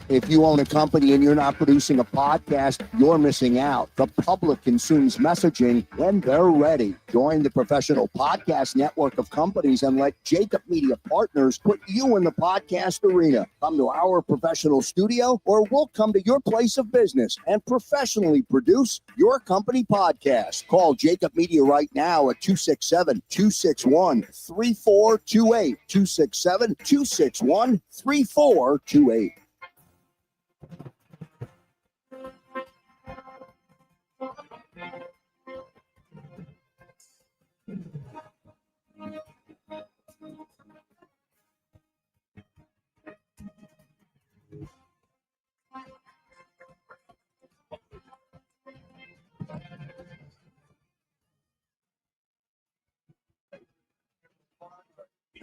If you own a company and you're not producing a podcast, you're missing out. The public consumes messaging when they're ready. Join the professional podcast network of companies and let JAKIB Media Partners put you in the podcast arena. Come to our professional studio, or we'll come to your place of business and professionally produce your company podcast. Call JAKIB Media right now at 267-261-3428. 267-261-3428.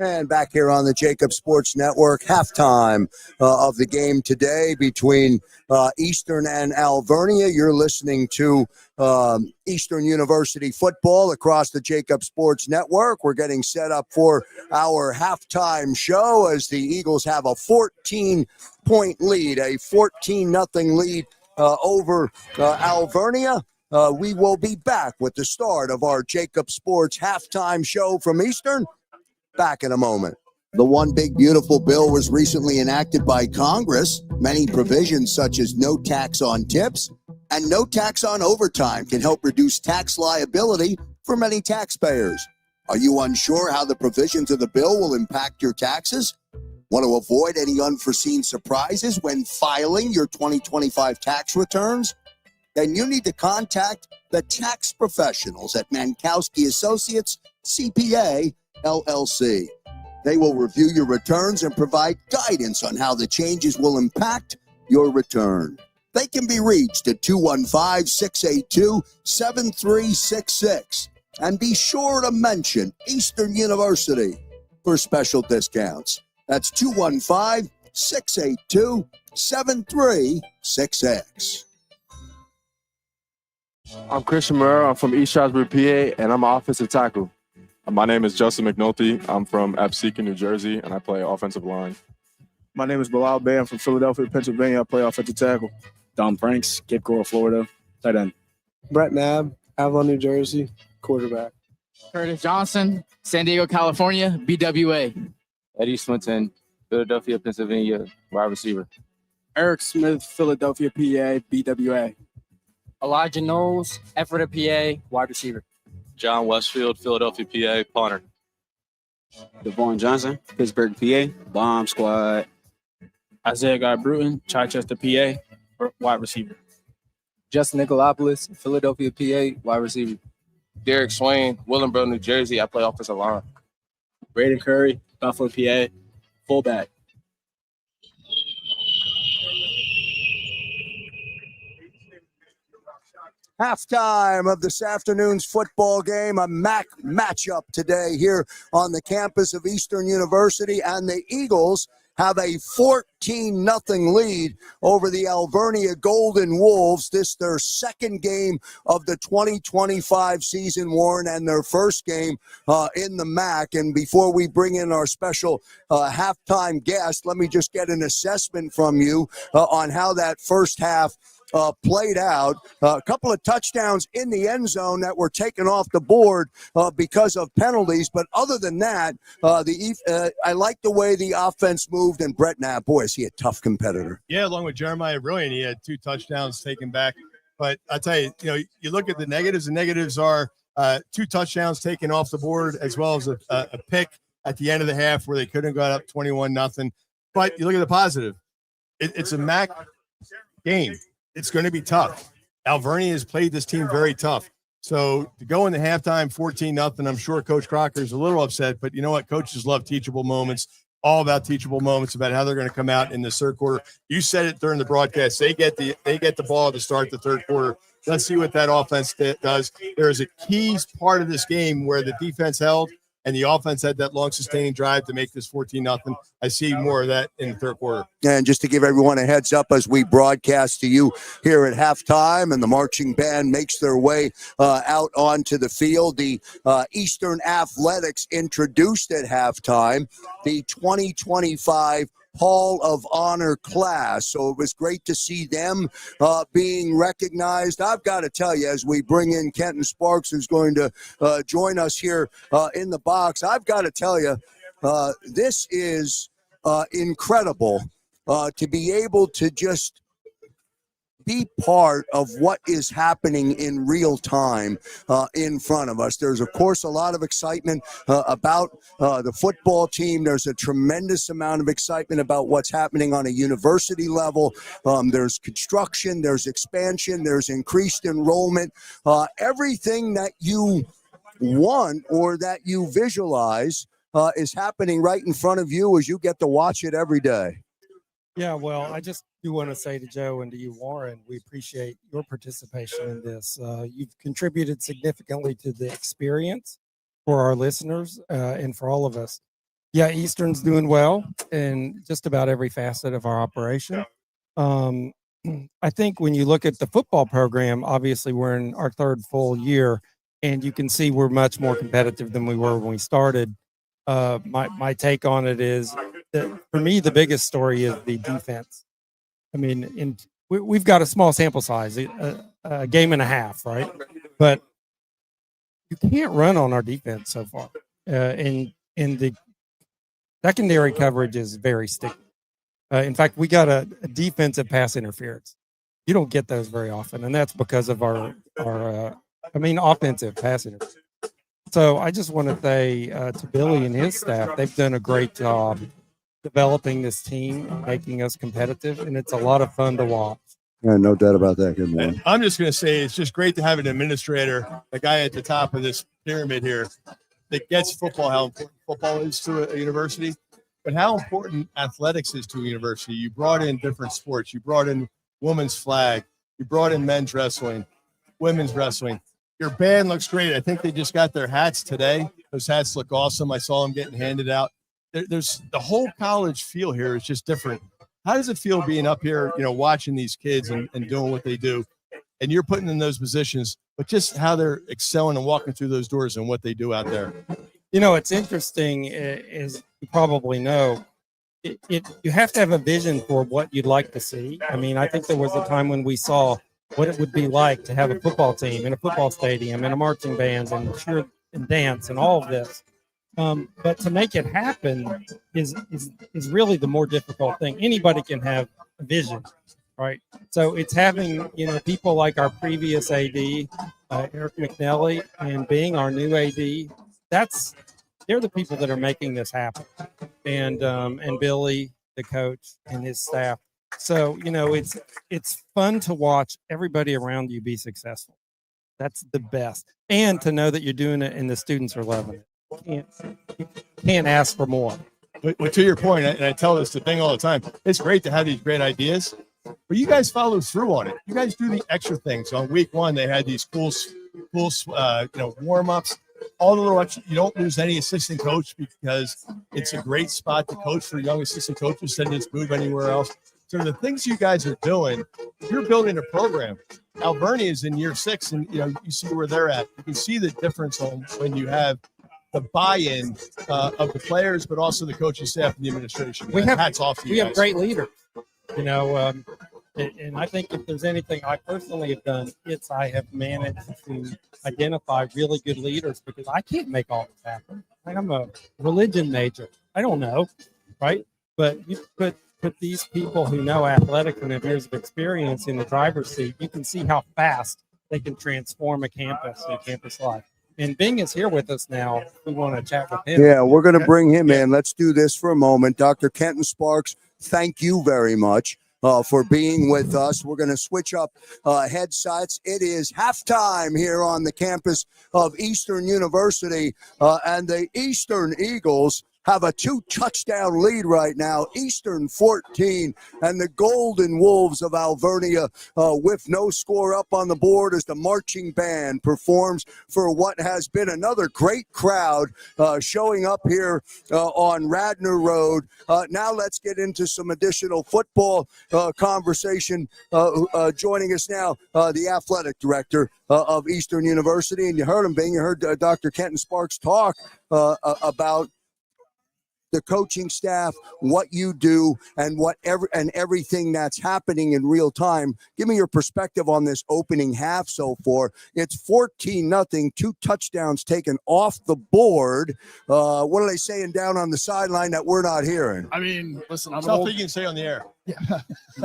And back here on the JAKIB Sports Network, halftime of the game today between Eastern and Alvernia. You're listening to Eastern University football across the JAKIB Sports Network. We're getting set up for our halftime show as the Eagles have a 14-point lead, a 14-0 lead over Alvernia. We will be back with the start of our JAKIB Sports halftime show from Eastern. Back in a moment. The One Big Beautiful Bill was recently enacted by Congress. Many provisions such as no tax on tips and no tax on overtime can help reduce tax liability for many taxpayers. Are you unsure how the provisions of the bill will impact your taxes? Want to avoid any unforeseen surprises when filing your 2025 tax returns? Then you need to contact the tax professionals at Mankowski Associates, CPA, LLC. They will review your returns and provide guidance on how the changes will impact your return. They can be reached at 215-682-7366. And be sure to mention Eastern University for special discounts. That's 215-682-7366. I'm Christian Murrow. I'm from East Stroudsburg, PA, and I'm an offensive tackle. My name is Justin McNulty. I'm from Absecon, New Jersey, and I play offensive line. My name is Bilal Bay. I'm from Philadelphia, Pennsylvania. I play offensive tackle. Dom Franks, Cape Coral, Florida, tight end. Brett Knabb, Avalon, New Jersey, quarterback. Curtis Johnson, San Diego, California, BWA. Eddie Swinton, Philadelphia, Pennsylvania, wide receiver. Eric Smith, Philadelphia, PA, BWA. Elijah Knowles, Ephrata, PA, wide receiver. John Westfield, Philadelphia, PA, punter. Devon Johnson, Pittsburgh, PA, bomb squad. Isaiah Guy Bruton, Chichester, PA, wide receiver. Justin Nicolopoulos, Philadelphia, PA, wide receiver. Derek Swain, Willenboro, New Jersey. I play offensive line. Braden Curry, Buffalo, PA, fullback. Halftime of this afternoon's football game, a MAC matchup today here on the campus of Eastern University, and the Eagles have a 14-0 lead over the Alvernia Golden Wolves. This their second game of the 2025 season, Warren, and their first game in the MAC. And before we bring in our special halftime guest, let me just get an assessment from you on how that first half played out. A couple of touchdowns in the end zone that were taken off the board because of penalties. But other than that, I like the way the offense moved. And Brett Knapp, boy, is he a tough competitor. Yeah, along with Jeremiah Brilliant, he had 2 touchdowns taken back. But I tell you, you look at the negatives. The negatives are 2 touchdowns taken off the board, as well as a pick at the end of the half where they couldn't have got up 21-0. But you look at the positive. It's a MAC game. It's going to be tough. Alvernia has played this team very tough. So to go into halftime 14-0, I'm sure Coach Crocker is a little upset, but you know what? Coaches love teachable moments, all about teachable moments, about how they're going to come out in the third quarter. You said it during the broadcast. They get the ball to start the third quarter. Let's see what that offense does. There is a key part of this game where the defense held. and the offense had that long sustaining drive to make this 14-0. I see more of that in the third quarter. And just to give everyone a heads up as we broadcast to you here at halftime and the marching band makes their way out onto the field, the Eastern Athletics introduced at halftime the 2025 Hall of Honor class. So it was great to see them being recognized. I've got to tell you, as we bring in Kenton Sparks, who's going to join us here in the box, I've got to tell you, this is incredible to be able to just be part of what is happening in real time in front of us. There's, of course, a lot of excitement about the football team. There's a tremendous amount of excitement about what's happening on a university level. There's construction, there's expansion, there's increased enrollment. Everything that you want or that you visualize is happening right in front of you as you get to watch it every day. Yeah, well, I just do want to say to Joe and to you, Warren, we appreciate your participation in this. You've contributed significantly to the experience for our listeners and for all of us. Yeah, Eastern's doing well in just about every facet of our operation. I think when you look at the football program, obviously we're in our third full year, and you can see we're much more competitive than we were when we started. My take on it is that for me, the biggest story is the defense. I mean, we've got a small sample size, a game and a half, right? But you can't run on our defense so far. And the secondary coverage is very sticky. In fact, we got a defensive pass interference. You don't get those very often, and that's because of our offensive pass interference. So I just want to say to Billy and his staff, they've done a great job developing this team, making us competitive, and it's a lot of fun to watch. Yeah, no doubt about that. Good morning. I'm just going to say it's just great to have an administrator, the guy at the top of this pyramid here, that gets football, how important football is to a university, but how important athletics is to a university. You brought in different sports. You brought in women's flag. You brought in men's wrestling, women's wrestling. Your band looks great. I think they just got their hats today. Those hats look awesome. I saw them getting handed out. There's the whole college feel here is just different. How does it feel being up here, watching these kids and doing what they do? And you're putting in those positions, but just how they're excelling and walking through those doors and what they do out there. It's interesting, as you probably know, you have to have a vision for what you'd like to see. I mean, I think there was a time when we saw what it would be like to have a football team in a football stadium and a marching band and cheer and dance and all of this. But to make it happen is really the more difficult thing. Anybody can have a vision, right? So it's having, people like our previous AD, Eric McNally, and being our new AD, they're the people that are making this happen. And Billy, the coach, and his staff. So, it's fun to watch everybody around you be successful. That's the best. And to know that you're doing it and the students are loving it. You can't ask for more. But to your point, and I tell this to Bing all the time, it's great to have these great ideas, but you guys follow through on it. You guys do the extra things. On week one, they had these cool warm-ups. All the little extra, you don't lose any assistant coach because it's a great spot to coach for young assistant coaches that just move anywhere else. So the things you guys are doing, you're building a program. Alvernia is in year 6, and you see where they're at. You can see the difference when you have the buy-in of the players, but also the coaching staff and the administration. Hats off to you guys. Have great leaders, and I think if there's anything I personally have done, I have managed to identify really good leaders because I can't make all this happen. I'm a religion major. I don't know, right? But you put these people who know athletics and have years of experience in the driver's seat, you can see how fast they can transform a campus and campus life. And Bing is here with us now. We want to chat with him. Yeah, we're going to bring him in. Let's do this for a moment. Dr. Kenton Sparks, thank you very much for being with us. We're going to switch up headsets. It is halftime here on the campus of Eastern University, and the Eastern Eagles have a 2-touchdown lead right now. Eastern 14 and the Golden Wolves of Alvernia with no score up on the board as the marching band performs for what has been another great crowd showing up here on Radnor Road. Now let's get into some additional football conversation. Joining us now, the athletic director of Eastern University. And you heard him, Bing. You heard Dr. Kenton Sparks talk about the coaching staff, what you do, and everything that's happening in real time. Give me your perspective on this opening half so far. It's 14-0, 2 touchdowns taken off the board. What are they saying down on the sideline that we're not hearing? I mean, listen, I'm Something you can say on the air. Yeah,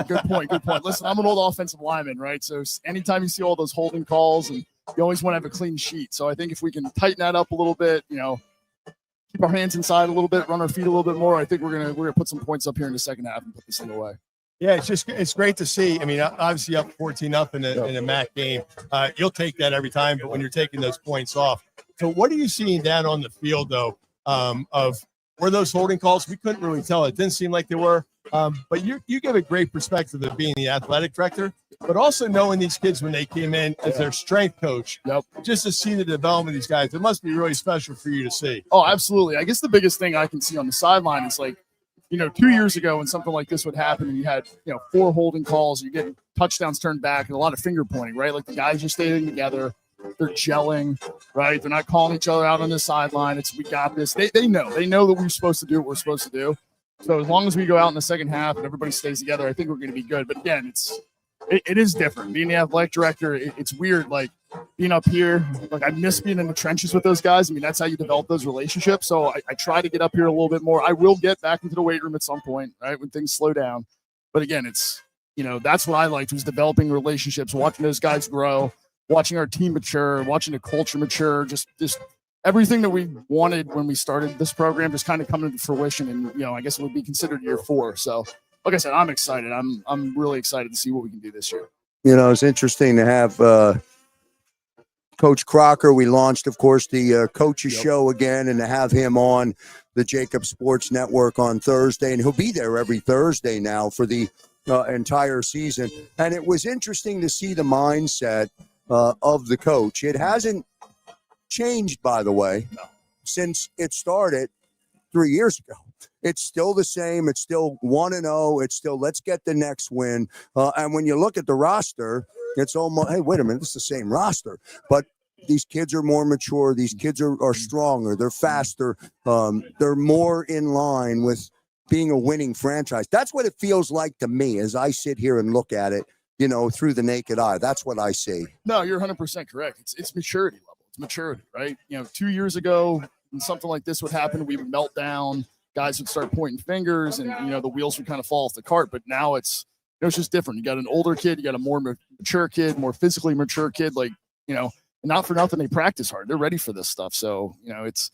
good point. Listen, I'm an old offensive lineman, right? So anytime you see all those holding calls, and you always want to have a clean sheet. So I think if we can tighten that up a little bit, keep our hands inside a little bit, run our feet a little bit more, I think we're gonna put some points up here in the second half and put this thing away. Yeah, it's great to see. I mean, obviously up 14-0 in a MAC game, you'll take that every time. But when you're taking those points off, so what are you seeing down on the field though? Of were those holding calls? We couldn't really tell. It didn't seem like they were. But you give a great perspective of being the athletic director, but also knowing these kids when they came in as their strength coach. Yep. Just to see the development of these guys, it must be really special for you to see. Oh, absolutely. I guess the biggest thing I can see on the sideline is 2 years ago when something like this would happen and you had, 4 holding calls, you get touchdowns turned back and a lot of finger pointing, right? Like the guys are staying together. They're gelling, right? They're not calling each other out on the sideline. We got this. They know that we're supposed to do what we're supposed to do. So as long as we go out in the second half and everybody stays together, I think we're going to be good. But again, it is different. Being the athletic director, it's weird. Like being up here, I miss being in the trenches with those guys. I mean, that's how you develop those relationships. So I try to get up here a little bit more. I will get back into the weight room at some point, right, when things slow down. But again, it's that's what I liked, was developing relationships, watching those guys grow, watching our team mature, watching the culture mature, just everything that we wanted when we started this program just kind of coming to fruition. And, I guess it would be considered year 4. So, like I said, I'm excited. I'm really excited to see what we can do this year. It's interesting to have Coach Crocker. We launched, of course, the coaches show again, and to have him on the JAKIB Sports Network on Thursday. And he'll be there every Thursday now for the entire season. And it was interesting to see the mindset of the coach. It hasn't changed, by the way, since it started 3 years ago. It's still the same. It's still 1-0. It's still, let's get the next win. And when you look at the roster, it's almost, hey, wait a minute, it's the same roster. But these kids are more mature. These kids are stronger. They're faster. They're more in line with being a winning franchise. That's what it feels like to me as I sit here and look at it, through the naked eye. That's what I see. No, you're 100% correct. It's maturity level. It's maturity, right? 2 years ago, when something like this would happen, we would melt down. Guys would start pointing fingers, and the wheels would kind of fall off the cart. But now it's just different. You got an older kid, you got a more mature kid, more physically mature kid. Not for nothing, they practice hard. They're ready for this stuff. So it's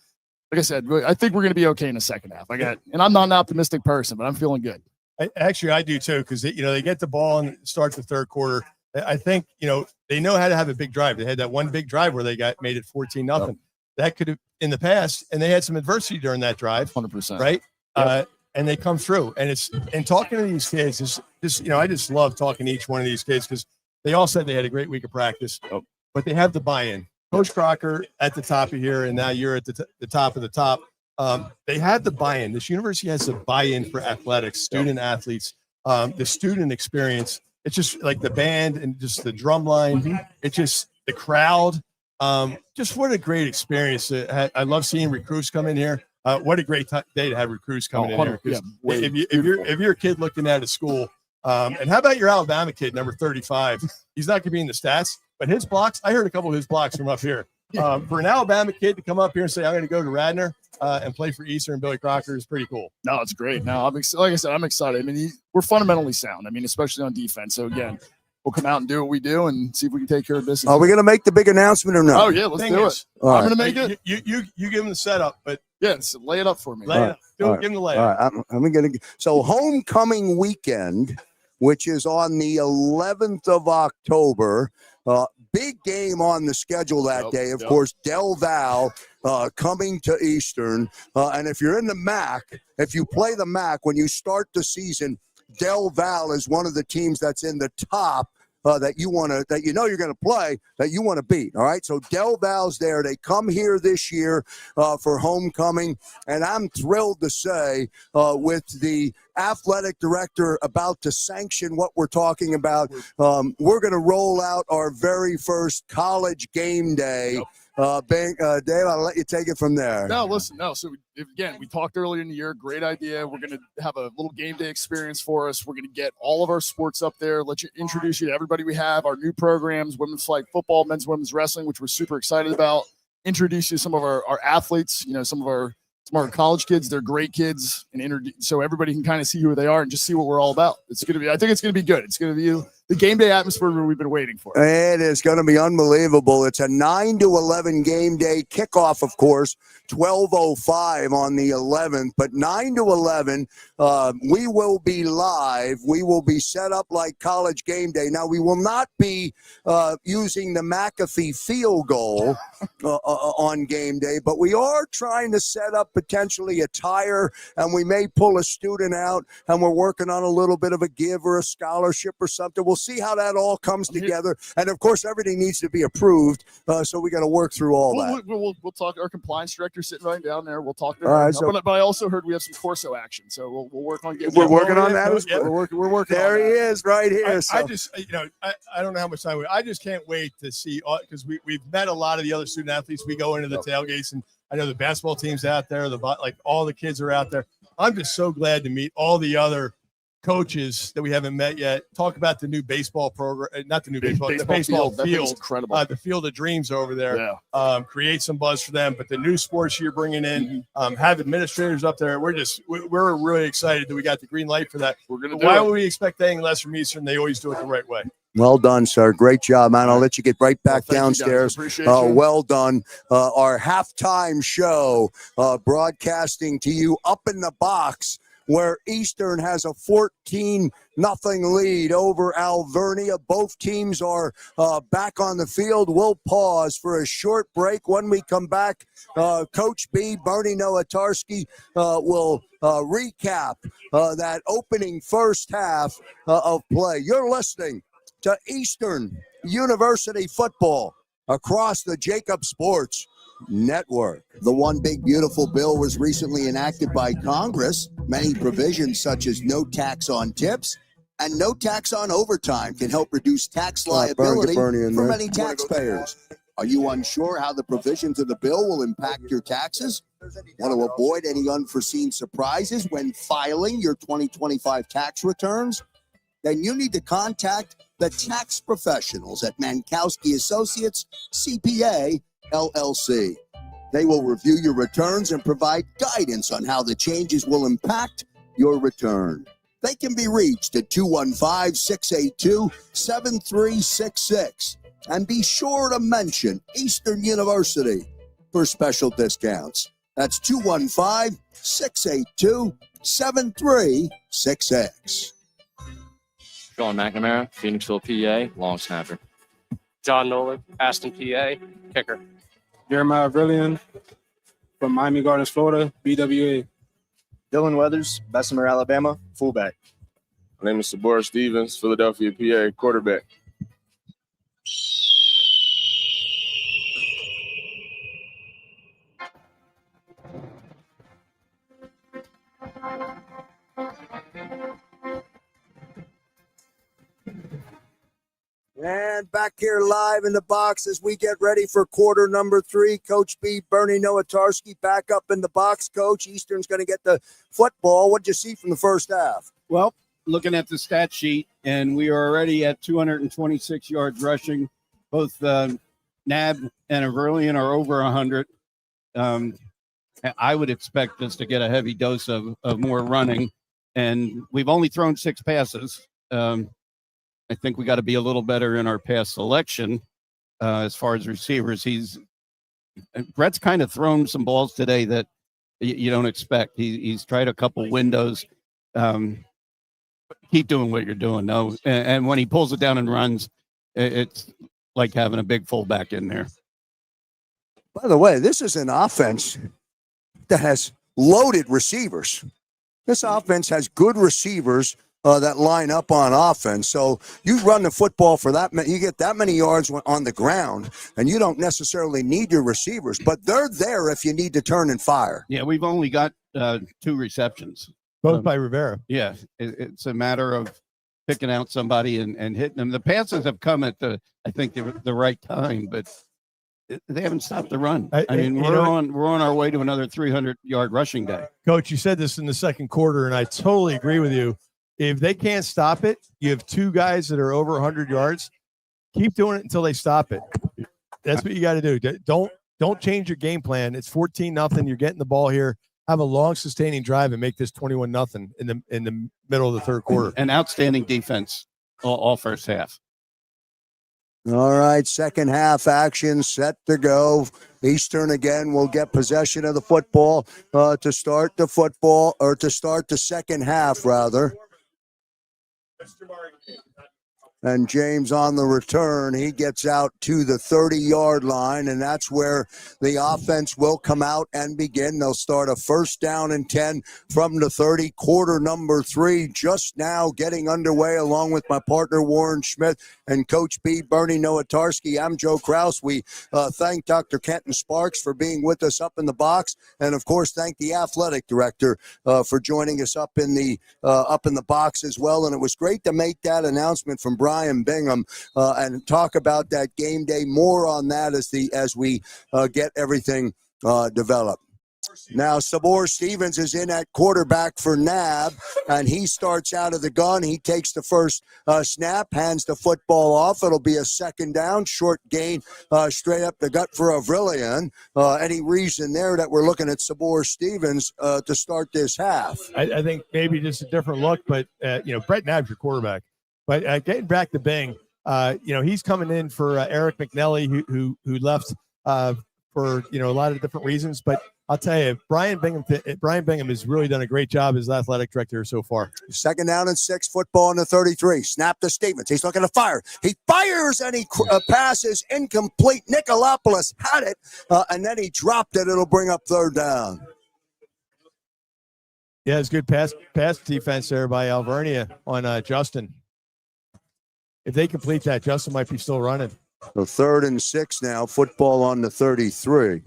like I said, I think we're going to be okay in the second half. And I'm not an optimistic person, but I'm feeling good. I do too, because they get the ball and start the third quarter. I think they know how to have a big drive. They had that one big drive where they made it 14-0. Yep. That could have in the past, and they had some adversity during that drive. 100%, right? Yep. And they come through. And talking to these kids is just I just love talking to each one of these kids because they all said they had a great week of practice, but they have the buy-in. Coach Crocker at the top of here, and now you're at the top of the top. They have the buy-in. This university has the buy-in for athletics, student athletes, the student experience. It's just like the band and just the drum line. Mm-hmm. It's just the crowd. Just what a great experience. I love seeing recruits come in here. What a great day to have recruits coming in here. Yeah, if you're a kid looking at a school, and how about your Alabama kid, number 35? He's not going to be in the stats, but his blocks, I heard a couple of his blocks from up here. For an Alabama kid to come up here and say, I'm going to go to Radnor and play for Eastern and Billy Crocker is pretty cool. No, it's great. No, like I said, I'm excited. I mean, we're fundamentally sound. I mean, especially on defense. So, again, we'll come out and do what we do and see if we can take care of business. Are we going to make the big announcement or not? Oh, yeah, let's do it. I'm going to make it. You give him the setup, but so lay it up for me. Lay it up. Give him the layup. All right. I'm going to. So homecoming weekend, which is on the 11th of October, Big game on the schedule that day. Of course, Del Val coming to Eastern. And if you're in the MAC, if you play the MAC, when you start the season, Del Val is one of the teams that's in the top that you're going to play, that you want to beat. All right. So Del Val's there. They come here this year for homecoming. And I'm thrilled to say with the athletic director about to sanction what we're talking about, we're going to roll out our very first college game day. Dave, I'll let you take it from there. So again, we talked earlier in the year, great idea. We're going to have a little game day experience for us. We're going to get all of our sports up there, introduce you to everybody we have, our new programs, women's flag football, men's, women's wrestling, which we're super excited about. Introduce you to some of our athletes, some of our college kids. They're great kids, and so everybody can kind of see who they are and just see what we're all about. I think it's going to be good. It's going to be the game day atmosphere we've been waiting for. It is going to be unbelievable. It's a 9 to 11 game day kickoff, of course, 12:05 on the 11th, but 9 to 11, we will be live. We will be set up like college game day. Now, we will not be using the McAfee field goal on game day, but we are trying to set up potentially a tire, and we may pull a student out, and we're working on a little bit of a give or a scholarship or something. We'll see how that all comes together. And, of course, everything needs to be approved, so we got to work through all that. We'll talk. Our compliance director sitting right down there. We'll talk to her. But I also heard we have some Corso action, so we'll work on getting. We're working on that as well. We're working. There he is, right here. I just, I don't know how much time I just can't wait to see, because we've met a lot of the other student athletes. We go into the tailgates, and I know the basketball team's out there. All the kids are out there. I'm just so glad to meet all the other coaches that we haven't met yet. Talk about the new baseball program, not the new baseball, the baseball field, incredible. The Field of Dreams over there. Yeah. Create some buzz for them. But the new sports you're bringing in, have administrators up there. We're really excited that we got the green light for that. We're gonna do Why it. would we expect anything less from Eastern? They always do it the right way. Well done, sir. Great job, man. I'll let you get right back downstairs. Appreciate you. Well done. Our halftime show broadcasting to you up in the box, where Eastern has a 14-0 lead over Alvernia. Both teams are back on the field. We'll pause for a short break. When we come back, Coach B, Bernie Nowatarski, will recap that opening first half of play. You're listening to Eastern University football across the JAKIB Sports Network. The One Big Beautiful Bill was recently enacted by Congress. Many provisions, such as no tax on tips and no tax on overtime, can help reduce tax liability for many taxpayers. Are you unsure how the provisions of the bill will impact your taxes? Want to avoid any unforeseen surprises when filing your 2025 tax returns? Then you need to contact the tax professionals at Mankowski Associates CPA LLC. They will review your returns and provide guidance on how the changes will impact your return. They can be reached at 215-682-7366. And be sure to mention Eastern University for special discounts. That's 215-682-7366. Sean McNamara, Phoenixville, PA, long snapper. John Nolan, Aston, PA, kicker. Jeremiah Brilliant from Miami Gardens, Florida, BWA. Dylan Weathers, Bessemer, Alabama, fullback. My name is Sabor Stevens, Philadelphia, PA, quarterback. And back here live in the box as we get ready for quarter number 3. Coach B, Bernie Nowatarski, back up in the box. Coach, Eastern's going to get the football. What did you see from the first half? Well, looking at the stat sheet, and we are already at 226 yards rushing. Both NAB and Alvernia are over 100. I would expect us to get a heavy dose of more running, and we've only thrown 6 passes. I think we got to be a little better in our pass selection as far as receivers. Brett's kind of thrown some balls today that you don't expect. He's tried a couple windows. Keep doing what you're doing, though. And when he pulls it down and runs, it's like having a big fullback in there. By the way, this is an offense that has loaded receivers. This offense has good receivers that line up on offense. So you run the football for that, you get that many yards on the ground, and you don't necessarily need your receivers, but they're there if you need to turn and fire. Yeah, we've only got 2 receptions. Both by Rivera. Yeah, it's a matter of picking out somebody and hitting them. The passes have come at I think the right time, but they haven't stopped the run. I mean, we're on our way to another 300-yard rushing day. Coach, you said this in the second quarter, and I totally agree with you. If they can't stop it, you have 2 guys that are over 100 yards. Keep doing it until they stop it. That's what you got to do. Don't change your game plan. It's 14-0. You're getting the ball here. Have a long, sustaining drive and make this 21-0 in the middle of the third quarter. An outstanding defense all first half. All right, second half action set to go. Eastern again will get possession of the football to start the second half, rather. And James on the return, he gets out to the 30-yard line, and that's where the offense will come out and begin. They'll start a 1st down and 10 from the 30, quarter number 3, just now getting underway along with my partner Warren Schmidt and Coach B, Bernie Nowatarski. I'm Joe Krause. We thank Dr. Kenton Sparks for being with us up in the box, and of course thank the athletic director for joining us up in the box as well. And it was great to make that announcement from Brian Bingham and talk about that game day. More on that as we get everything developed. Now, Sabor Stevens is in at quarterback for NAB, and he starts out of the gun. He takes the first snap, hands the football off. It'll be a 2nd down, short gain straight up the gut for Avrilian. Any reason there that we're looking at Sabor Stevens to start this half? I think maybe just a different look, but, Brett Knapp's your quarterback. But getting back to Bing, he's coming in for Eric McNelly, who left for a lot of different reasons. But I'll tell you, Brian Bingham has really done a great job as athletic director so far. 2nd down and 6, football in the 33. Snap to Stevens. He's looking to fire. He fires and he passes incomplete. Nicolopoulos had it, and then he dropped it. It'll bring up 3rd down. Yeah, it's good pass defense there by Alvernia on Justin. If they complete that, Justin might be still running. So 3rd and 6 now, football on the 33.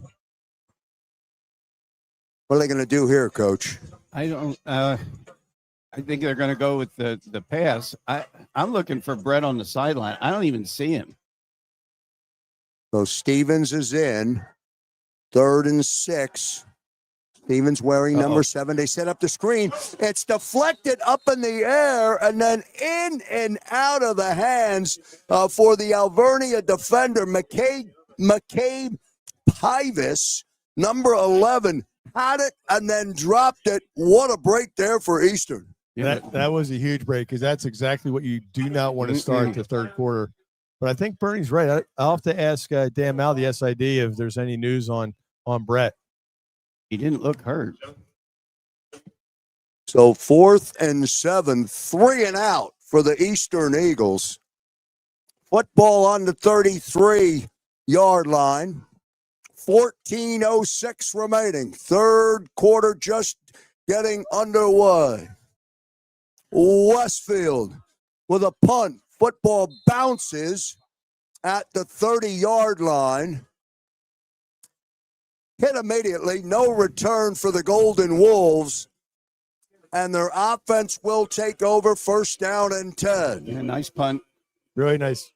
What are they going to do here, Coach? I don't. I think they're going to go with the pass. I'm looking for Brett on the sideline. I don't even see him. So Stevens is in. 3rd and 6. Stevens wearing number 7. They set up the screen. It's deflected up in the air and then in and out of the hands for the Alvernia defender, McCabe Pivus, number 11, had it and then dropped it. What a break there for Eastern. Yeah, that was a huge break because that's exactly what you do not want to start the third quarter. But I think Bernie's right. I'll have to ask Dan Mal, the SID, if there's any news on Brett. He didn't look hurt. So 4th and 7, 3 and out for the Eastern Eagles. Football on the 33-yard line. 14:06 remaining. 3rd quarter just getting underway. Westfield with a punt. Football bounces at the 30-yard line. Hit immediately, no return for the Golden Wolves, and their offense will take over 1st down and 10. Yeah, nice punt. Really nice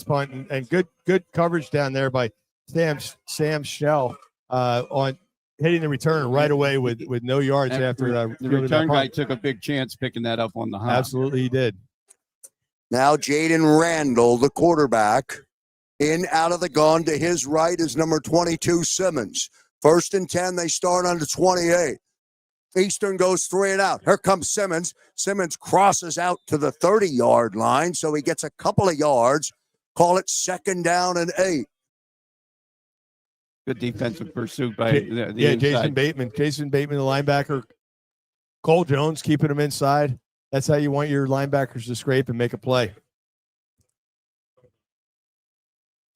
punt, and good coverage down there by Sam Shell on hitting the return right away with no yards after the return guy took a big chance picking that up on the hop. Absolutely, he did. Now Jaden Randall, the quarterback, in out of the gun. To his right is number 22, Simmons. 1st and 10, they start on the 28. Eastern goes 3 and out. Here comes Simmons. Simmons crosses out to the 30-yard line, so he gets a couple of yards. Call it 2nd down and 8. Good defensive pursuit by the inside. Jason Bateman, the linebacker. Cole Jones keeping him inside. That's how you want your linebackers to scrape and make a play.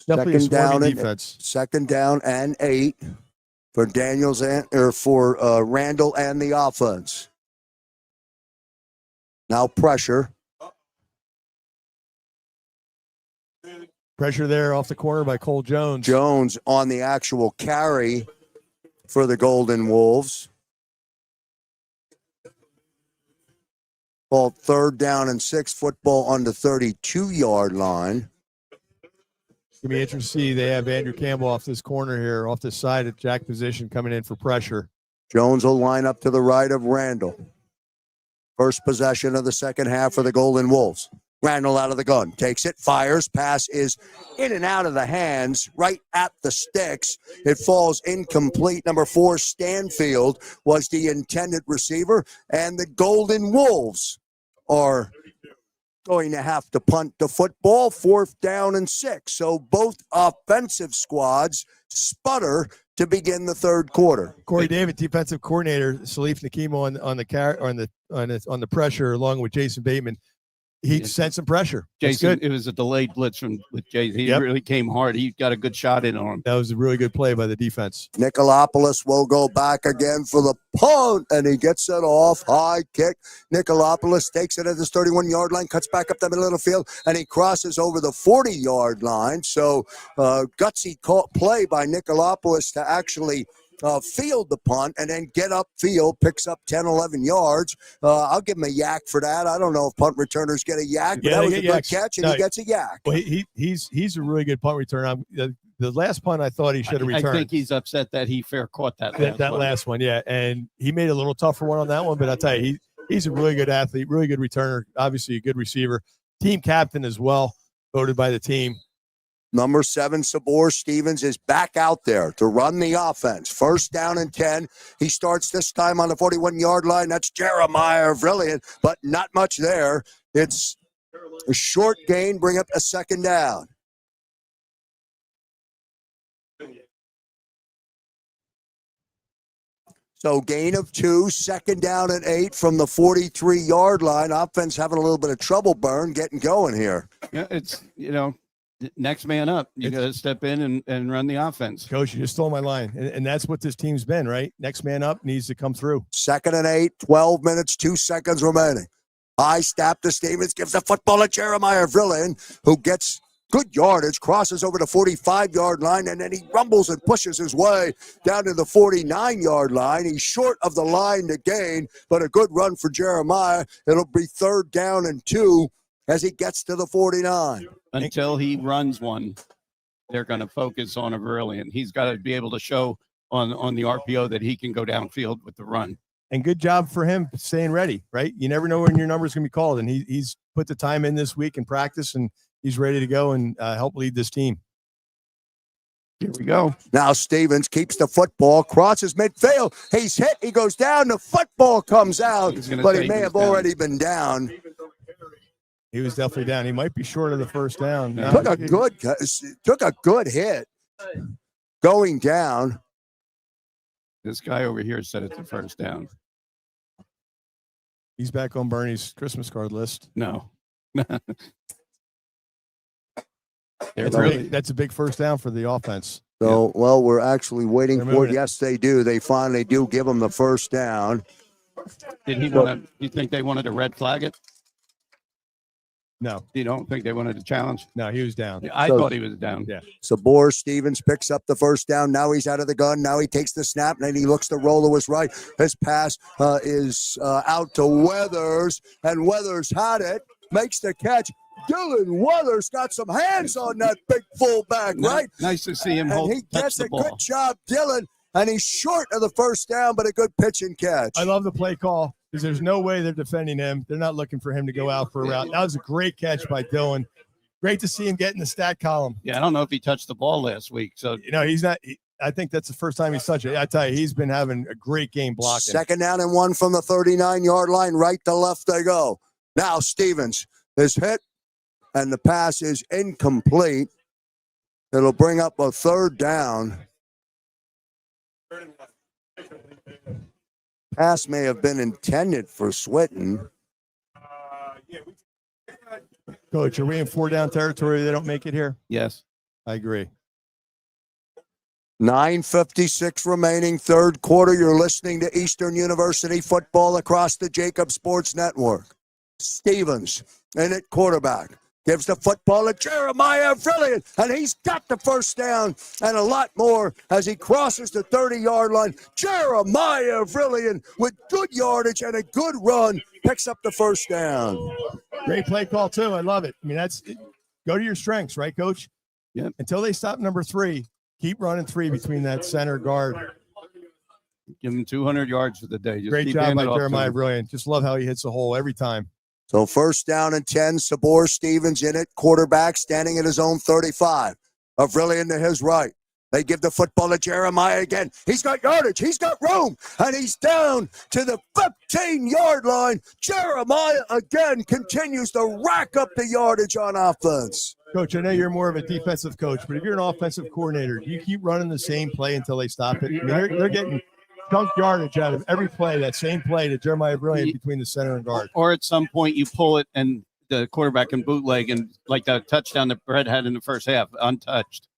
Definitely a swarmy defense. Second down and 8 for Randall and the offense. Now pressure. Pressure there off the corner by Cole Jones. Jones on the actual carry for the Golden Wolves. Ball 3rd down and 6, football on the 32-yard line. It's going to be interesting to see. They have Andrew Campbell off this corner here, off this side at jack position, coming in for pressure. Jones will line up to the right of Randall. First possession of the second half for the Golden Wolves. Randall out of the gun, takes it, fires, pass is in and out of the hands, right at the sticks. It falls incomplete. Number 4, Stanfield, was the intended receiver, and the Golden Wolves are going to have to punt the football. 4th down and 6. So both offensive squads sputter to begin the third quarter. Corey David, defensive coordinator, Salif Nakimo on the pressure, along with Jason Bateman. He sent some pressure. Jason, it was a delayed blitz with Jason. He really came hard. He got a good shot in on him. That was a really good play by the defense. Nicolopoulos will go back again for the punt, and he gets it off. High kick. Nicolopoulos takes it at his 31-yard line, cuts back up the middle of the field, and he crosses over the 40-yard line. So gutsy play by Nicolopoulos to actually field the punt and then get upfield, picks up 10, 11 yards. I'll give him a yak for that. I don't know if punt returners get a yak, but that was a good catch, and he gets a yak. Well, he's a really good punt returner. The last punt I thought he should have returned. I think he's upset that he fair caught that last one, yeah. And he made a little tougher one on that one, but I'll tell you, he's a really good athlete, really good returner, obviously a good receiver. Team captain as well, voted by the team. Number 7, Sabor Stevens, is back out there to run the offense. 1st down and 10. He starts this time on the 41-yard line. That's Jeremiah Vrillian, but not much there. It's a short gain, bring up a 2nd down. So gain of 2, 2nd down and 8 from the 43-yard line. Offense having a little bit of trouble, Burn, getting going here. Yeah, it's, next man up. You got to step in and run the offense. Coach, you just stole my line. And that's what this team's been, right? Next man up needs to come through. 2nd and 8, 12 minutes, 2 seconds remaining. High snap to Stevens, gives the football to Jeremiah Vrillian, who gets good yardage, crosses over the 45-yard line, and then he rumbles and pushes his way down to the 49-yard line. He's short of the line to gain, but a good run for Jeremiah. It'll be 3rd down and 2 as he gets to the 49. Until he runs one, they're going to focus on Alvernia. He's got to be able to show on the RPO that he can go downfield with the run. And good job for him staying ready, right? You never know when your number is going to be called. And he's put the time in this week in practice, and he's ready to go and help lead this team. Here we go. Now Stevens keeps the football, crosses midfield. He's hit. He goes down. The football comes out, but he may have already been down. He was definitely down. He might be short of the 1st down. Took a good hit going down. This guy over here said it's a 1st down. He's back on Bernie's Christmas card list. No. That's a big 1st down for the offense. So, well, we're actually waiting for it. Yes, they do. They finally do give him the 1st down. Did he want to? You think they wanted to red flag it? No. You don't think they wanted to challenge? No, he was down. Yeah, I thought he was down. Yeah. Sabor Stevens picks up the 1st down. Now he's out of the gun. Now he takes the snap, and then he looks to roll to his right. His pass is out to Weathers, and Weathers had it, makes the catch. Dylan Weathers got some hands on that big fullback, right? Nice to see him and he gets a good job, Dylan, and he's short of the 1st down, but a good pitch and catch. I love the play call because there's no way they're defending him. They're not looking for him to go out for a route. That was a great catch by Dylan. Great to see him get in the stat column. Yeah, I don't know if he touched the ball last week. So he's not. I think that's the first time he's touched it. I tell you, he's been having a great game blocking. 2nd down and 1 from the 39-yard line. Right to left they go. Now Stevens is hit, and the pass is incomplete. It'll bring up a 3rd down. Pass may have been intended for Swinton. Coach, are we in 4 down territory? They don't make it here? Yes. I agree. 9:56 remaining, third quarter. You're listening to Eastern University football across the JAKIB Sports Network. Stevens in at quarterback. Gives the football to Jeremiah Avrillion, and he's got the first down and a lot more as he crosses the 30-yard line. Jeremiah Avrillion with good yardage and a good run picks up the first down. Great play call, too. I love it. I mean, go to your strengths, right, Coach? Yeah. Until they stop number 3, keep running 3 between that center guard. Give him 200 yards for the day. Just Great keep job by handing it off to Jeremiah him. Avrillion. Just love how he hits the hole every time. So first down and 10, Sabor Stevens in it, quarterback standing at his own 35. Avrillion to his right. They give the football to Jeremiah again. He's got yardage. He's got room. And he's down to the 15-yard line. Jeremiah again continues to rack up the yardage on offense. Coach, I know you're more of a defensive coach, but if you're an offensive coordinator, do you keep running the same play until they stop it? I mean, they're getting chunk yardage out of every play, that same play to Jeremiah Avrillion between the center and guard. Or at some point you pull it and the quarterback can bootleg, and like that touchdown that Brett had in the first half, untouched.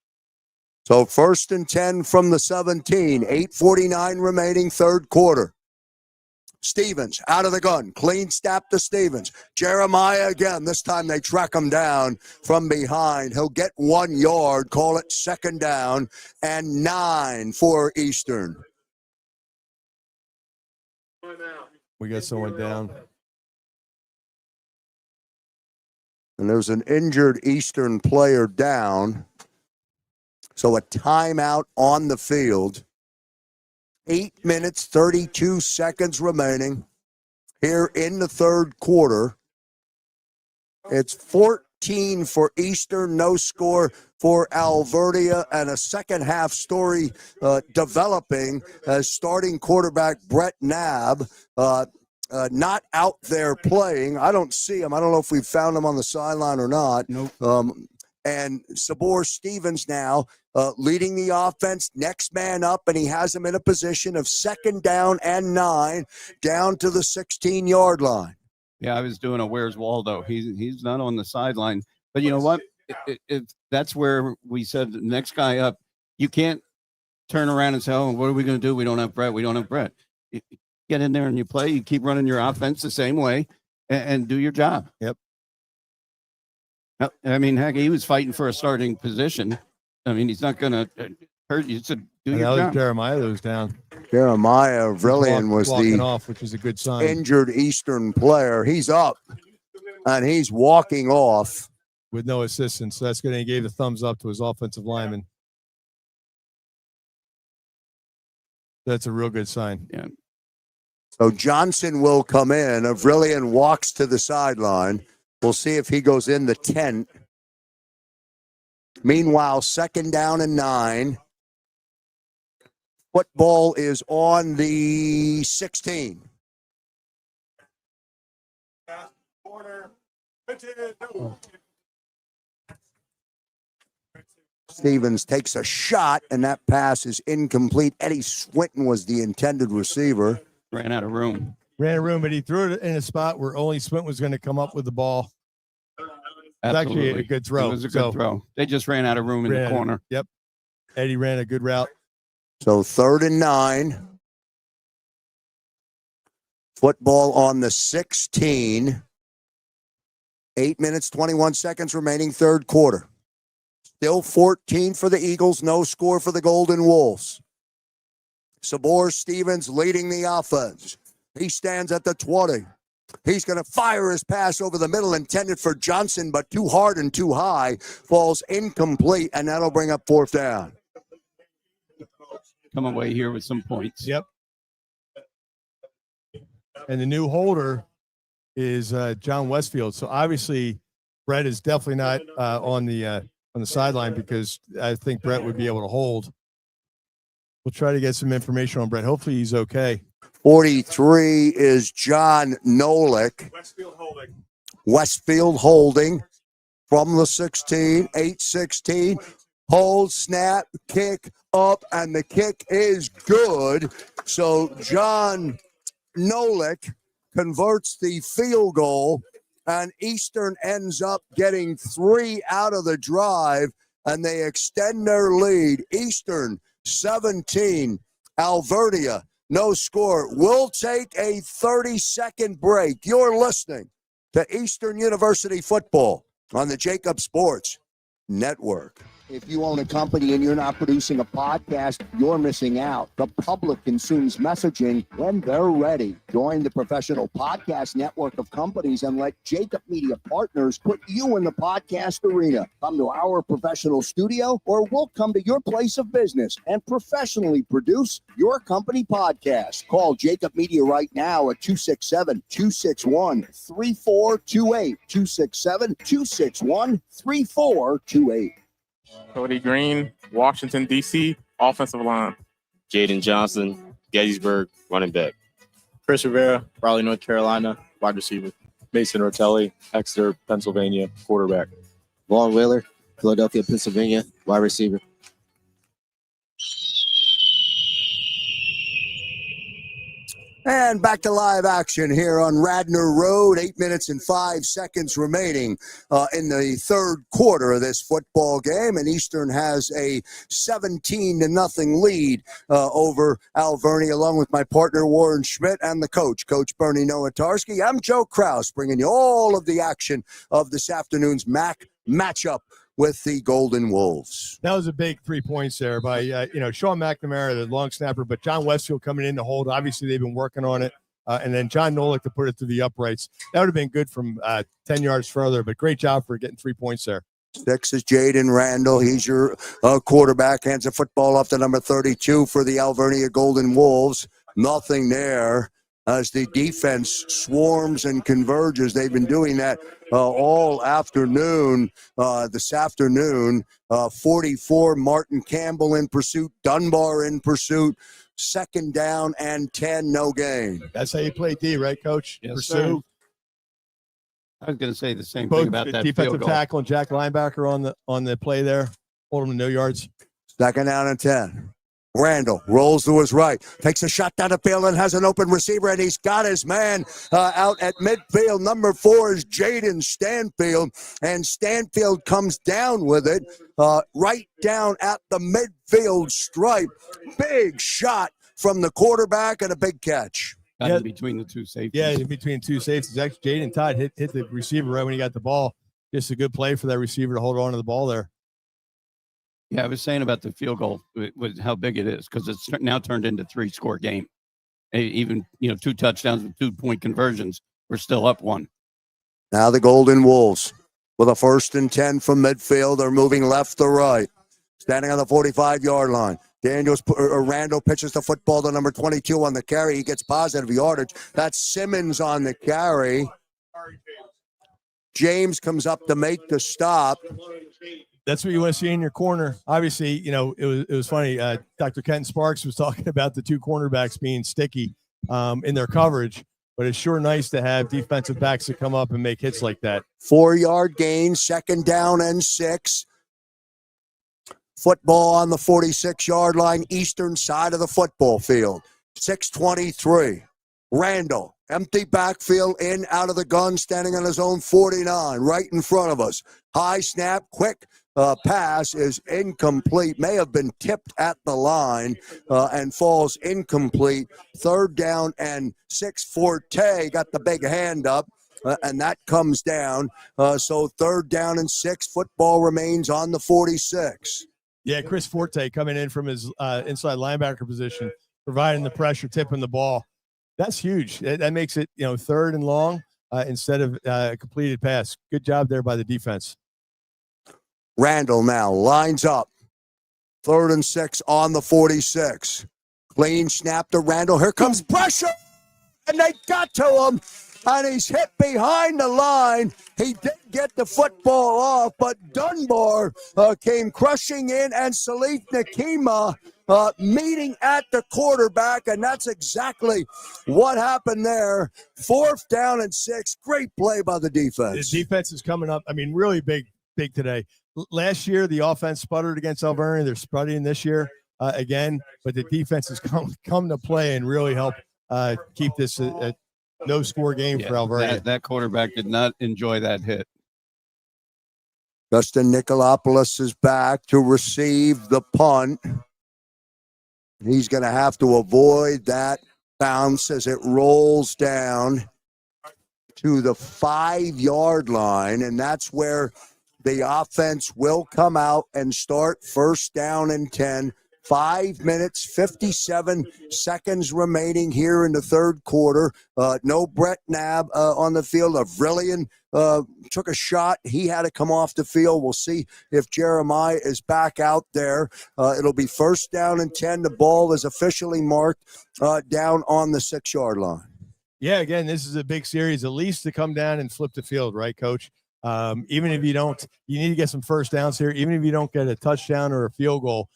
So first and 10 from the 17, 8:49 remaining, third quarter. Stevens out of the gun, clean snap to Stevens. Jeremiah again, this time they track him down from behind. He'll get 1 yard, call it second down and 9 for Eastern. We got someone down. And there's an injured Eastern player down. So a timeout on the field. 8 minutes, 32 seconds remaining here in the third quarter. It's 14 for Eastern, no score for Alvernia, and a second half story developing as starting quarterback Brett Knabb not out there playing. I don't see him. I don't know if we found him on the sideline or not. Nope. And Sabor Stevens now leading the offense, next man up, and he has him in a position of second down and 9 down to the 16-yard line. Yeah, I was doing a Where's Waldo. He's not on the sideline. But you know what? If that's where we said the next guy up, you can't turn around and say, oh, what are we going to do? We don't have Brett. We don't have Brett. You get in there and you play. You keep running your offense the same way and do your job. Yep. I mean, heck, he was fighting for a starting position. I mean, he's not going to hurt you. So do your job. Jeremiah that was down. Jeremiah Avrillion was walking the off, which is a good sign. injured Eastern player. He's up, and he's walking off. With no assistance. So that's good. And he gave a thumbs up to his offensive lineman. That's a real good sign. Yeah. So Johnson will come in. Avrillion walks to the sideline. We'll see if he goes in the tent. Meanwhile, second down and 9. Football is on the 16. Stevens takes a shot, and that pass is incomplete. Eddie Swinton was the intended receiver. Ran out of room. Ran a room, but he threw it in a spot where only Swint was going to come up with the ball. It's actually a good throw. It was a good throw. They just ran out of room in the corner. Yep. Eddie ran a good route. So third and 9. Football on the 16. 8 minutes, 21 seconds remaining, third quarter. Still 14 for the Eagles, no score for the Golden Wolves. Sabor Stevens leading the offense. He stands at the 20. He's going to fire his pass over the middle, intended for Johnson, but too hard and too high. Falls incomplete, and that'll bring up fourth down. Come away here with some points. Yep. And the new holder is John Westfield. So obviously, Brett is definitely not on the sideline because I think Brett would be able to hold. We'll try to get some information on Brett. Hopefully, he's okay. 43 is John Nolick. Westfield holding from the 16, 8-16. Hold, snap, kick up, and the kick is good. So John Nolick converts the field goal, and Eastern ends up getting 3 out of the drive and they extend their lead. Eastern 17, Alvernia, no score. We'll take a 30-second break. You're listening to Eastern University football on the JAKIB Sports Network. If you own a company and you're not producing a podcast, you're missing out. The public consumes messaging when they're ready. Join the professional podcast network of companies and let JAKIB Media Partners put you in the podcast arena. Come to our professional studio, or we'll come to your place of business and professionally produce your company podcast. Call JAKIB Media right now at 267-261-3428. 267-261-3428. Cody Green, Washington, D.C., offensive line. Jaden Johnson, Gettysburg, running back. Chris Rivera, Raleigh, North Carolina, wide receiver. Mason Rotelli, Exeter, Pennsylvania, quarterback. Vaughn Wheeler, Philadelphia, Pennsylvania, wide receiver. And back to live action here on Radnor Road. 8 minutes and 5 seconds remaining in the third quarter of this football game. And Eastern has a 17-0 lead over Alvernia, along with my partner Warren Schmidt and the coach, Coach Bernie Nowatarski. I'm Joe Krause, bringing you all of the action of this afternoon's MAC matchup with the Golden Wolves. That was a big 3 points there by, Sean McNamara, the long snapper, but John Westfield coming in to hold. Obviously, they've been working on it. And then John Nolick to put it to the uprights. That would have been good from 10 yards further, but great job for getting 3 points there. 6 is Jaden Randall. He's your quarterback. Hands the football off to number 32 for the Alvernia Golden Wolves. Nothing there as the defense swarms and converges. They've been doing that all afternoon. This afternoon, 44, Martin Campbell in pursuit, Dunbar in pursuit. 2nd down and 10, no gain. That's how you play D, right, Coach? Yes, Pursue. sir. I was going to say the same Both thing about that defensive field goal. tackle and Jack linebacker on the play there. Hold him to no yards. 2nd down and 10. Randall rolls to his right, takes a shot down the field and has an open receiver, and he's got his man out at midfield. Number 4 is Jaden Stanfield, and Stanfield comes down with it right down at the midfield stripe. Big shot from the quarterback and a big catch. In between the two safeties. Yeah, in between two safeties. Actually, Jaden Todd hit the receiver right when he got the ball. Just a good play for that receiver to hold on to the ball there. Yeah, I was saying about the field goal with how big it is, because it's now turned into 3-score game. Even 2 touchdowns with 2-point conversions, we're still up 1. Now the Golden Wolves with a 1st and 10 from midfield. They're moving left to right, standing on the 45-yard line. Randall pitches the football to number 22 on the carry. He gets positive yardage. That's Simmons on the carry. James comes up to make the stop. That's what you want to see in your corner. Obviously, it was funny. Dr. Kenton Sparks was talking about the 2 cornerbacks being sticky in their coverage, but it's sure nice to have defensive backs that come up and make hits like that. 4-yard gain, 2nd down and 6. Football on the 46-yard line, eastern side of the football field. 6:23. Randall, empty backfield, in, out of the gun, standing on his own 49, right in front of us. High snap, quick pass is incomplete. May have been tipped at the line and falls incomplete. 3rd down and 6. Forte got the big hand up. And that comes down. So 3rd down and 6. Football remains on the 46. Yeah, Chris Forte coming in from his inside linebacker position, providing the pressure, tipping the ball. That's huge. That makes it, 3rd and long instead of a completed pass. Good job there by the defense. Randall now lines up. 3rd and 6 on the 46. Clean snap to Randall. Here comes pressure. And they got to him. And he's hit behind the line. He did get the football off, but Dunbar came crushing in, and Salif Nakima meeting at the quarterback, and that's exactly what happened there. 4th down and 6. Great play by the defense. The defense is coming up. Really big today. Last year, the offense sputtered against Alvernia. They're sputtering this year again, but the defense has come to play and really help keep this a no-score game for Alvernia. That quarterback did not enjoy that hit. Justin Nicolopoulos is back to receive the punt. He's going to have to avoid that bounce as it rolls down to the 5-yard line, and that's where the offense will come out and start first down and 10. 5 minutes, 57 seconds remaining here in the third quarter. No Brett Knabb on the field. Alvernia took a shot. He had to come off the field. We'll see if Jeremiah is back out there. It'll be first down and 10. The ball is officially marked down on the 6-yard line. Yeah, again, this is a big series, at least to come down and flip the field, right, Coach? Even if you don't, you need to get some first downs here. Even if you don't get a touchdown or a field goal,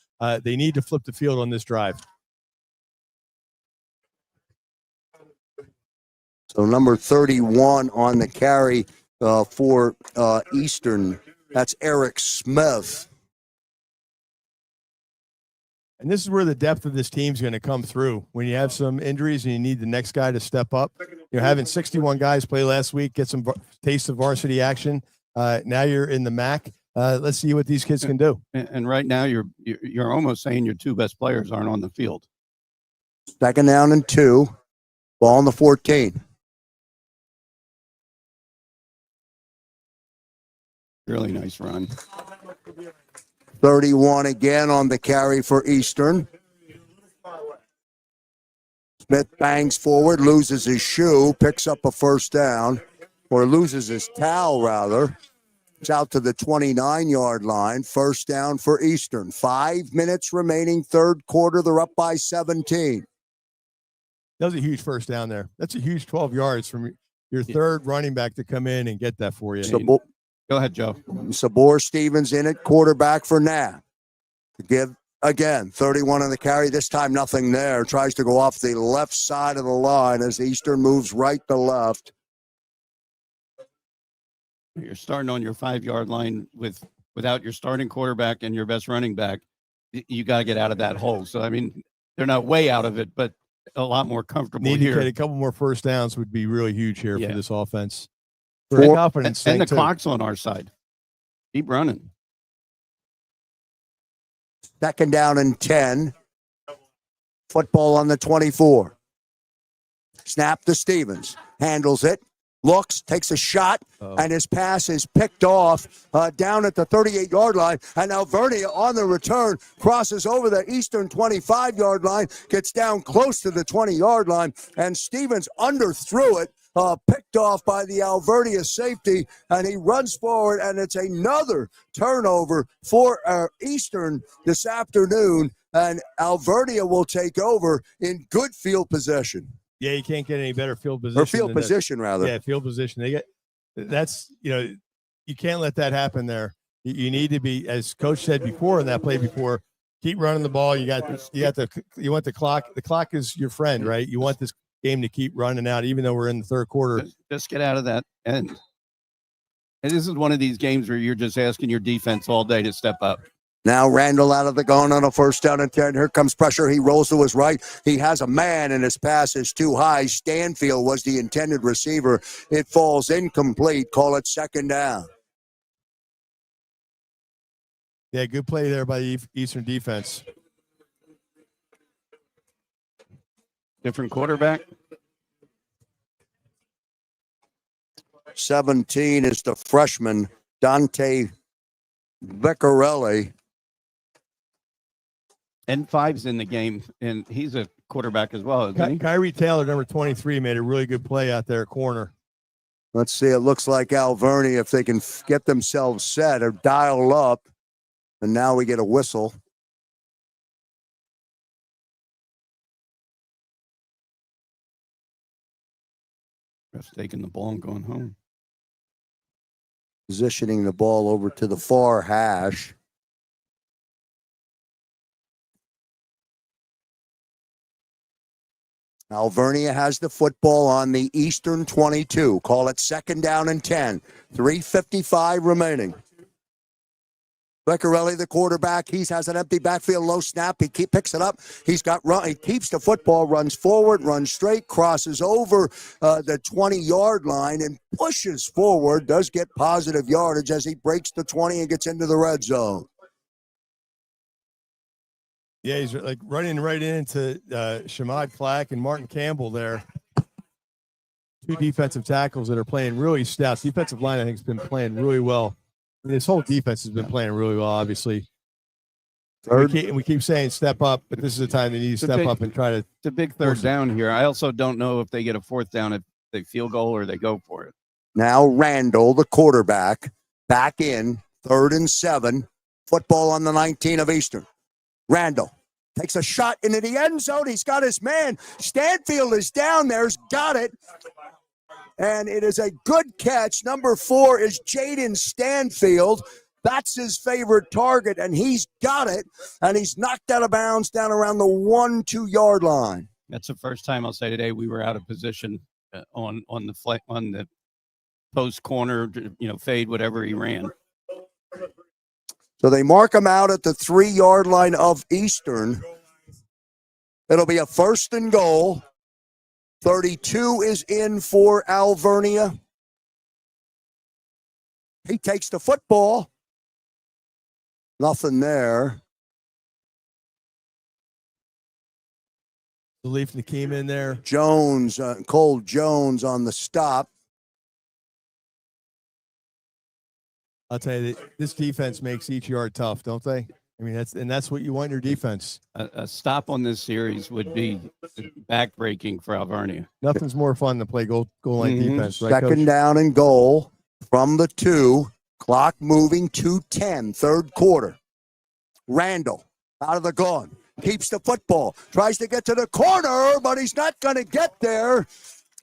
they need to flip the field on this drive. So number 31 on the carry for Eastern, that's Eric Smith. And this is where the depth of this team is going to come through. When you have some injuries and you need the next guy to step up, you're having 61 guys play last week, get some taste of varsity action. Now you're in the MAC. Let's see what these kids can do. And right now, you're almost saying your two best players aren't on the field. Second down and 2. Ball on the 14. Really nice run. 31 again on the carry for Eastern. Smith bangs forward, loses his shoe, picks up a first down, or loses his towel, rather. It's out to the 29-yard line. First down for Eastern. 5 minutes remaining, third quarter. They're up by 17. That was a huge first down there. That's a huge 12 yards from your third running back to come in and get that for you. Go ahead, Joe. Sabor Stevens in at quarterback for Knabb. To give again, 31 on the carry. This time nothing there. Tries to go off the left side of the line as Eastern moves right to left. You're starting on your 5-yard line without your starting quarterback and your best running back. You got to get out of that hole. So, I mean, they're not way out of it, but a lot more comfortable Need here. to get a couple more first downs would be really huge here for this offense. Confidence and the clock's on our side. Keep running. Second down and 10. Football on the 24. Snap to Stevens. Handles it. Looks, takes a shot, and his pass is picked off down at the 38-yard line. And Alvernia on the return crosses over the Eastern 25-yard line, gets down close to the 20-yard line, and Stevens underthrew it, picked off by the Alvernia safety, and he runs forward, and it's another turnover for Eastern this afternoon, and Alvernia will take over in good field possession. Yeah, you can't get any better field position. Or field position, rather. Yeah, field position. That's, you can't let that happen there. You need to be, as Coach said before in that play before, keep running the ball. You want the clock. The clock is your friend, right? You want this game to keep running out, even though we're in the third quarter. Just get out of that end. And this is one of these games where you're just asking your defense all day to step up. Now Randall out of the gun on a first down and 10. Here comes pressure. He rolls to his right. He has a man, and his pass is too high. Stanfield was the intended receiver. It falls incomplete. Call it second down. Yeah, good play there by the Eastern defense. Different quarterback. 17 is the freshman, Dante Veccarelli. N5's in the game, and he's a quarterback as well, isn't he? Kyrie Taylor, number 23, made a really good play out there at corner. Let's see. It looks like Alvernia, if they can get themselves set or dial up. And now we get a whistle. Ref's taking the ball and going home. Positioning the ball over to the far hash. Alvernia has the football on the Eastern 22. Call it second down and 10. 3:55 remaining. Vecchiarelli, the quarterback, he has an empty backfield, low snap. He picks it up. He keeps the football, runs forward, runs straight, crosses over the 20-yard line, and pushes forward. Does get positive yardage as he breaks the 20 and gets into the red zone. Yeah, he's like running right into Shamad Clack and Martin Campbell there. Two defensive tackles that are playing really stout. Defensive line, I think, has been playing really well. I mean, this whole defense has been playing really well, obviously. We keep saying step up, but this is the time they need to step up and try to. It's a big third down here. I also don't know if they get a fourth down if they field goal or they go for it. Now Randall, the quarterback, back in 3rd and 7. Football on the 19 of Eastern. Randall takes a shot into the end zone. He's got his man. Stanfield is down there. He's got it. And it is a good catch. Number 4 is Jaden Stanfield. That's his favorite target, and he's got it. And he's knocked out of bounds down around the 1-2 yard line. That's the first time I'll say today we were out of position on the post corner, fade, whatever he ran. So they mark him out at the 3-yard line of Eastern. It'll be a 1st and goal. 32 is in for Alvernia. He takes the football. Nothing there. Leaf Nakeem in there. Jones, Cole Jones on the stop. I'll tell you, this defense makes each yard tough, don't they? I mean, that's what you want in your defense. A stop on this series would be backbreaking for Alvernia. Nothing's more fun than play goal line defense, right, Second Coach? down and goal from the 2. Clock moving to 10, 3rd quarter. Randall out of the gun. Keeps the football. Tries to get to the corner, but he's not going to get there.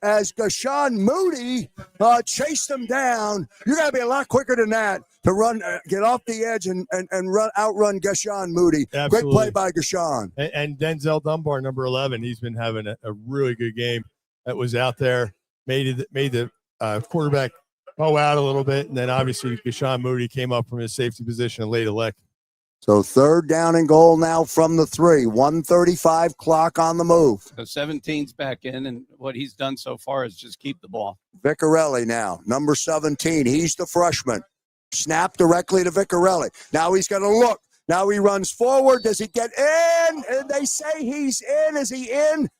As Gashawn Moody chased him down. You got to be a lot quicker than that to run, get off the edge and outrun Gashawn Moody. Absolutely. Great play by Gashawn. And Denzel Dunbar, number 11, he's been having a really good game. That was out there, made the quarterback go out a little bit, and then obviously Gashawn Moody came up from his safety position and laid a lick. So 3rd down and goal now from the 3. 1:35 clock on the move. So 17's back in, and what he's done so far is just keep the ball. Vecchiarelli now, number 17. He's the freshman. Snap directly to Vecchiarelli. Now he's going to look. Now he runs forward. Does he get in? And they say he's in. Is he in?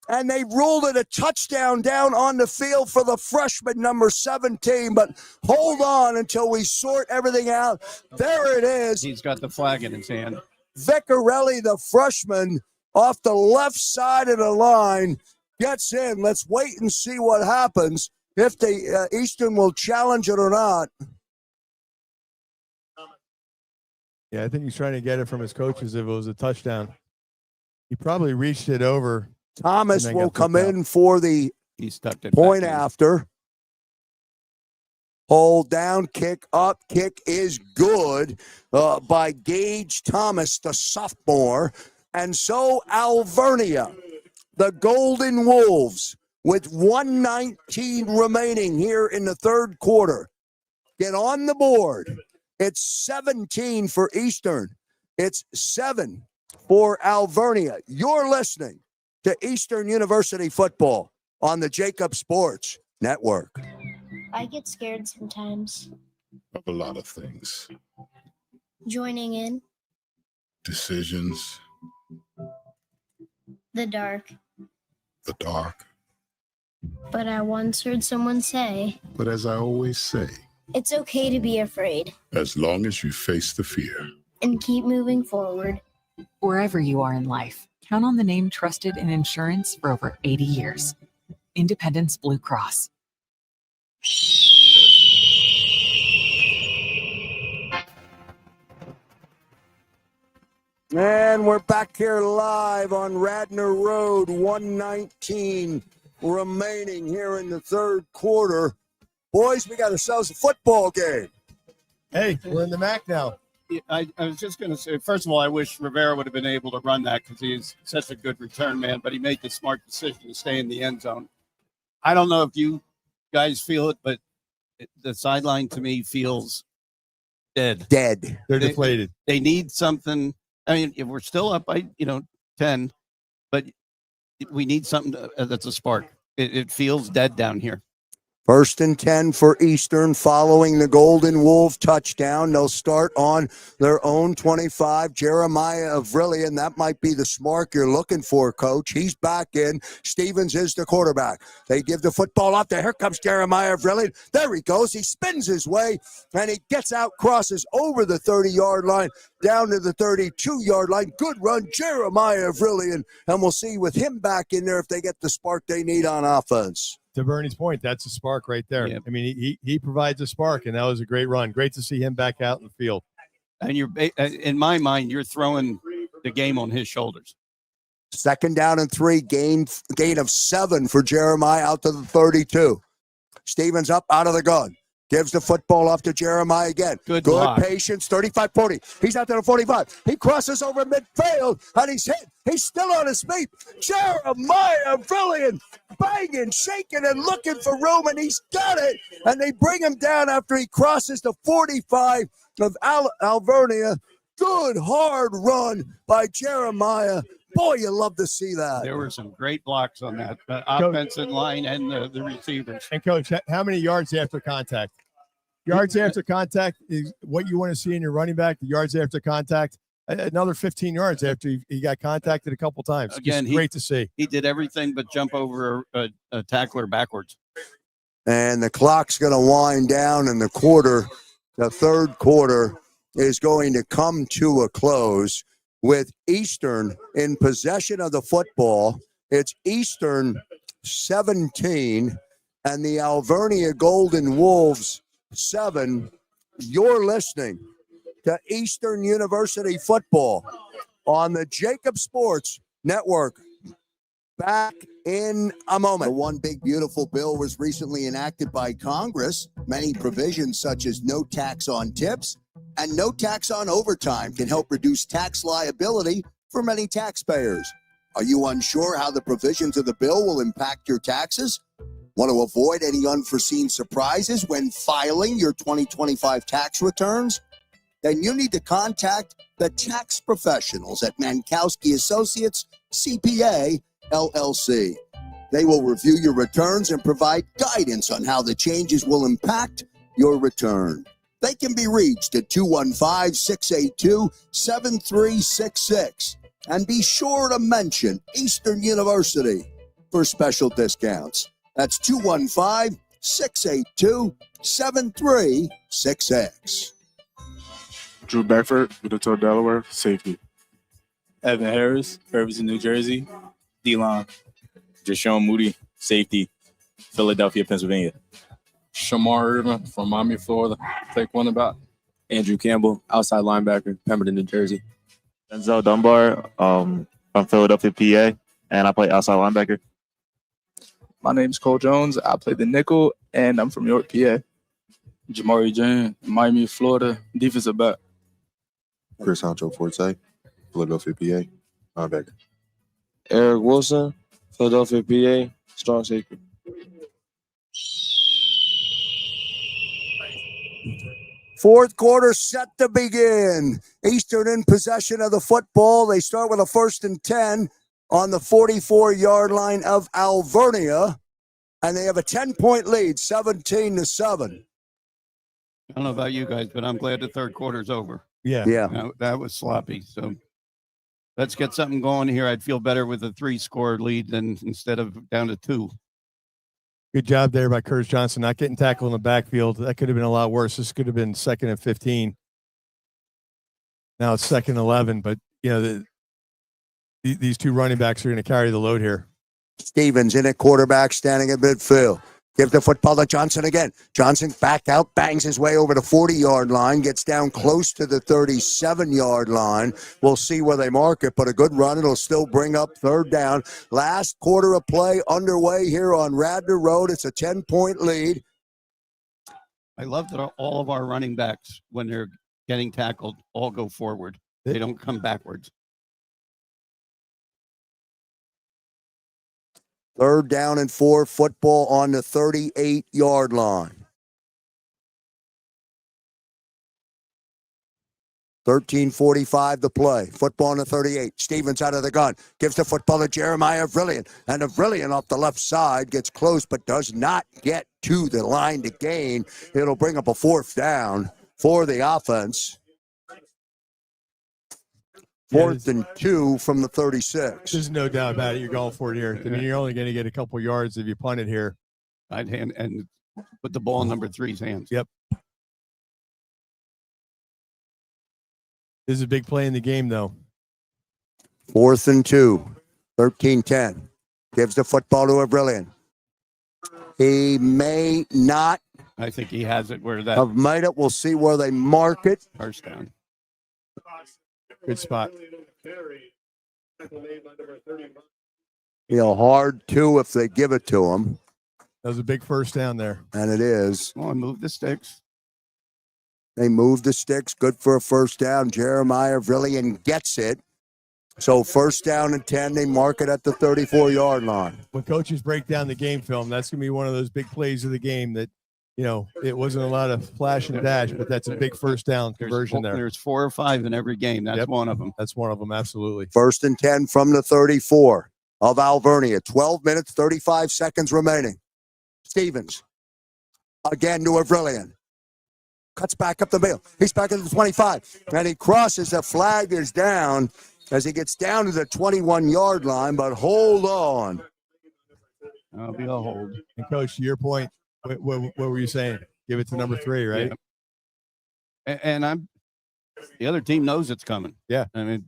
And they ruled it a touchdown down on the field for the freshman, number 17. But hold on until we sort everything out. There it is. He's got the flag in his hand. Vecchiarelli, the freshman, off the left side of the line, gets in. Let's wait and see what happens, if the Eastern will challenge it or not. Yeah, I think he's trying to get it from his coaches if it was a touchdown. He probably reached it over. Thomas will come in for the point after. Hold down, kick up, kick is good by Gage Thomas, the sophomore. And so Alvernia, the Golden Wolves, with 1:19 remaining here in the 3rd quarter, get on the board. It's 17 for Eastern. It's 7 for Alvernia. You're listening to Eastern University football on the JAKIB Sports Network. I get scared sometimes. Of a lot of things. Joining in. Decisions. The dark. The dark. But I once heard someone say, But as I always say, it's okay to be afraid. as long as you face the fear. And keep moving forward. Wherever you are in life, count on the name trusted in insurance for over 80 years. Independence Blue Cross. And we're back here live on Radnor Road, 1:19 remaining here in the 3rd quarter. Boys, we got ourselves a football game. Hey, we're in the MAC now. I was just going to say, first of all, I wish Rivera would have been able to run that because he's such a good return man, but he made the smart decision to stay in the end zone. I don't know if you guys feel it, but the sideline to me feels Dead. Dead. They're deflated. They need something. I mean, if we're still up by 10, but we need something that's a spark. It feels dead down here. 1st and 10 for Eastern following the Golden Wolf touchdown. They'll start on their own 25. Jeremiah Avrillian, that might be the spark you're looking for, Coach. He's back in. Stevens is the quarterback. They give the football off there. Here comes Jeremiah Avrillian. There he goes. He spins his way, and he gets out, crosses over the 30-yard line, down to the 32-yard line. Good run, Jeremiah Avrillian. And we'll see with him back in there if they get the spark they need on offense. To Bernie's point, that's a spark right there. Yep. I mean, he provides a spark, and that was a great run. Great to see him back out in the field. And in my mind, you're throwing the game on his shoulders. 2nd down and 3, gain of 7 for Jeremiah out to the 32. Stevens up out of the gun. Gives the football off to Jeremiah again. Good block. Patience, 35-40. He's out to the 45. He crosses over midfield, and he's hit. He's still on his feet. Jeremiah Avrillian banging, shaking, and looking for room, and he's got it. And they bring him down after he crosses the 45 of Alvernia. Good, hard run by Jeremiah. Boy, you love to see that. There were some great blocks on that offensive line and the receivers. And, Coach, how many yards after contact? Yards after contact is what you want to see in your running back, the yards after contact. Another 15 yards after he got contacted a couple times. Again, great to see. He did everything but jump over a tackler backwards. And the clock's going to wind down in the quarter. The 3rd quarter is going to come to a close with Eastern in possession of the football. It's Eastern 17 and the Alvernia Golden Wolves 7. You're listening to Eastern University football on the JAKIB Sports Network. Back in a moment. The One Big Beautiful Bill was recently enacted by Congress. Many provisions such as no tax on tips and no tax on overtime can help reduce tax liability for many taxpayers. Are you unsure how the provisions of the bill will impact your taxes? Want to avoid any unforeseen surprises when filing your 2025 tax returns? Then you need to contact the tax professionals at Mankowski Associates CPA LLC. They will review your returns and provide guidance on how the changes will impact your return. They can be reached at 215-682-7366. And be sure to mention Eastern University for special discounts. That's 215-682-7366. Drew Beckford, Middletown, Delaware, safety. Evan Harris, Ferguson, New Jersey, D-line. Deshaun Moody, safety, Philadelphia, Pennsylvania. Shamar Irvin from Miami, Florida. Play cornerback. Andrew Campbell, outside linebacker, Pemberton, New Jersey. Denzel Dunbar, from Philadelphia, PA, and I play outside linebacker. My name's Cole Jones. I play the nickel, and I'm from York, PA. Jamari Jane, Miami, Florida, defensive back. Chris Honcho Forte, Philadelphia, PA, linebacker. Eric Wilson, Philadelphia, PA, strong safety. Fourth quarter set to begin. Eastern in possession of the football. They start with a 1st and 10 on the 44-yard line of Alvernia, and they have a 10-point lead, 17-7. I don't know about you guys, but I'm glad the 3rd quarter's over. Yeah. That was sloppy. So let's get something going here. I'd feel better with a 3-score lead than instead of down to 2. Good job there by Curtis Johnson, not getting tackled in the backfield. That could have been a lot worse. This could have been 2nd and 15. Now it's 2nd and 11, but these two running backs are going to carry the load here. Stevens in at quarterback, standing at midfield. Give the football to Johnson again. Johnson back out, bangs his way over the 40-yard line, gets down close to the 37-yard line. We'll see where they mark it, but a good run. It'll still bring up 3rd down. Last quarter of play underway here on Radnor Road. It's a 10-point lead. I love that all of our running backs, when they're getting tackled, all go forward. They don't come backwards. 3rd down and 4, football on the 38-yard line. 13:45 to play. Football in the 38. Stevens out of the gun. Gives the football to Jeremiah Avrillian. And Avrillian off the left side gets close but does not get to the line to gain. It'll bring up a 4th down for the offense. 4th and 2 from the 36. There's no doubt about it. You're going for it here. I mean, you're only going to get a couple yards if you punt it here. I'd hand and put the ball in number 3's hands. Yep. This is a big play in the game, though. 4th and 2. 13-10. Gives the football to Avrillian. He may not. I think he has it where that. Have made it. We'll see where they mark it. First down. Good spot. Hard too if they give it to him. That was a big first down there. And it is. Come on, move the sticks. They move the sticks. Good for a first down. Jeremiah Avrillian gets it. So 1st down and 10. They mark it at the 34-yard line. When coaches break down the game film, that's going to be one of those big plays of the game that, it wasn't a lot of flash and dash, but that's a big first down conversion there. There's 4 or 5 in every game. That's one of them. That's one of them, absolutely. 1st and 10 from the 34 of Alvernia. 12 minutes, 35 seconds remaining. Stevens. Again to Avrillian. Cuts back up the middle. He's back at the 25. And he crosses. The flag is down as he gets down to the 21-yard line, but hold on. That'll be a hold. And, Coach, to your point, what were you saying? Give it to number 3, right? Yeah. And the other team knows it's coming. Yeah. I mean,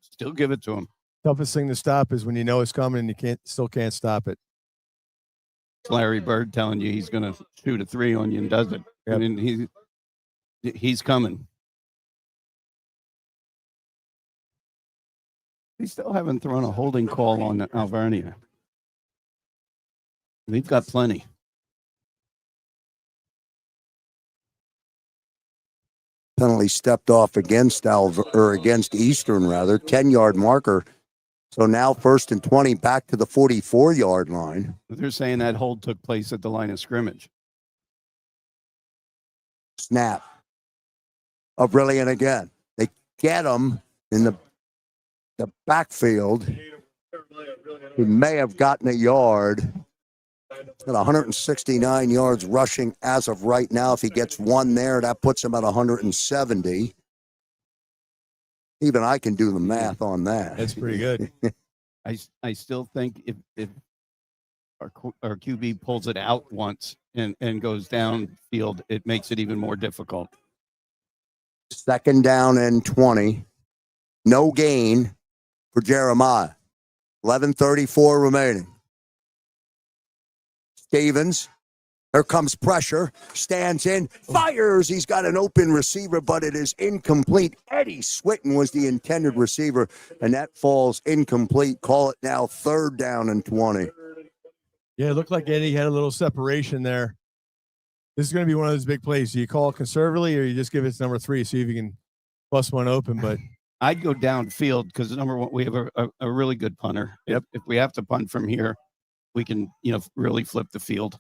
still give it to them. Toughest thing to stop is when you know it's coming and you still can't stop it. It's Larry Bird telling you he's going to shoot a 3 on you and does it. Yep. I mean, he's coming. They still haven't thrown a holding call on Alvernia. They've got plenty. Penalty stepped off against against Eastern, rather. 10-yard marker. So now 1st and 20 back to the 44-yard line. They're saying that hold took place at the line of scrimmage. Snap. Avrillian again. They get him in the backfield. He may have gotten a yard. Got 169 yards rushing as of right now. If he gets one there, that puts him at 170. Even I can do the math on that. That's pretty good. I still think if our QB pulls it out once and goes downfield, it makes it even more difficult. 2nd down and 20. No gain for Jeremiah. 11:34 remaining. Stevens. Here comes pressure. Stands in. Fires. He's got an open receiver, but it is incomplete. Eddie Switten was the intended receiver, and that falls incomplete. Call it now 3rd down and 20. Yeah, it looked like Eddie had a little separation there. This is going to be one of those big plays. Do you call it conservatively or you just give it to number 3, see if you can bust one open? But I'd go downfield because number one, we have a really good punter. Yep. If we have to punt from here, we can, really flip the field.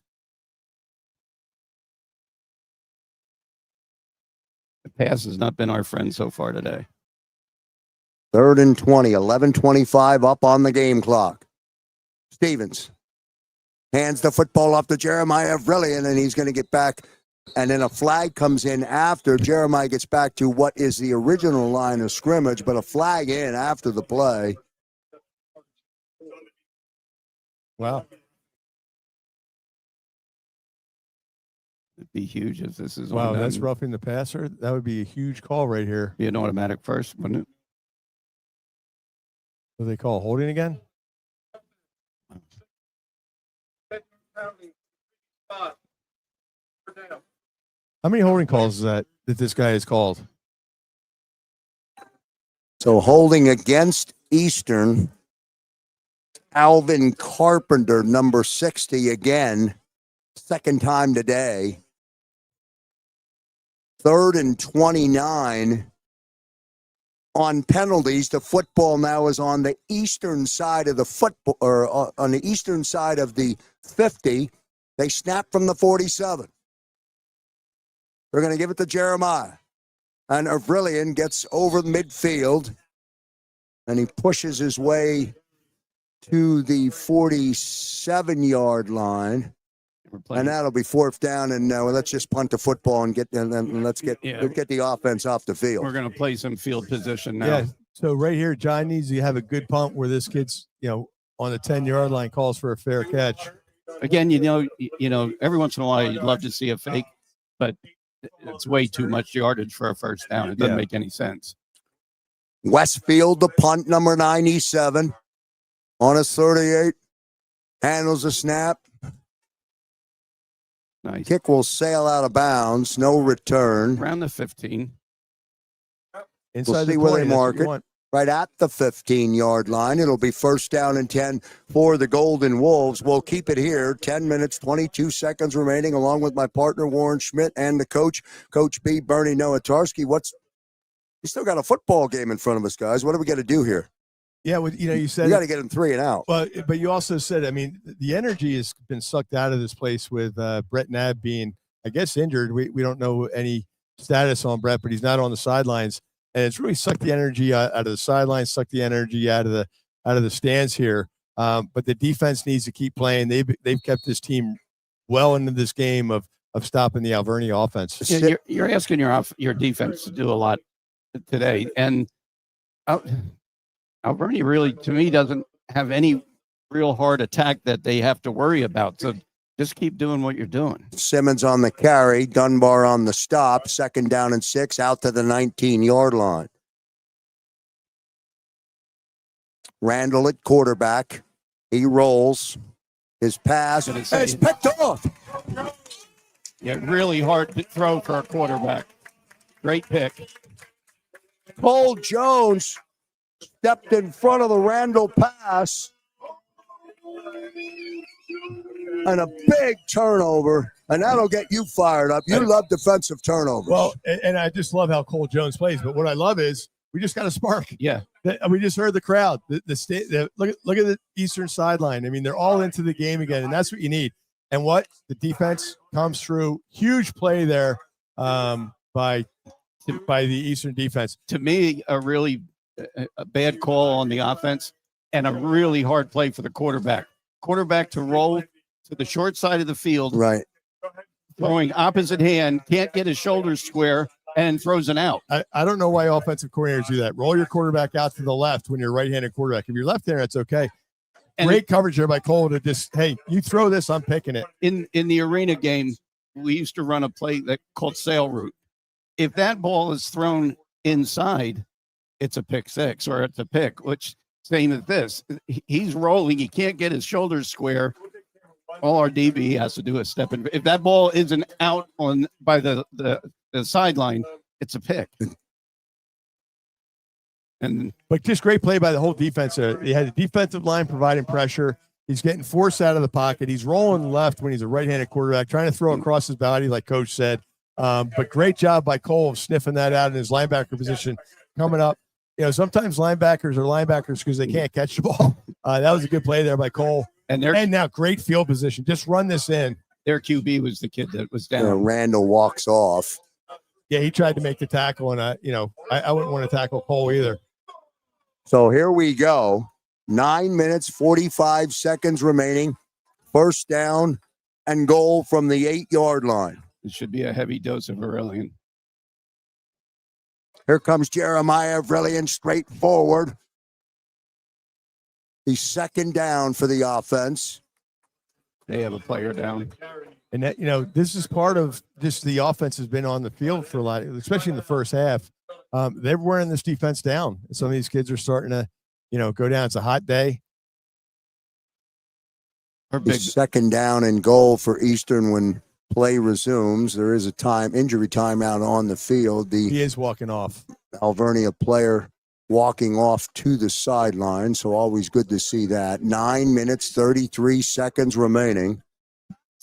The pass has not been our friend so far today. 3rd and 20, 11:25 up on the game clock. Stevens hands the football off to Jeremiah Avrillian, and he's going to get back. And then a flag comes in after Jeremiah gets back to what is the original line of scrimmage, but a flag in after the play. Wow. It'd be huge if this is Wow, on that's them. roughing the passer. That would be a huge call right here. Be an automatic first, wouldn't it? What do they call holding again? How many holding calls is that this guy has called? So holding against Eastern, Alvin Carpenter, number 60 again, 2nd time today. 3rd and 29 on penalties. The football now is on the eastern side of the football, or on the eastern side of the 50. They snap from the 47. They're going to give it to Jeremiah. And Avrilian gets over midfield, and he pushes his way to the 47-yard line. And that'll be fourth down, and let's just punt the football and let's get the offense off the field. We're going to play some field position now. Yeah. So right here, John needs to have a good punt where this kid's, on the 10-yard line calls for a fair catch. Again, every once in a while you'd love to see a fake, but it's way too much yardage for a first down. It doesn't make any sense. Westfield, the punt, number 97, on his 38, handles the snap. Nice. Kick will sail out of bounds. No return. Around the 15. Inside we'll see the where 20, they mark it. Right at the 15-yard line. It'll be first down and 10 for the Golden Wolves. We'll keep it here. 10 minutes, 22 seconds remaining, along with my partner, Warren Schmidt, and the coach, Coach B, Bernie Nowatarski. We still got a football game in front of us, guys. What do we got to do here? Yeah, well, you said you got to get them 3 and out. But you also said, the energy has been sucked out of this place with Brett Knabb being, I guess, injured. We don't know any status on Brett, but he's not on the sidelines. And it's really sucked the energy out of the sidelines, sucked the energy out of the stands here. But the defense needs to keep playing. They've kept this team well into this game of stopping the Alvernia offense. Yeah, you're asking your defense to do a lot today, and Alvernia really, to me, doesn't have any real hard attack that they have to worry about. So just keep doing what you're doing. Simmons on the carry, Dunbar on the stop, second down and 6, out to the 19-yard line. Randall at quarterback. He rolls. His pass is picked off. Yeah, really hard to throw for a quarterback. Great pick. Cole Jones stepped in front of the Randall pass. And a big turnover, and that'll get you fired up. You love defensive turnovers. Well, and I just love how Cole Jones plays. But what I love is we just got a spark. Yeah, we just heard the crowd. Look at the Eastern sideline. They're all into the game again, and that's what you need. And what the defense comes through, huge play there by the Eastern defense. To me, a bad call on the offense, and a really hard play for the quarterback. Quarterback to roll to the short side of the field, right? Throwing opposite hand, can't get his shoulders square, and throws an out. I don't know why offensive coordinators do that. Roll your quarterback out to the left when you're a right-handed quarterback. If you're left-handed, it's okay. Great coverage there by Cole to just, hey, you throw this, I'm picking it. In the arena game, we used to run a play called sail route. If that ball is thrown inside, it's a pick six or it's a pick, which same as this. He's rolling. He can't get his shoulders square. All our DB has to do is step in. If that ball isn't out by the sideline, it's a pick. But just great play by the whole defense. He had the defensive line providing pressure. He's getting forced out of the pocket. He's rolling left when he's a right-handed quarterback, trying to throw across his body, like Coach said. But great job by Cole of sniffing that out in his linebacker position coming up. Sometimes linebackers are linebackers because they can't catch the ball. That was a good play there by Cole. And now great field position. Just run this in. Their QB was the kid that was down. Randall walks off. Yeah, he tried to make the tackle, and I wouldn't want to tackle Cole either. So here we go. 9 minutes, 45 seconds remaining. First down and goal from the 8-yard line. It should be a heavy dose of Aurelian. Here comes Jeremiah Avrilian straight forward. He's second down for the offense. They have a player down. And that, this is part of just the offense has been on the field for a lot, especially in the first half. They're wearing this defense down. Some of these kids are starting to, go down. It's a hot day. Second down and goal for Eastern when play resumes. There is a injury timeout on the field. He is walking off. Alvernia player walking off to the sideline, so always good to see that. 9 minutes, 33 seconds remaining.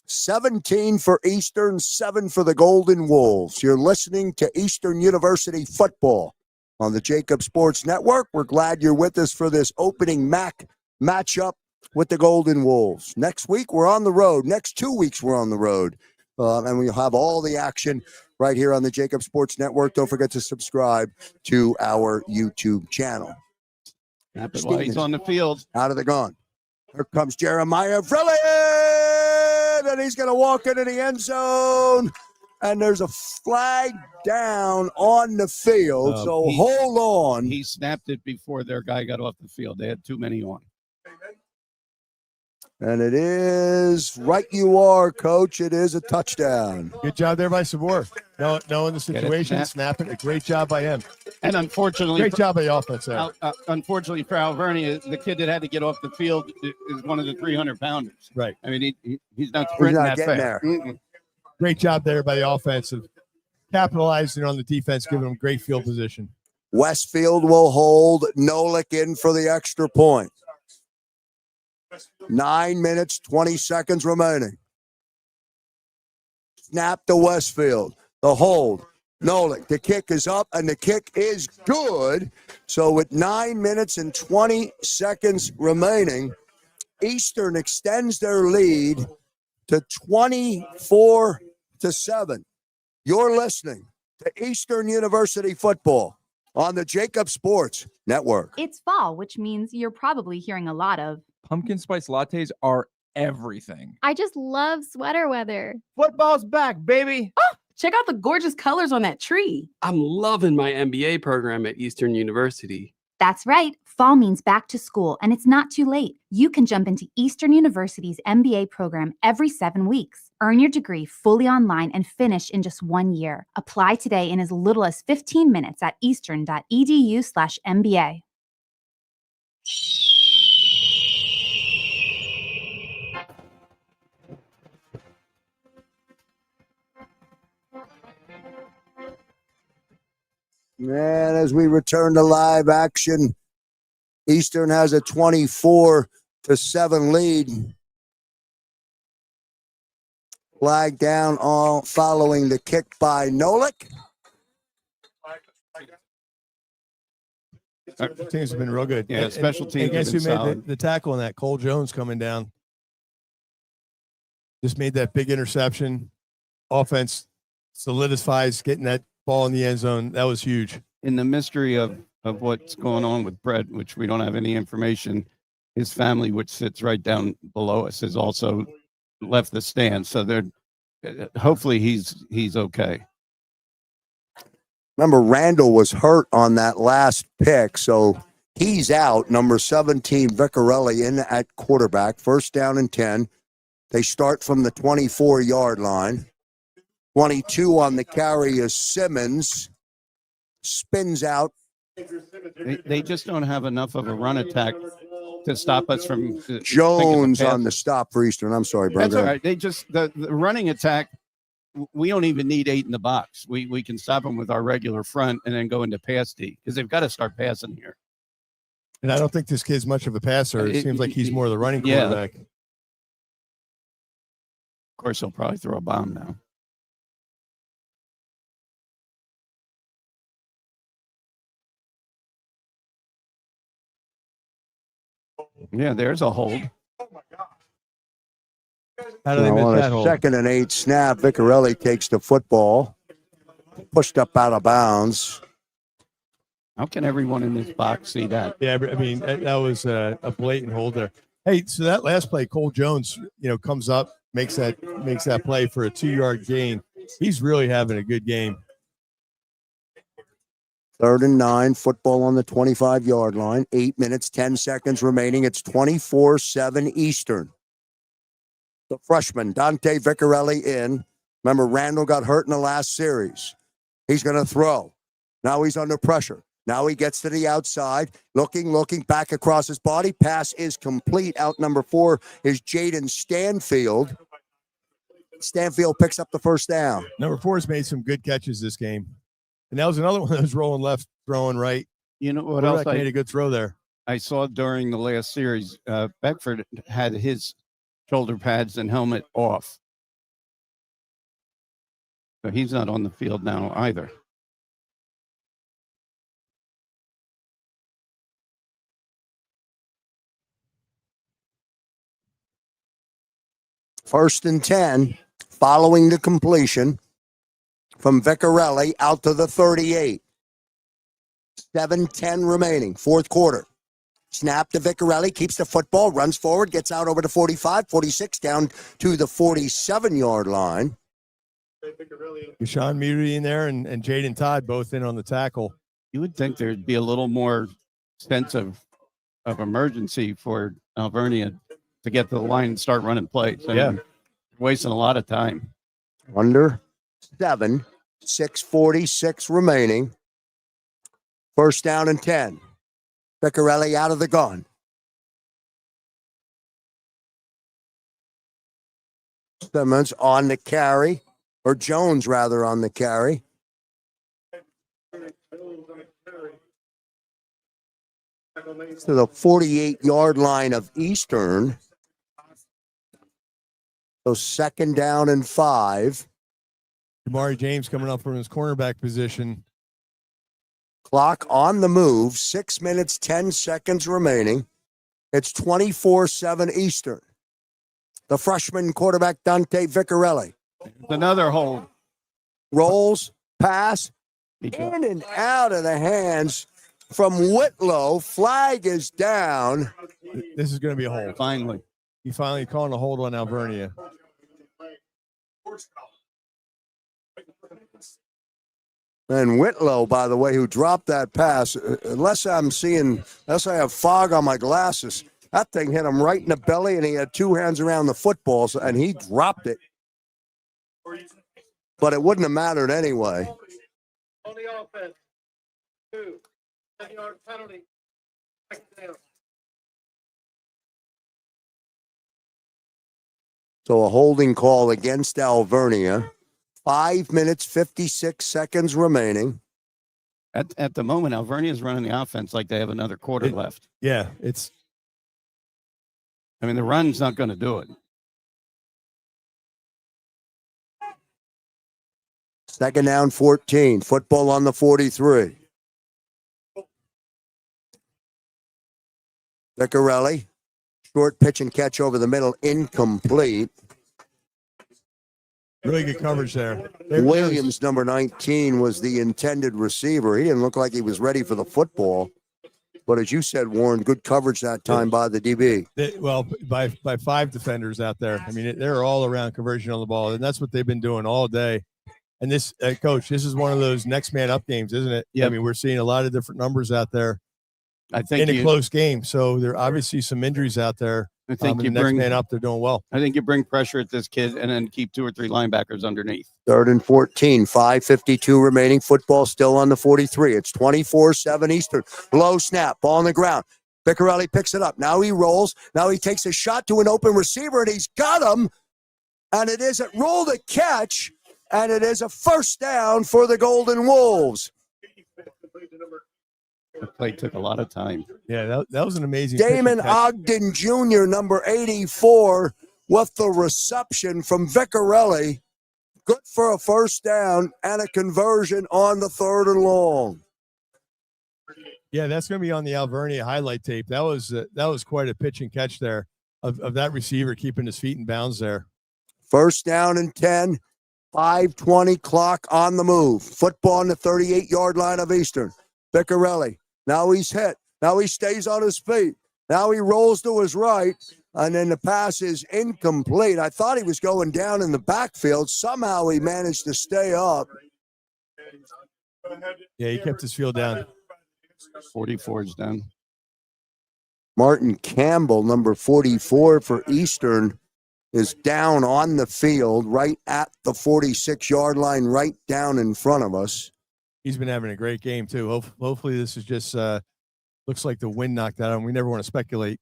17 for Eastern, 7 for the Golden Wolves. You're listening to Eastern University football on the JAKIB Sports Network. We're glad you're with us for this opening MAC matchup with the Golden Wolves. Next week, we're on the road. Next 2 weeks, we're on the road. And we'll have all the action right here on the JAKIB Sports Network. Don't forget to subscribe to our YouTube channel. While he's on the field. Out of the gun. Here comes Jeremiah Vrillin, and he's going to walk into the end zone. And there's a flag down on the field, so hold on. He snapped it before their guy got off the field. They had too many on. And it is right you are, Coach. It is a touchdown. Good job there by Sabor. Knowing the situation, snapping. A great job by him. And unfortunately, great job by the offense there. Unfortunately for Alvernia, the kid that had to get off the field is one of the 300-pounders. Right. I mean, he's not sprinting that fast. There. Great job there by the offensive, capitalizing on the defense, giving them great field position. Westfield will hold Nolik in for the extra point. 9 minutes, 20 seconds remaining. Snap to Westfield. The hold. Nolik. The kick is up, and the kick is good. So with 9 minutes and 20 seconds remaining, Eastern extends their lead to 24-7. You're listening to Eastern University football on the JAKIB Sports Network. It's fall, which means you're probably hearing a lot of pumpkin spice lattes are everything. I just love sweater weather. Football's back, baby. Oh, check out the gorgeous colors on that tree. I'm loving my MBA program at Eastern University. That's right. Fall means back to school, and it's not too late. You can jump into Eastern University's MBA program every 7 weeks. Earn your degree fully online and finish in just 1 year. Apply today in as little as 15 minutes at eastern.edu/MBA. And as we return to live action, Eastern has a 24-7 lead. Flag down all following the kick by Nolik. Teams have been real good. Yeah, special teams. And guess have who been made solid. the tackle on that? Cole Jones coming down. Just made that big interception. Offense solidifies getting that ball in the end zone. That was huge. In the mystery of what's going on with Brett, which we don't have any information, his family, which sits right down below us, has also left the stand. So they're hopefully he's okay. Remember, Randall was hurt on that last pick, so he's out. Number 17, Vicarelli in at quarterback. 1st down and 10. They start from the 24-yard line. 22 on the carry is Simmons. Spins out. They just don't have enough of a run attack to stop us from Jones on the stop for Eastern. I'm sorry, Brent. That's all right. They just the running attack. We don't even need 8 in the box. We can stop them with our regular front and then go into pass D because they've got to start passing here. And I don't think this kid's much of a passer. It seems like he's more of the running quarterback. Of course, he'll probably throw a bomb now. Yeah, there's a hold. How do they miss that hold? 2nd and 8 snap. Vicarelli takes the football. Pushed up out of bounds. How can everyone in this box see that? Yeah, I mean, that was a blatant hold there. Hey, so that last play, Cole Jones, comes up, makes that play for a 2-yard gain. He's really having a good game. 3rd and 9, football on the 25-yard line. 8 minutes, 10 seconds remaining. It's 24-7 Eastern. The freshman, Dante Vicarelli, in. Remember, Randall got hurt in the last series. He's going to throw. Now he's under pressure. Now he gets to the outside, looking back across his body. Pass is complete. Out number 4 is Jaden Stanfield. Stanfield picks up the 1st down. Number 4 has made some good catches this game. And that was another one that was rolling left, throwing right. You know what else? Made a good throw there. I saw during the last series, Beckford had his shoulder pads and helmet off. So he's not on the field now either. First and 10, following the completion. from Vicarelli out to the 38. 7:10 remaining, fourth quarter. Snap to Vicarelli, keeps the football, runs forward, gets out over to 45, 46, down to the 47-yard line. Sean Murray in there and Jaden Todd both in on the tackle. You would think there'd be a little more sense of emergency for Alvernia to get to the line and start running plays. I mean, wasting a lot of time. Under 7, 6:46 remaining. First down and 10. Vicarelli out of the gun. Simmons on the carry, or Jones rather on the carry. To the 48-yard line of Eastern. So second down and 5. Damari James coming up from his cornerback position. Clock on the move. 6 minutes, 10 seconds remaining. It's 24-7 Eastern. The freshman quarterback, Dante Vicarelli. Another hold. Rolls, pass, in and out of the hands from Whitlow. Flag is down. This is going to be a hold. Finally. He finally calling a hold on Alvernia. And Whitlow, by the way, who dropped that pass, unless I have fog on my glasses, that thing hit him right in the belly, and he had two hands around the football, and he dropped it. But it wouldn't have mattered anyway. On the offense, 2, 10-yard penalty. So a holding call against Alvernia. 5 minutes, 56 seconds remaining. At the moment, Alvernia is running the offense like they have another quarter left. Yeah, I mean, the run's not going to do it. Second down, 14. Football on the 43. Vicarelli. Short pitch and catch over the middle. Incomplete. Really good coverage there. Williams, number 19, was the intended receiver. He didn't look like he was ready for the football. But as you said, Warren, good coverage that time by the DB. By 5 defenders out there. I mean, they're all around conversion on the ball, and that's what they've been doing all day. And this, Coach, this is one of those next man up games, isn't it? Yeah. I mean, we're seeing a lot of different numbers out there. I think in a close game. So there are obviously some injuries out there. I think you next bring man up, they're doing well. I think you bring pressure at this kid and then keep 2 or 3 linebackers underneath. Third and 14, 5:52 remaining. Football still on the 43. It's 24-7 Eastern. Low snap, ball on the ground. Vicarelli picks it up. Now he rolls. Now he takes a shot to an open receiver, and he's got him. And it is a roll to catch, and it is a first down for the Golden Wolves. The play took a lot of time. Yeah, that was an amazing Damon pitch and catch. Ogden Jr., number 84, with the reception from Vicarelli. Good for a first down and a conversion on the 3rd and long. Yeah, that's going to be on the Alvernia highlight tape. That was quite a pitch and catch there of that receiver keeping his feet in bounds there. First down and 10, 5:20 clock on the move. Football on the 38-yard line of Eastern. Vicarelli. Now he's hit. Now he stays on his feet. Now he rolls to his right, and then the pass is incomplete. I thought he was going down in the backfield. Somehow he managed to stay up. Yeah, he kept his field down. 44 is down. Martin Campbell, number 44 for Eastern, is down on the field right at the 46-yard line, right down in front of us. He's been having a great game, too. Hopefully this is just looks like the wind knocked out of him. We never want to speculate.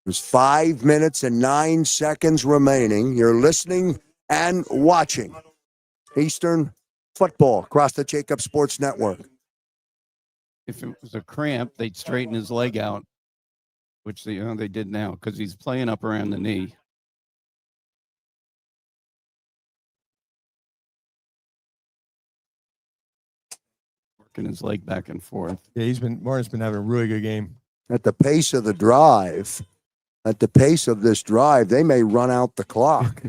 There's 5 minutes and 9 seconds remaining. You're listening and watching Eastern football across the JAKIB Sports Network. If it was a cramp, they'd straighten his leg out, which they did now because he's playing up around the knee. Working his leg back and forth. Yeah, Martin's been having a really good game. At the pace of the drive, at the pace of this drive, they may run out the clock.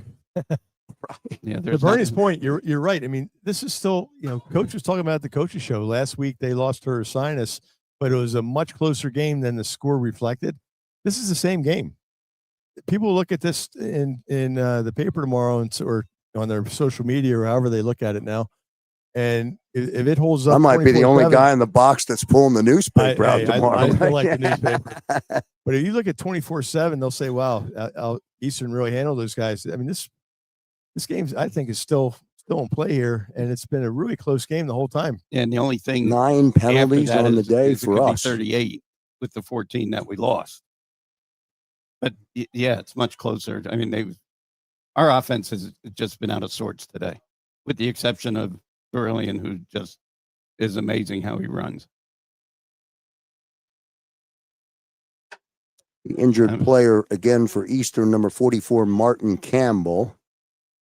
Yeah, To there's Bernie's nothing- point, you're right. I mean, this is still, Coach was talking about the coaches show last week. They lost to Ursinus, but it was a much closer game than the score reflected. This is the same game. People look at this in the paper tomorrow or on their social media or however they look at it now. And if it holds up, I might be the only 24/7 guy in the box that's pulling the newspaper out tomorrow. I still right? like the newspaper. But if you look at 24/7, they'll say, wow, Eastern really handled those guys. I mean, this game, I think, is still in play here, and it's been a really close game the whole time. And the only thing 9 penalties after that on the is- day is it for could be us. 38 with the 14 that we lost. But yeah, it's much closer. I mean, our offense has just been out of sorts today, with the exception of Brilliant, who just is amazing how he runs. The injured player again for Eastern, number 44, Martin Campbell,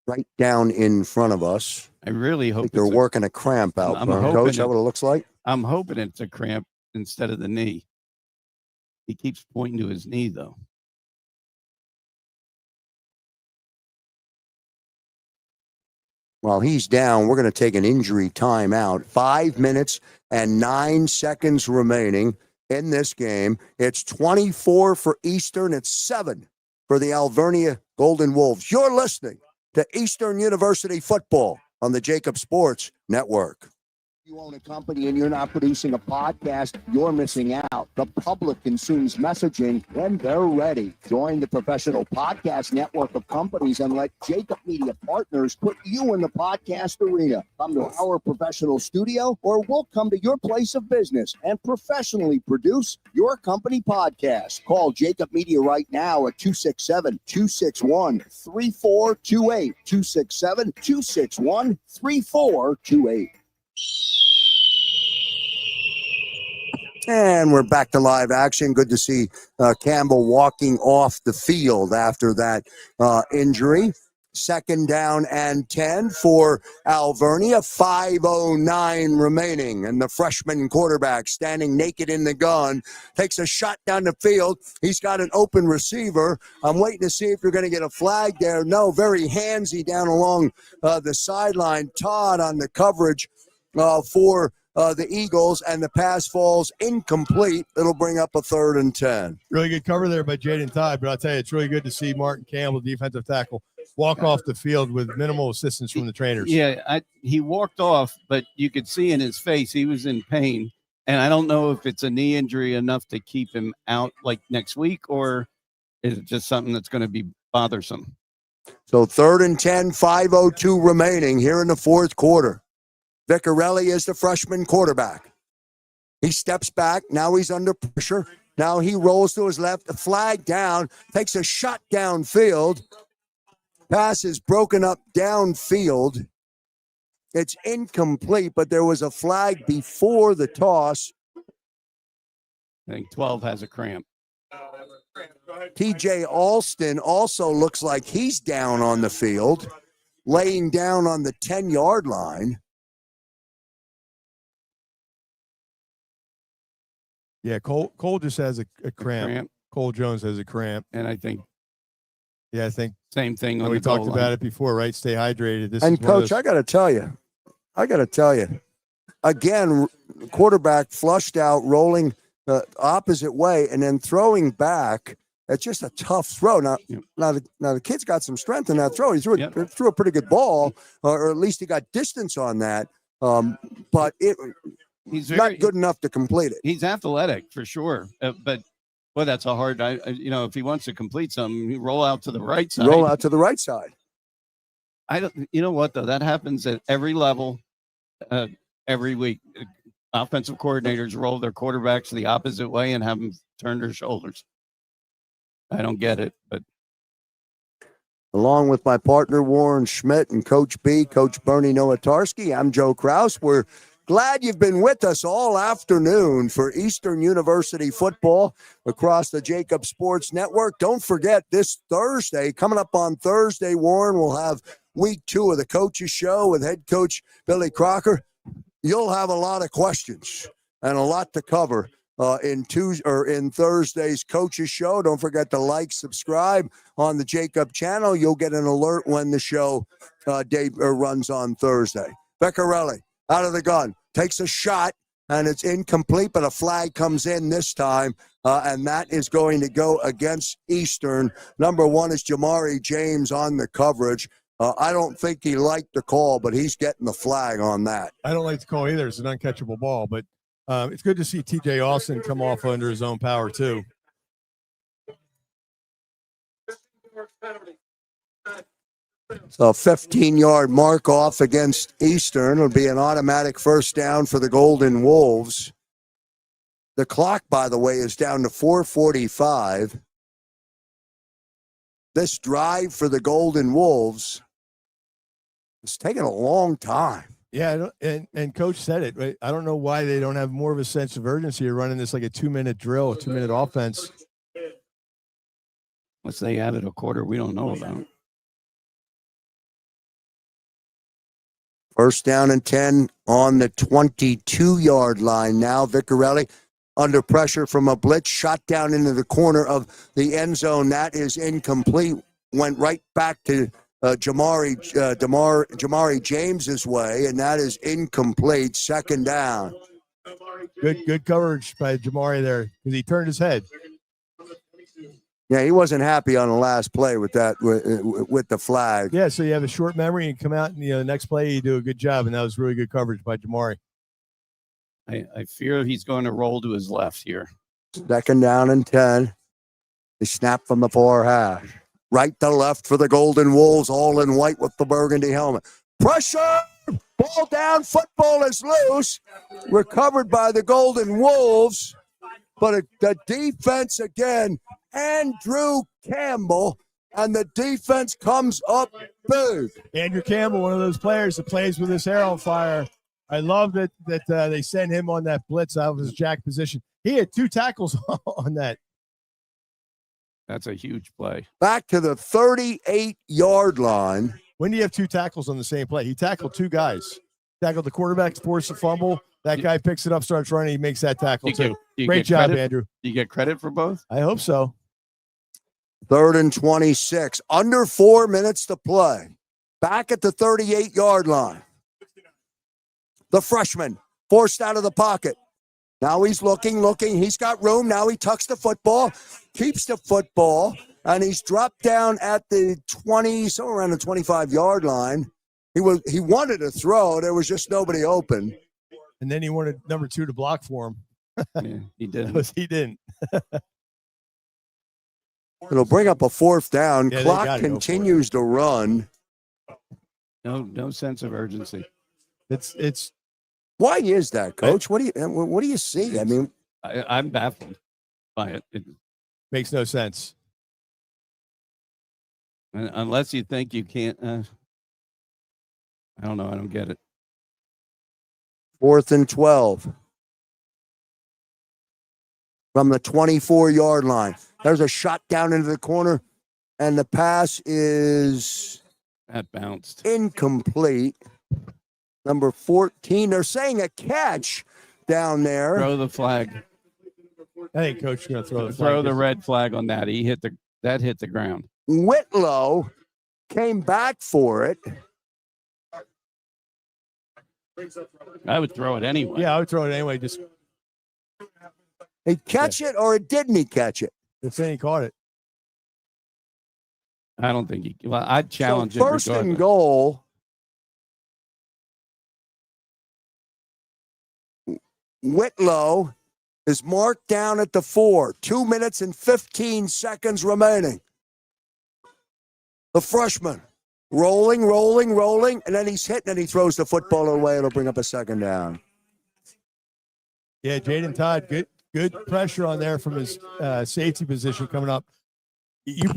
right down in front of us. I really hope They're working a cramp out, I'm Coach. hoping Is that what it looks like? I'm hoping it's a cramp instead of the knee. He keeps pointing to his knee, though. While he's down, we're going to take an injury timeout. 5 minutes and 9 seconds remaining in this game. It's 24 for Eastern. It's 7 for the Alvernia Golden Wolves. You're listening to Eastern University football on the JAKIB Sports Network. You own a company and you're not producing a podcast, you're missing out. The public consumes messaging when they're ready. Join the professional podcast network of companies and let JAKIB Media Partners put you in the podcast arena. Come to our professional studio or we'll come to your place of business and professionally produce your company podcast. Call JAKIB Media right now at 267-261-3428. 267-261-3428. And we're back to live action. Good to see Campbell walking off the field after that injury. 2nd down and 10 for Alvernia. 5:09 remaining. And the freshman quarterback standing naked in the gun takes a shot down the field. He's got an open receiver. I'm waiting to see if you're going to get a flag there. No, very handsy down along the sideline. Todd on the coverage for the Eagles, and the pass falls incomplete. It'll bring up a 3rd and 10. Really good cover there by Jaden Todd, but I'll tell you, it's really good to see Martin Campbell, defensive tackle, walk off the field with minimal assistance from the trainers. Yeah, he walked off, but you could see in his face he was in pain. And I don't know if it's a knee injury enough to keep him out like next week, or is it just something that's going to be bothersome? So 3rd and 10, 5:02 remaining here in the 4th quarter. Vicarelli is the freshman quarterback. He steps back. Now he's under pressure. Now he rolls to his left. The flag down. Takes a shot downfield. Pass is broken up downfield. It's incomplete, but there was a flag before the toss. I think 12 has a cramp. TJ Alston also looks like he's down on the field, laying down on the 10-yard line. Yeah, Cole just has a cramp. Cole Jones has a cramp. And I think same thing. We talked about it before, right? Stay hydrated. And Coach, I got to tell you, again, quarterback flushed out, rolling the opposite way, and then throwing back. It's just a tough throw. Now the kid's got some strength in that throw. He threw a pretty good ball, or at least he got distance on that. But he's not good enough to complete it. He's athletic for sure, but boy, that's a hard. If he wants to complete something, he roll out to the right side. Roll out to the right side. I don't. You know what though? That happens at every level, every week. Offensive coordinators roll their quarterbacks the opposite way and have them turn their shoulders. I don't get it, but. Along with my partner Warren Schmidt and Coach B, Coach Bernie Nowatarski, I'm Joe Krause. We're glad you've been with us all afternoon for Eastern University football across the JAKIB Sports Network. Don't forget this Thursday, coming up on Thursday, Warren, we'll have week 2 of the Coaches Show with head coach Billy Crocker. You'll have a lot of questions and a lot to cover in Thursday's coaches show. Don't forget to like, subscribe on the JAKIB channel. You'll get an alert when the show runs on Thursday. Beccarelli out of the gun, takes a shot, and it's incomplete, but a flag comes in this time, and that is going to go against Eastern. Number 1 is Jamari James on the coverage. I don't think he liked the call, but he's getting the flag on that. I don't like the call either. It's an uncatchable ball, but it's good to see TJ Austin come off under his own power, too. So 15-yard mark off against Eastern. It'll be an automatic first down for the Golden Wolves. The clock, by the way, is down to 4:45. This drive for the Golden Wolves is taking a long time. Yeah, and Coach said it. Right? I don't know why they don't have more of a sense of urgency of running this like a 2-minute drill, a 2-minute offense. Unless they added a quarter we don't know about. First down and 10 on the 22-yard line now. Viccarelli under pressure from a blitz, shot down into the corner of the end zone. That is incomplete. Went right back to Jamari James's way, and that is incomplete. Second down. Good coverage by Jamari there because he turned his head. Yeah, he wasn't happy on the last play with that with the flag. Yeah, so you have a short memory and come out and the next play you do a good job, and that was really good coverage by Jamari. I fear he's going to roll to his left here. Second down and 10. They snap from the far hash. Right to left for the Golden Wolves, all in white with the burgundy helmet. Pressure! Ball down, football is loose. Recovered by the Golden Wolves. But the defense again, Andrew Campbell, and the defense comes up big. Andrew Campbell, one of those players that plays with his hair on fire. I love that they sent him on that blitz out of his jack position. He had 2 tackles on that. That's a huge play. Back to the 38-yard line. When do you have 2 tackles on the same play? He tackled 2 guys. Tackled the quarterback, forced a fumble. That guy picks it up, starts running. He makes that tackle, too. Great job, Andrew. Do you get credit for both? I hope so. 3rd and 26. Under 4 minutes to play. Back at the 38-yard line. The freshman forced out of the pocket. Now he's looking. He's got room. Now he tucks the football, keeps the football, and he's dropped down at the 20, somewhere around the 25-yard line. He wanted to throw. There was just nobody open. And then he wanted number 2 to block for him. Yeah, he didn't. He didn't. It'll bring up a 4th down. Yeah, Clock continues to run. No sense of urgency. It's. Why is that, Coach? What do you see? I mean, I'm baffled by it. It makes no sense. Unless you think you can't. I don't know. I don't get it. 4th and 12. From the 24-yard line. There's a shot down into the corner, and the pass is that bounced. Incomplete. Number 14. They're saying a catch down there. Throw the flag. I think Coach is going to throw the flag. Throw the red flag on that. That hit the ground. Whitlow came back for it. I would throw it anyway. Yeah, I would throw it anyway. Just he catch it or didn't he catch it? They're saying he caught it. I don't think he. Well, I'd challenge so it. First and goal. Whitlow is marked down at the 4. 2 minutes and 15 seconds remaining. The freshman rolling, and then he's hitting and he throws the football away. It'll bring up a 2nd down. Yeah, Jaden Todd, good pressure on there from his safety position coming up.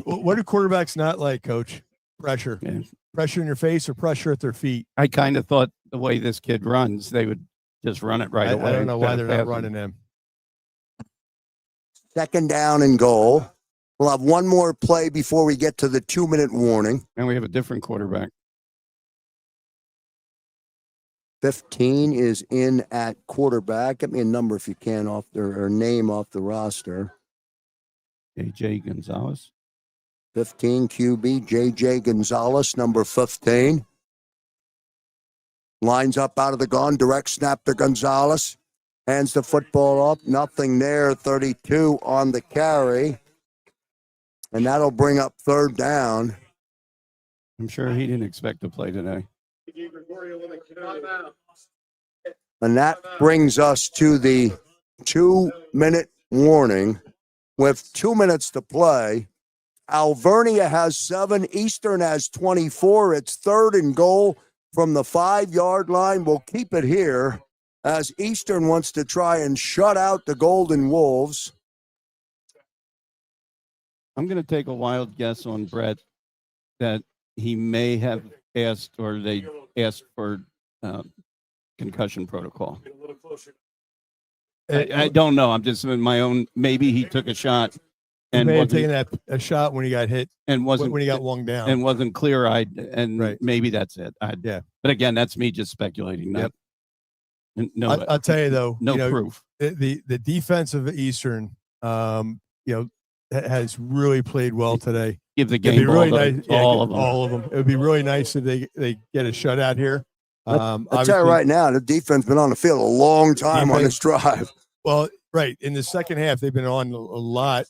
What do quarterbacks not like, Coach? Pressure. Yeah. Pressure in your face or pressure at their feet? I kind of thought the way this kid runs, they would just run it right away. I don't know why they're not running him. 2nd down and goal. We'll have one more play before we get to the 2-minute warning. And we have a different quarterback. 15 is in at quarterback. Get me a number if you can off or name off the roster. AJ Gonzalez. 15 QB, JJ Gonzalez, number 15. Lines up out of the gun, direct snap to Gonzalez. Hands the football up, nothing there, 32 on the carry. And that'll bring up third down. I'm sure he didn't expect to play today. And that brings us to the 2-minute warning. With 2 minutes to play, Alvernia has 7, Eastern has 24. It's 3rd and goal from the 5-yard line. We'll keep it here as Eastern wants to try and shut out the Golden Wolves. I'm going to take a wild guess on Brett that he may have asked, or they asked for concussion protocol. I don't know. I'm just in my own. Maybe he took a shot He and may have wasn't, taken a shot when he got hit and wasn't when he got lunged down. and wasn't clear-eyed, and maybe that's it. Yeah. But again, that's me just speculating. Not, No, I'll tell you though, no proof. The defense of Eastern, has really played well today. Give the It'd be game ball really to nice, all of them. All of them. It would be really nice if they get a shutout here. I'll tell you right now, the defense been on the field a long time on this drive. Well, right. In the second half, they've been on a lot.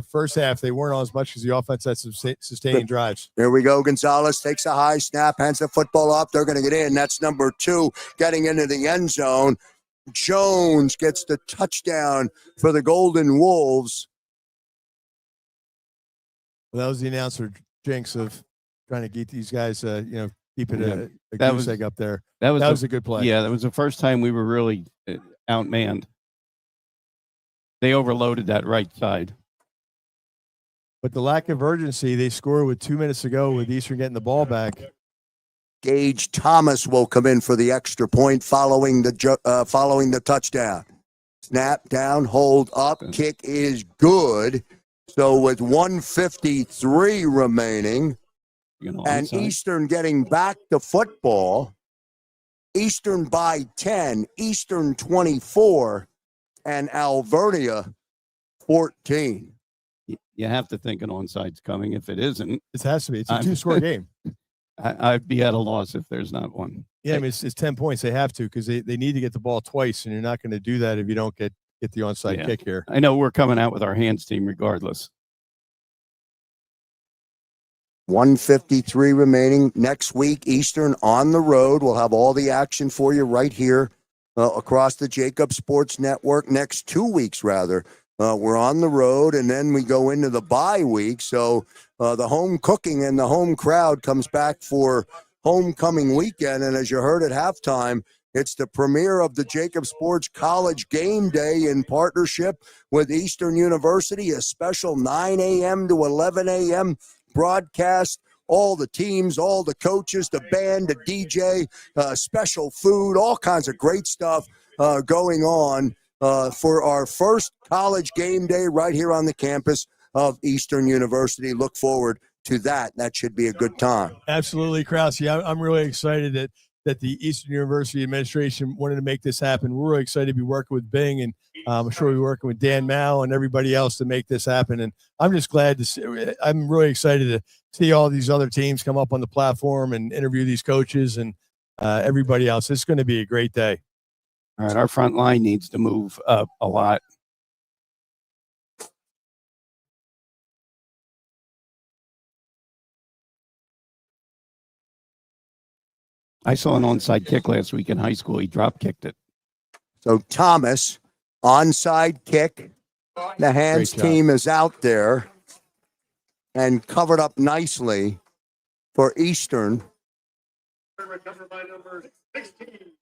First half, they weren't on as much as the offense that's sustaining drives. Here we go. Gonzalez takes a high snap, hands the football up. They're going to get in. That's number 2 getting into the end zone. Jones gets the touchdown for the Golden Wolves. Well, that was the announcer jinx of trying to get these guys, keep it a That goose was- egg up there. That was the- a good play. Yeah, that was the first time we were really outmanned. They overloaded that right side. But the lack of urgency, they scored with 2 minutes to go with Eastern getting the ball back. Gage Thomas will come in for the extra point following the touchdown. Snap down, hold up, kick is good. So with 1:53 remaining, and onside. Eastern getting back to football, Eastern by 10, Eastern 24, and Alvernia 14. You have to think an onside's coming. If it isn't, it has to be. It's a 2-score game. I'd be at a loss if there's not one. Yeah, I mean, it's 10 points. They have to because they need to get the ball twice, and you're not going to do that if you don't get the onside Yeah. kick here. I know we're coming out with our hands team regardless. 1:53 remaining. Next week, Eastern on the road. We'll have all the action for you right here across the JAKIB Sports Network. Next 2 weeks, rather. We're on the road, and then we go into the bye week. So the home cooking and the home crowd comes back for homecoming weekend. And as you heard at halftime, it's the premiere of the JAKIB Sports College Game Day in partnership with Eastern University, a special 9 a.m. to 11 a.m. broadcast. All the teams, all the coaches, the band, the DJ, special food, all kinds of great stuff going on for our first college game day right here on the campus of Eastern University. Look forward to that. That should be a good time. Absolutely, Krause. Yeah, I'm really excited that the Eastern University administration wanted to make this happen. We're really excited to be working with Bing, and I'm sure we'll be working with Dan Mao and everybody else to make this happen. And I'm just glad to see, I'm really excited to see all these other teams come up on the platform and interview these coaches and everybody else. It's going to be a great day. All right, our front line needs to move up a lot. I saw an onside kick last week in high school. He drop kicked it. So Thomas, onside kick. The hands Great job. team is out there and covered up nicely for Eastern.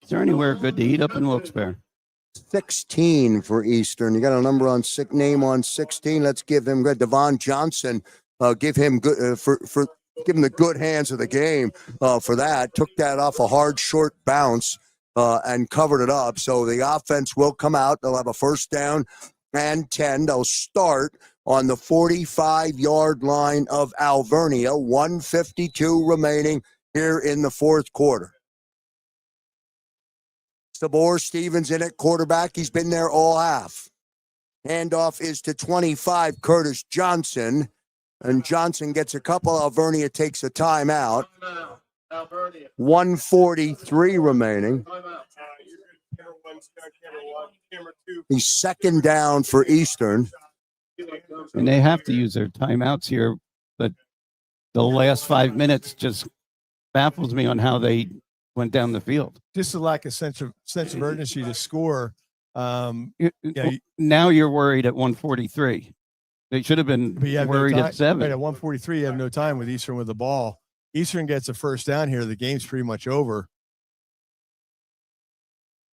Is there anywhere good to eat up in Wilkes-Barre? 16 for Eastern. You got a number on name on 16. Let's give him good. Devon Johnson. Give him good give him the good hands of the game for that. Took that off a hard short bounce and covered it up. So the offense will come out. They'll have a first down and 10. They'll start on the 45-yard line of Alvernia. 1:52 remaining here in the fourth quarter. Sabor Stevens in at quarterback. He's been there all half. Handoff is to 25, Curtis Johnson. And Johnson gets a couple. Alvernia takes a timeout. 1:43 remaining. He's second down for Eastern. And they have to use their timeouts here, but the last 5 minutes just baffles me on how they went down the field. Just a lack of sense of urgency to score. Now you're worried at 1:43. They should have been worried at 7. Right, at 1:43, you have no time with Eastern with the ball. Eastern gets a first down here. The game's pretty much over.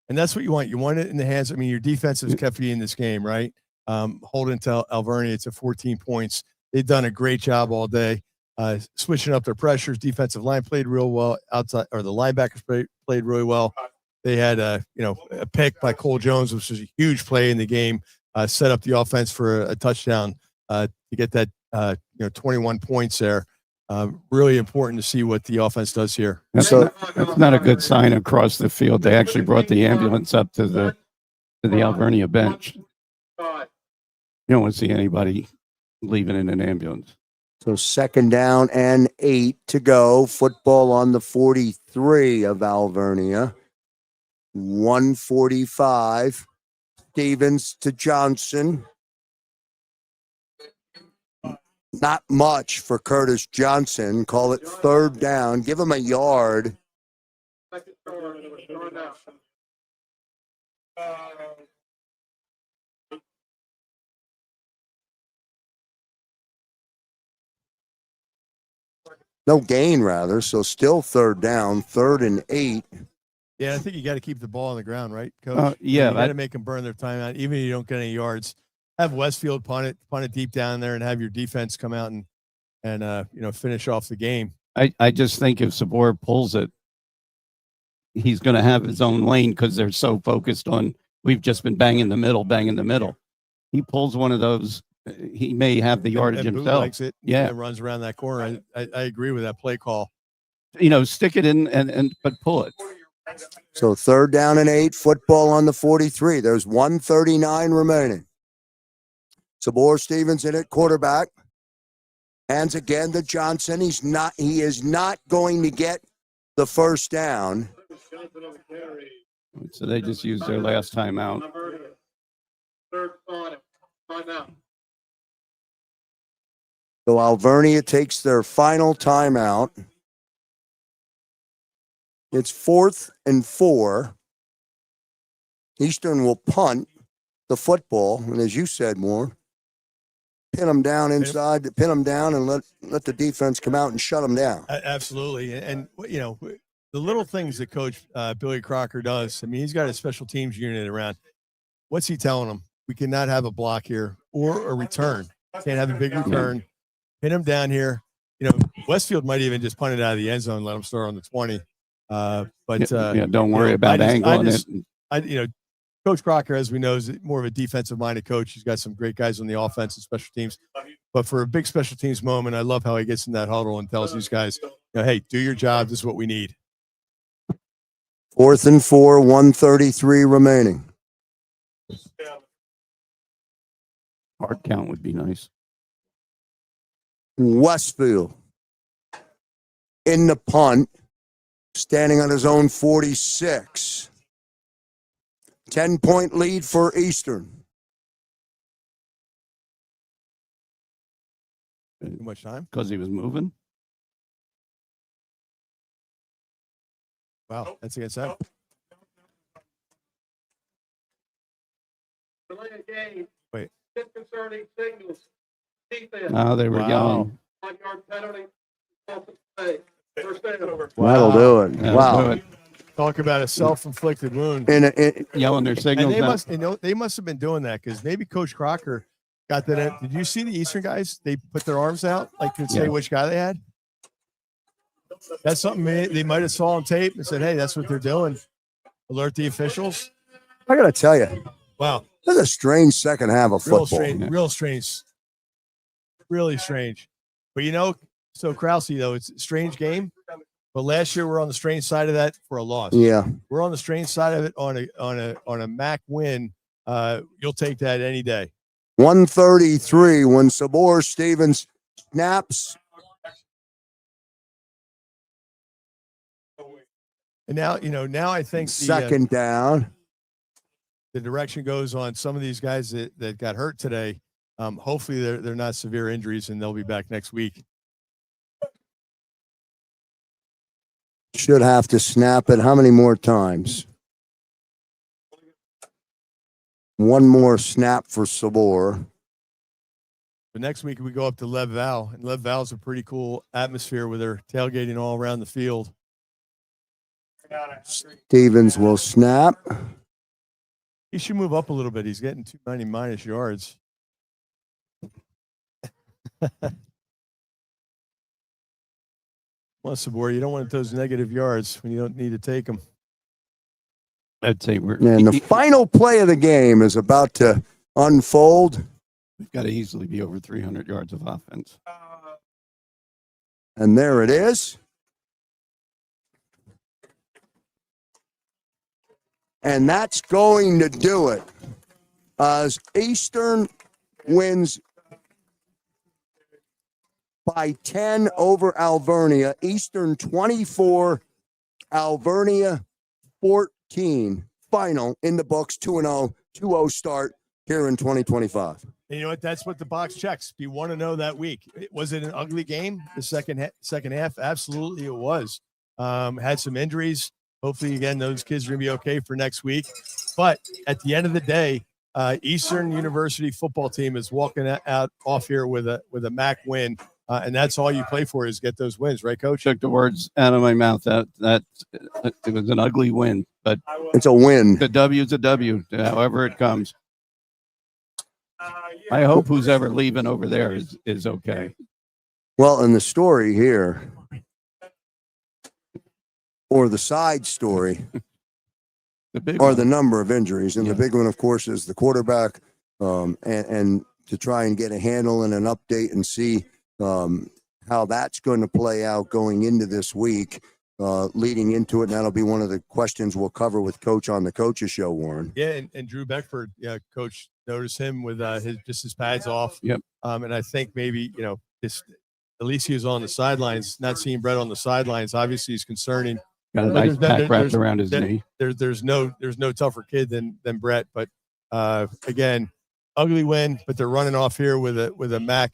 And that's what you want. You want it in the hands. I mean, your defense has kept you in this game, right? Holding to Alvernia to 14 points. They've done a great job all day, switching up their pressures. Defensive line played real well. Outside, or the linebackers played really well. They had a pick by Cole Jones, which was a huge play in the game. Set up the offense for a touchdown to get that 21 points there. Really important to see what the offense does here. That's not a good sign across the field. They actually brought the ambulance up to the Alvernia bench. You don't want to see anybody leaving in an ambulance. So second down and 8 to go. Football on the 43 of Alvernia. 1:45. Stevens to Johnson. Not much for Curtis Johnson. Call it third down. Give him a yard. No gain, rather. So still third down, 3rd and 8. Yeah, I think you got to keep the ball on the ground, right, Coach? Yeah, you got to make them burn their time out, even if you don't get any yards. Have Westfield punt it deep down there, and have your defense come out and finish off the game. I just think if Sabor pulls it, he's going to have his own lane because they're so focused on we've just been banging the middle. He pulls one of those, he may have the yardage and himself. bootlegs it, Yeah, and runs around that corner. I agree with that play call. Stick it in but pull it. So third down and 8. Football on the 43. There's 1:39 remaining. Sabor Stevens in at quarterback. Hands again to Johnson. He is not going to get the first down. So they just used their last timeout. So Alvernia takes their final timeout. It's 4th and 4. Eastern will punt the football, and as you said, Moore, pin them down inside, pin them down, and let the defense come out and shut them down. Absolutely, and the little things that Coach Billy Crocker does. I mean, he's got a special teams unit around. What's he telling them? We cannot have a block here or a return. Can't have a big return. Pin them down here. Westfield might even just punt it out of the end zone, let them start on the 20. Don't worry about angling it. Coach Crocker, as we know, is more of a defensive-minded coach. He's got some great guys on the offense and special teams. But for a big special teams moment, I love how he gets in that huddle and tells these guys, hey, do your job. This is what we need. 4th and 4, 1:33 remaining. Hard count would be nice. Westfield in the punt, standing on his own 46. 10-point lead for Eastern. Too much time? Because he was moving? Wow, that's against that. Wait. Disconcerting signals. Defense. Oh, they were yelling. 1-yard penalty. First down. That'll do it. Wow. Talk about a self-inflicted wound. Yelling their signals. And they must have been doing that because maybe Coach Crocker got that. Did you see the Eastern guys? They put their arms out like to say which guy they had. That's something they might have saw on tape and said, "Hey, that's what they're doing." Alert the officials. I gotta tell you, wow, that's a strange second half of football. Real strange, really strange. But so Krause, though, it's a strange game. But last year we're on the strange side of that for a loss. Yeah. We're on the strange side of it on a MAC win. You'll take that any day. 133 when Sabor Stevens snaps. And now I think Second down. The direction goes on some of these guys that got hurt today. Hopefully they're not severe injuries and they'll be back next week. Should have to snap it. How many more times? One more snap for Sabor. But next week we go up to Lev Val, and Lev Val's a pretty cool atmosphere with their tailgating all around the field. Stevens will snap. He should move up a little bit. He's getting 290 minus yards. Well, Sabor, you don't want those negative yards when you don't need to take them. I'd say And the final play of the game is about to unfold. We've got to easily be over 300 yards of offense. And there it is. And that's going to do it. As Eastern wins by 10 over Alvernia. Eastern 24, Alvernia 14. Final in the books, 2-0, 2-0 start here in 2025. And you know what? That's what the box checks. You want to know that week. Was it an ugly game? The second half? Absolutely it was. Had some injuries. Hopefully, again, those kids are going to be okay for next week. But at the end of the day, Eastern University football team is walking out off here with a MAC win. And that's all you play for is get those wins, right, Coach? Took the words out of my mouth. That it was an ugly win, but it's a win. The W's a W, however it comes. I hope who's ever leaving over there is okay. Well, and the story here, or the side story, the number of injuries. And the big one, of course, is the quarterback. And to try and get a handle and an update and see how that's going to play out going into this week, leading into it. And that'll be one of the questions we'll cover with Coach on the Coaches Show, Warren. Yeah, and Drew Beckford, Coach, noticed him with his pads off. Yep. And I think maybe, at least he was on the sidelines. Not seeing Brett on the sidelines, obviously, is concerning. Got a nice pack wrapped around his knee. There's no tougher kid than Brett. But again, ugly win. But they're running off here with a MAC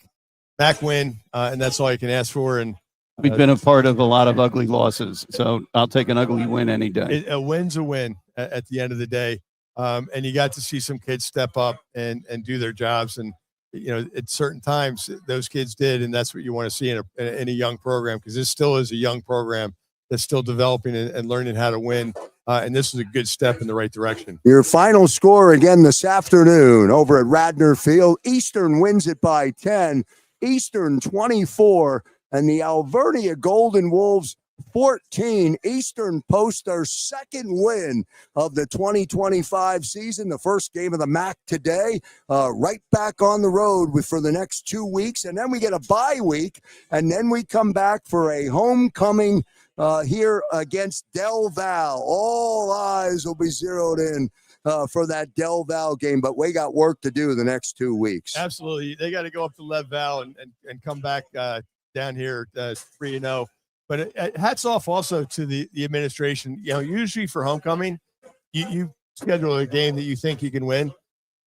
win, and that's all you can ask for. And we've been a part of a lot of ugly losses, so I'll take an ugly win any day. A win's a win at the end of the day. And you got to see some kids step up and do their jobs. And, at certain times those kids did. And that's what you want to see in a young program, because this still is a young program that's still developing and learning how to win. And this is a good step in the right direction. Your final score again this afternoon over at Radnor Field. Eastern wins it by 10. Eastern 24 and the Alvernia Golden Wolves 14. Eastern post their second win of the 2025 season, the first game of the MAC today, right back on the road for the next 2 weeks. And then we get a bye week, and then we come back for a homecoming here against Del Val. All eyes will be zeroed in for that Del Val game, but we got work to do the next 2 weeks. Absolutely. They got to go up to Lev Val and come back down here 3-0. But hats off also to the administration. Usually for homecoming, you schedule a game that you think you can win.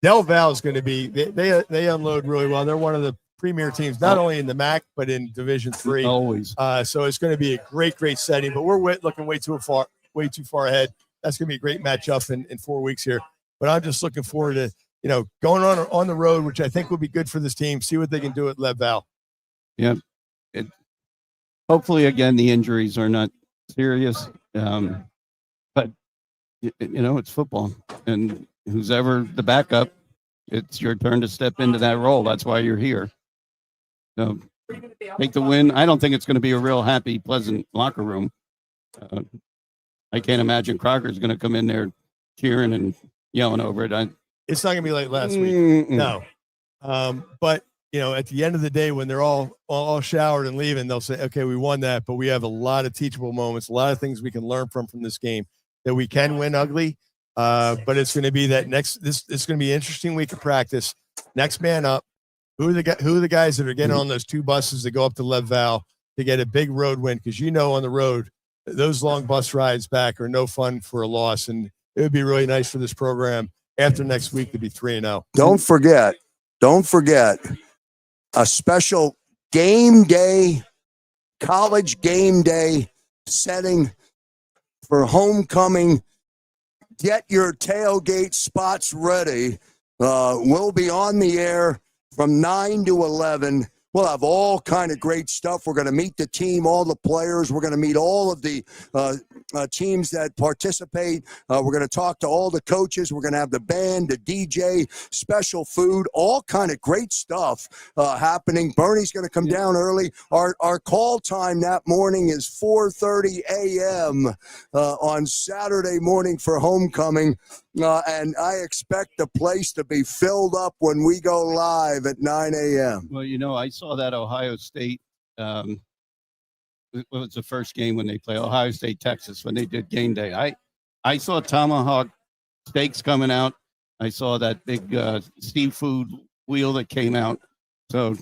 Del Val is going to be, they unload really well. They're one of the premier teams, not only in the MAC, but in Division III. Always. So it's going to be a great setting, but we're looking way too far ahead. That's going to be a great matchup in 4 weeks here. But I'm just looking forward to, going on the road, which I think will be good for this team, see what they can do at Lev Val. Yeah. Hopefully, again, the injuries are not serious. But, it's football. And who's ever the backup, it's your turn to step into that role. That's why you're here. So take the win. I don't think it's going to be a real happy, pleasant locker room. I can't imagine Crocker's going to come in there cheering and yelling over it. It's not going to be like last week. No. But, at the end of the day, when they're all showered and leaving, they'll say, okay, we won that, but we have a lot of teachable moments, a lot of things we can learn from this game that we can win ugly. But it's going to be this is going to be an interesting week of practice. Next man up. Who are the guys that are getting on those 2 buses that go up to Lev Val to get a big road win? Because on the road, those long bus rides back are no fun for a loss. And it would be really nice for this program after next week to be 3-0. Don't forget, a special college game day setting for homecoming. Get your tailgate spots ready. We'll be on the air from 9 to 11. We'll have all kind of great stuff. We're going to meet the team, all the players. We're going to meet all of the teams that participate. We're going to talk to all the coaches. We're going to have the band, the DJ, special food, all kind of great stuff happening. Bernie's going to come down early. Our call time that morning is 4:30 a.m. On Saturday morning for homecoming. And I expect the place to be filled up when we go live at 9 a.m. Well, I saw that Ohio State. What was the first game when they play Ohio State, Texas, when they did game day? I saw tomahawk steaks coming out. I saw that big seafood wheel that came out. So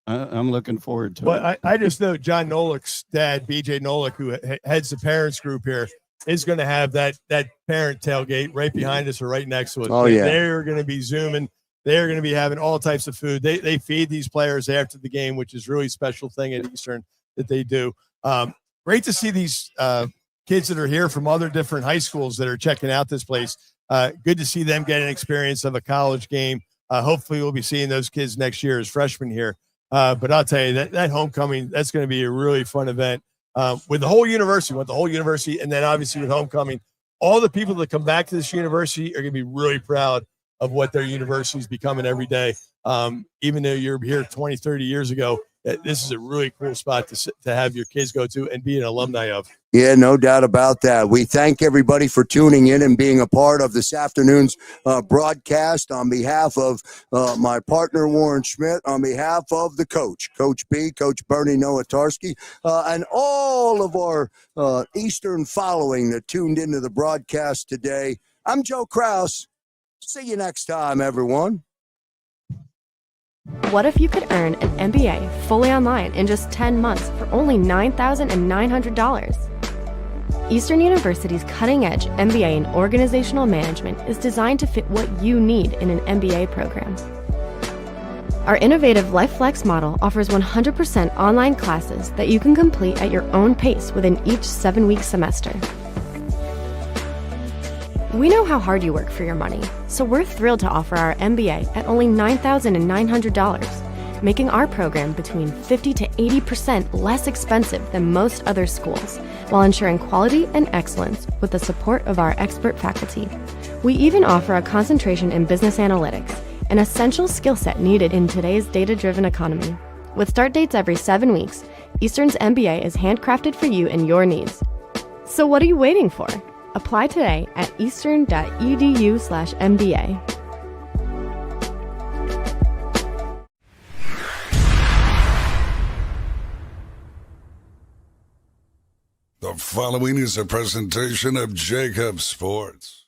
I'm looking forward to it. Well, I just know John Nolick's dad, BJ Nolick, who heads the parents group here, is going to have that parent tailgate right behind us or right next to us. Oh, yeah. They're going to be zooming. They're going to be having all types of food. They feed these players after the game, which is really a special thing at Eastern that they do. Great to see these kids that are here from other different high schools that are checking out this place. Good to see them get an experience of a college game. Hopefully we'll be seeing those kids next year as freshmen here. But I'll tell you that homecoming, that's going to be a really fun event. With the whole university, and then obviously with homecoming, all the people that come back to this university are going to be really proud of what their university is becoming every day. Even though you're here 20, 30 years ago, this is a really cool spot to have your kids go to and be an alumni of. Yeah, no doubt about that. We thank everybody for tuning in and being a part of this afternoon's broadcast. On behalf of my partner, Warren Schmidt, on behalf of the coach, Coach B, Coach Bernie Nowatarski, and all of our Eastern following that tuned into the broadcast today, I'm Joe Krause. See you next time, everyone. What if you could earn an MBA fully online in just 10 months for only $9,900? Eastern University's cutting-edge MBA in Organizational Management is designed to fit what you need in an MBA program. Our innovative LifeFlex model offers 100% online classes that you can complete at your own pace within each 7-week semester. We know how hard you work for your money, so we're thrilled to offer our MBA at only $9,900, making our program between 50 to 80% less expensive than most other schools, while ensuring quality and excellence with the support of our expert faculty. We even offer a concentration in business analytics, an essential skill set needed in today's data-driven economy. With start dates every 7 weeks, Eastern's MBA is handcrafted for you and your needs. So what are you waiting for? Apply today at eastern.edu/MBA. The following is a presentation of JAKIB Sports.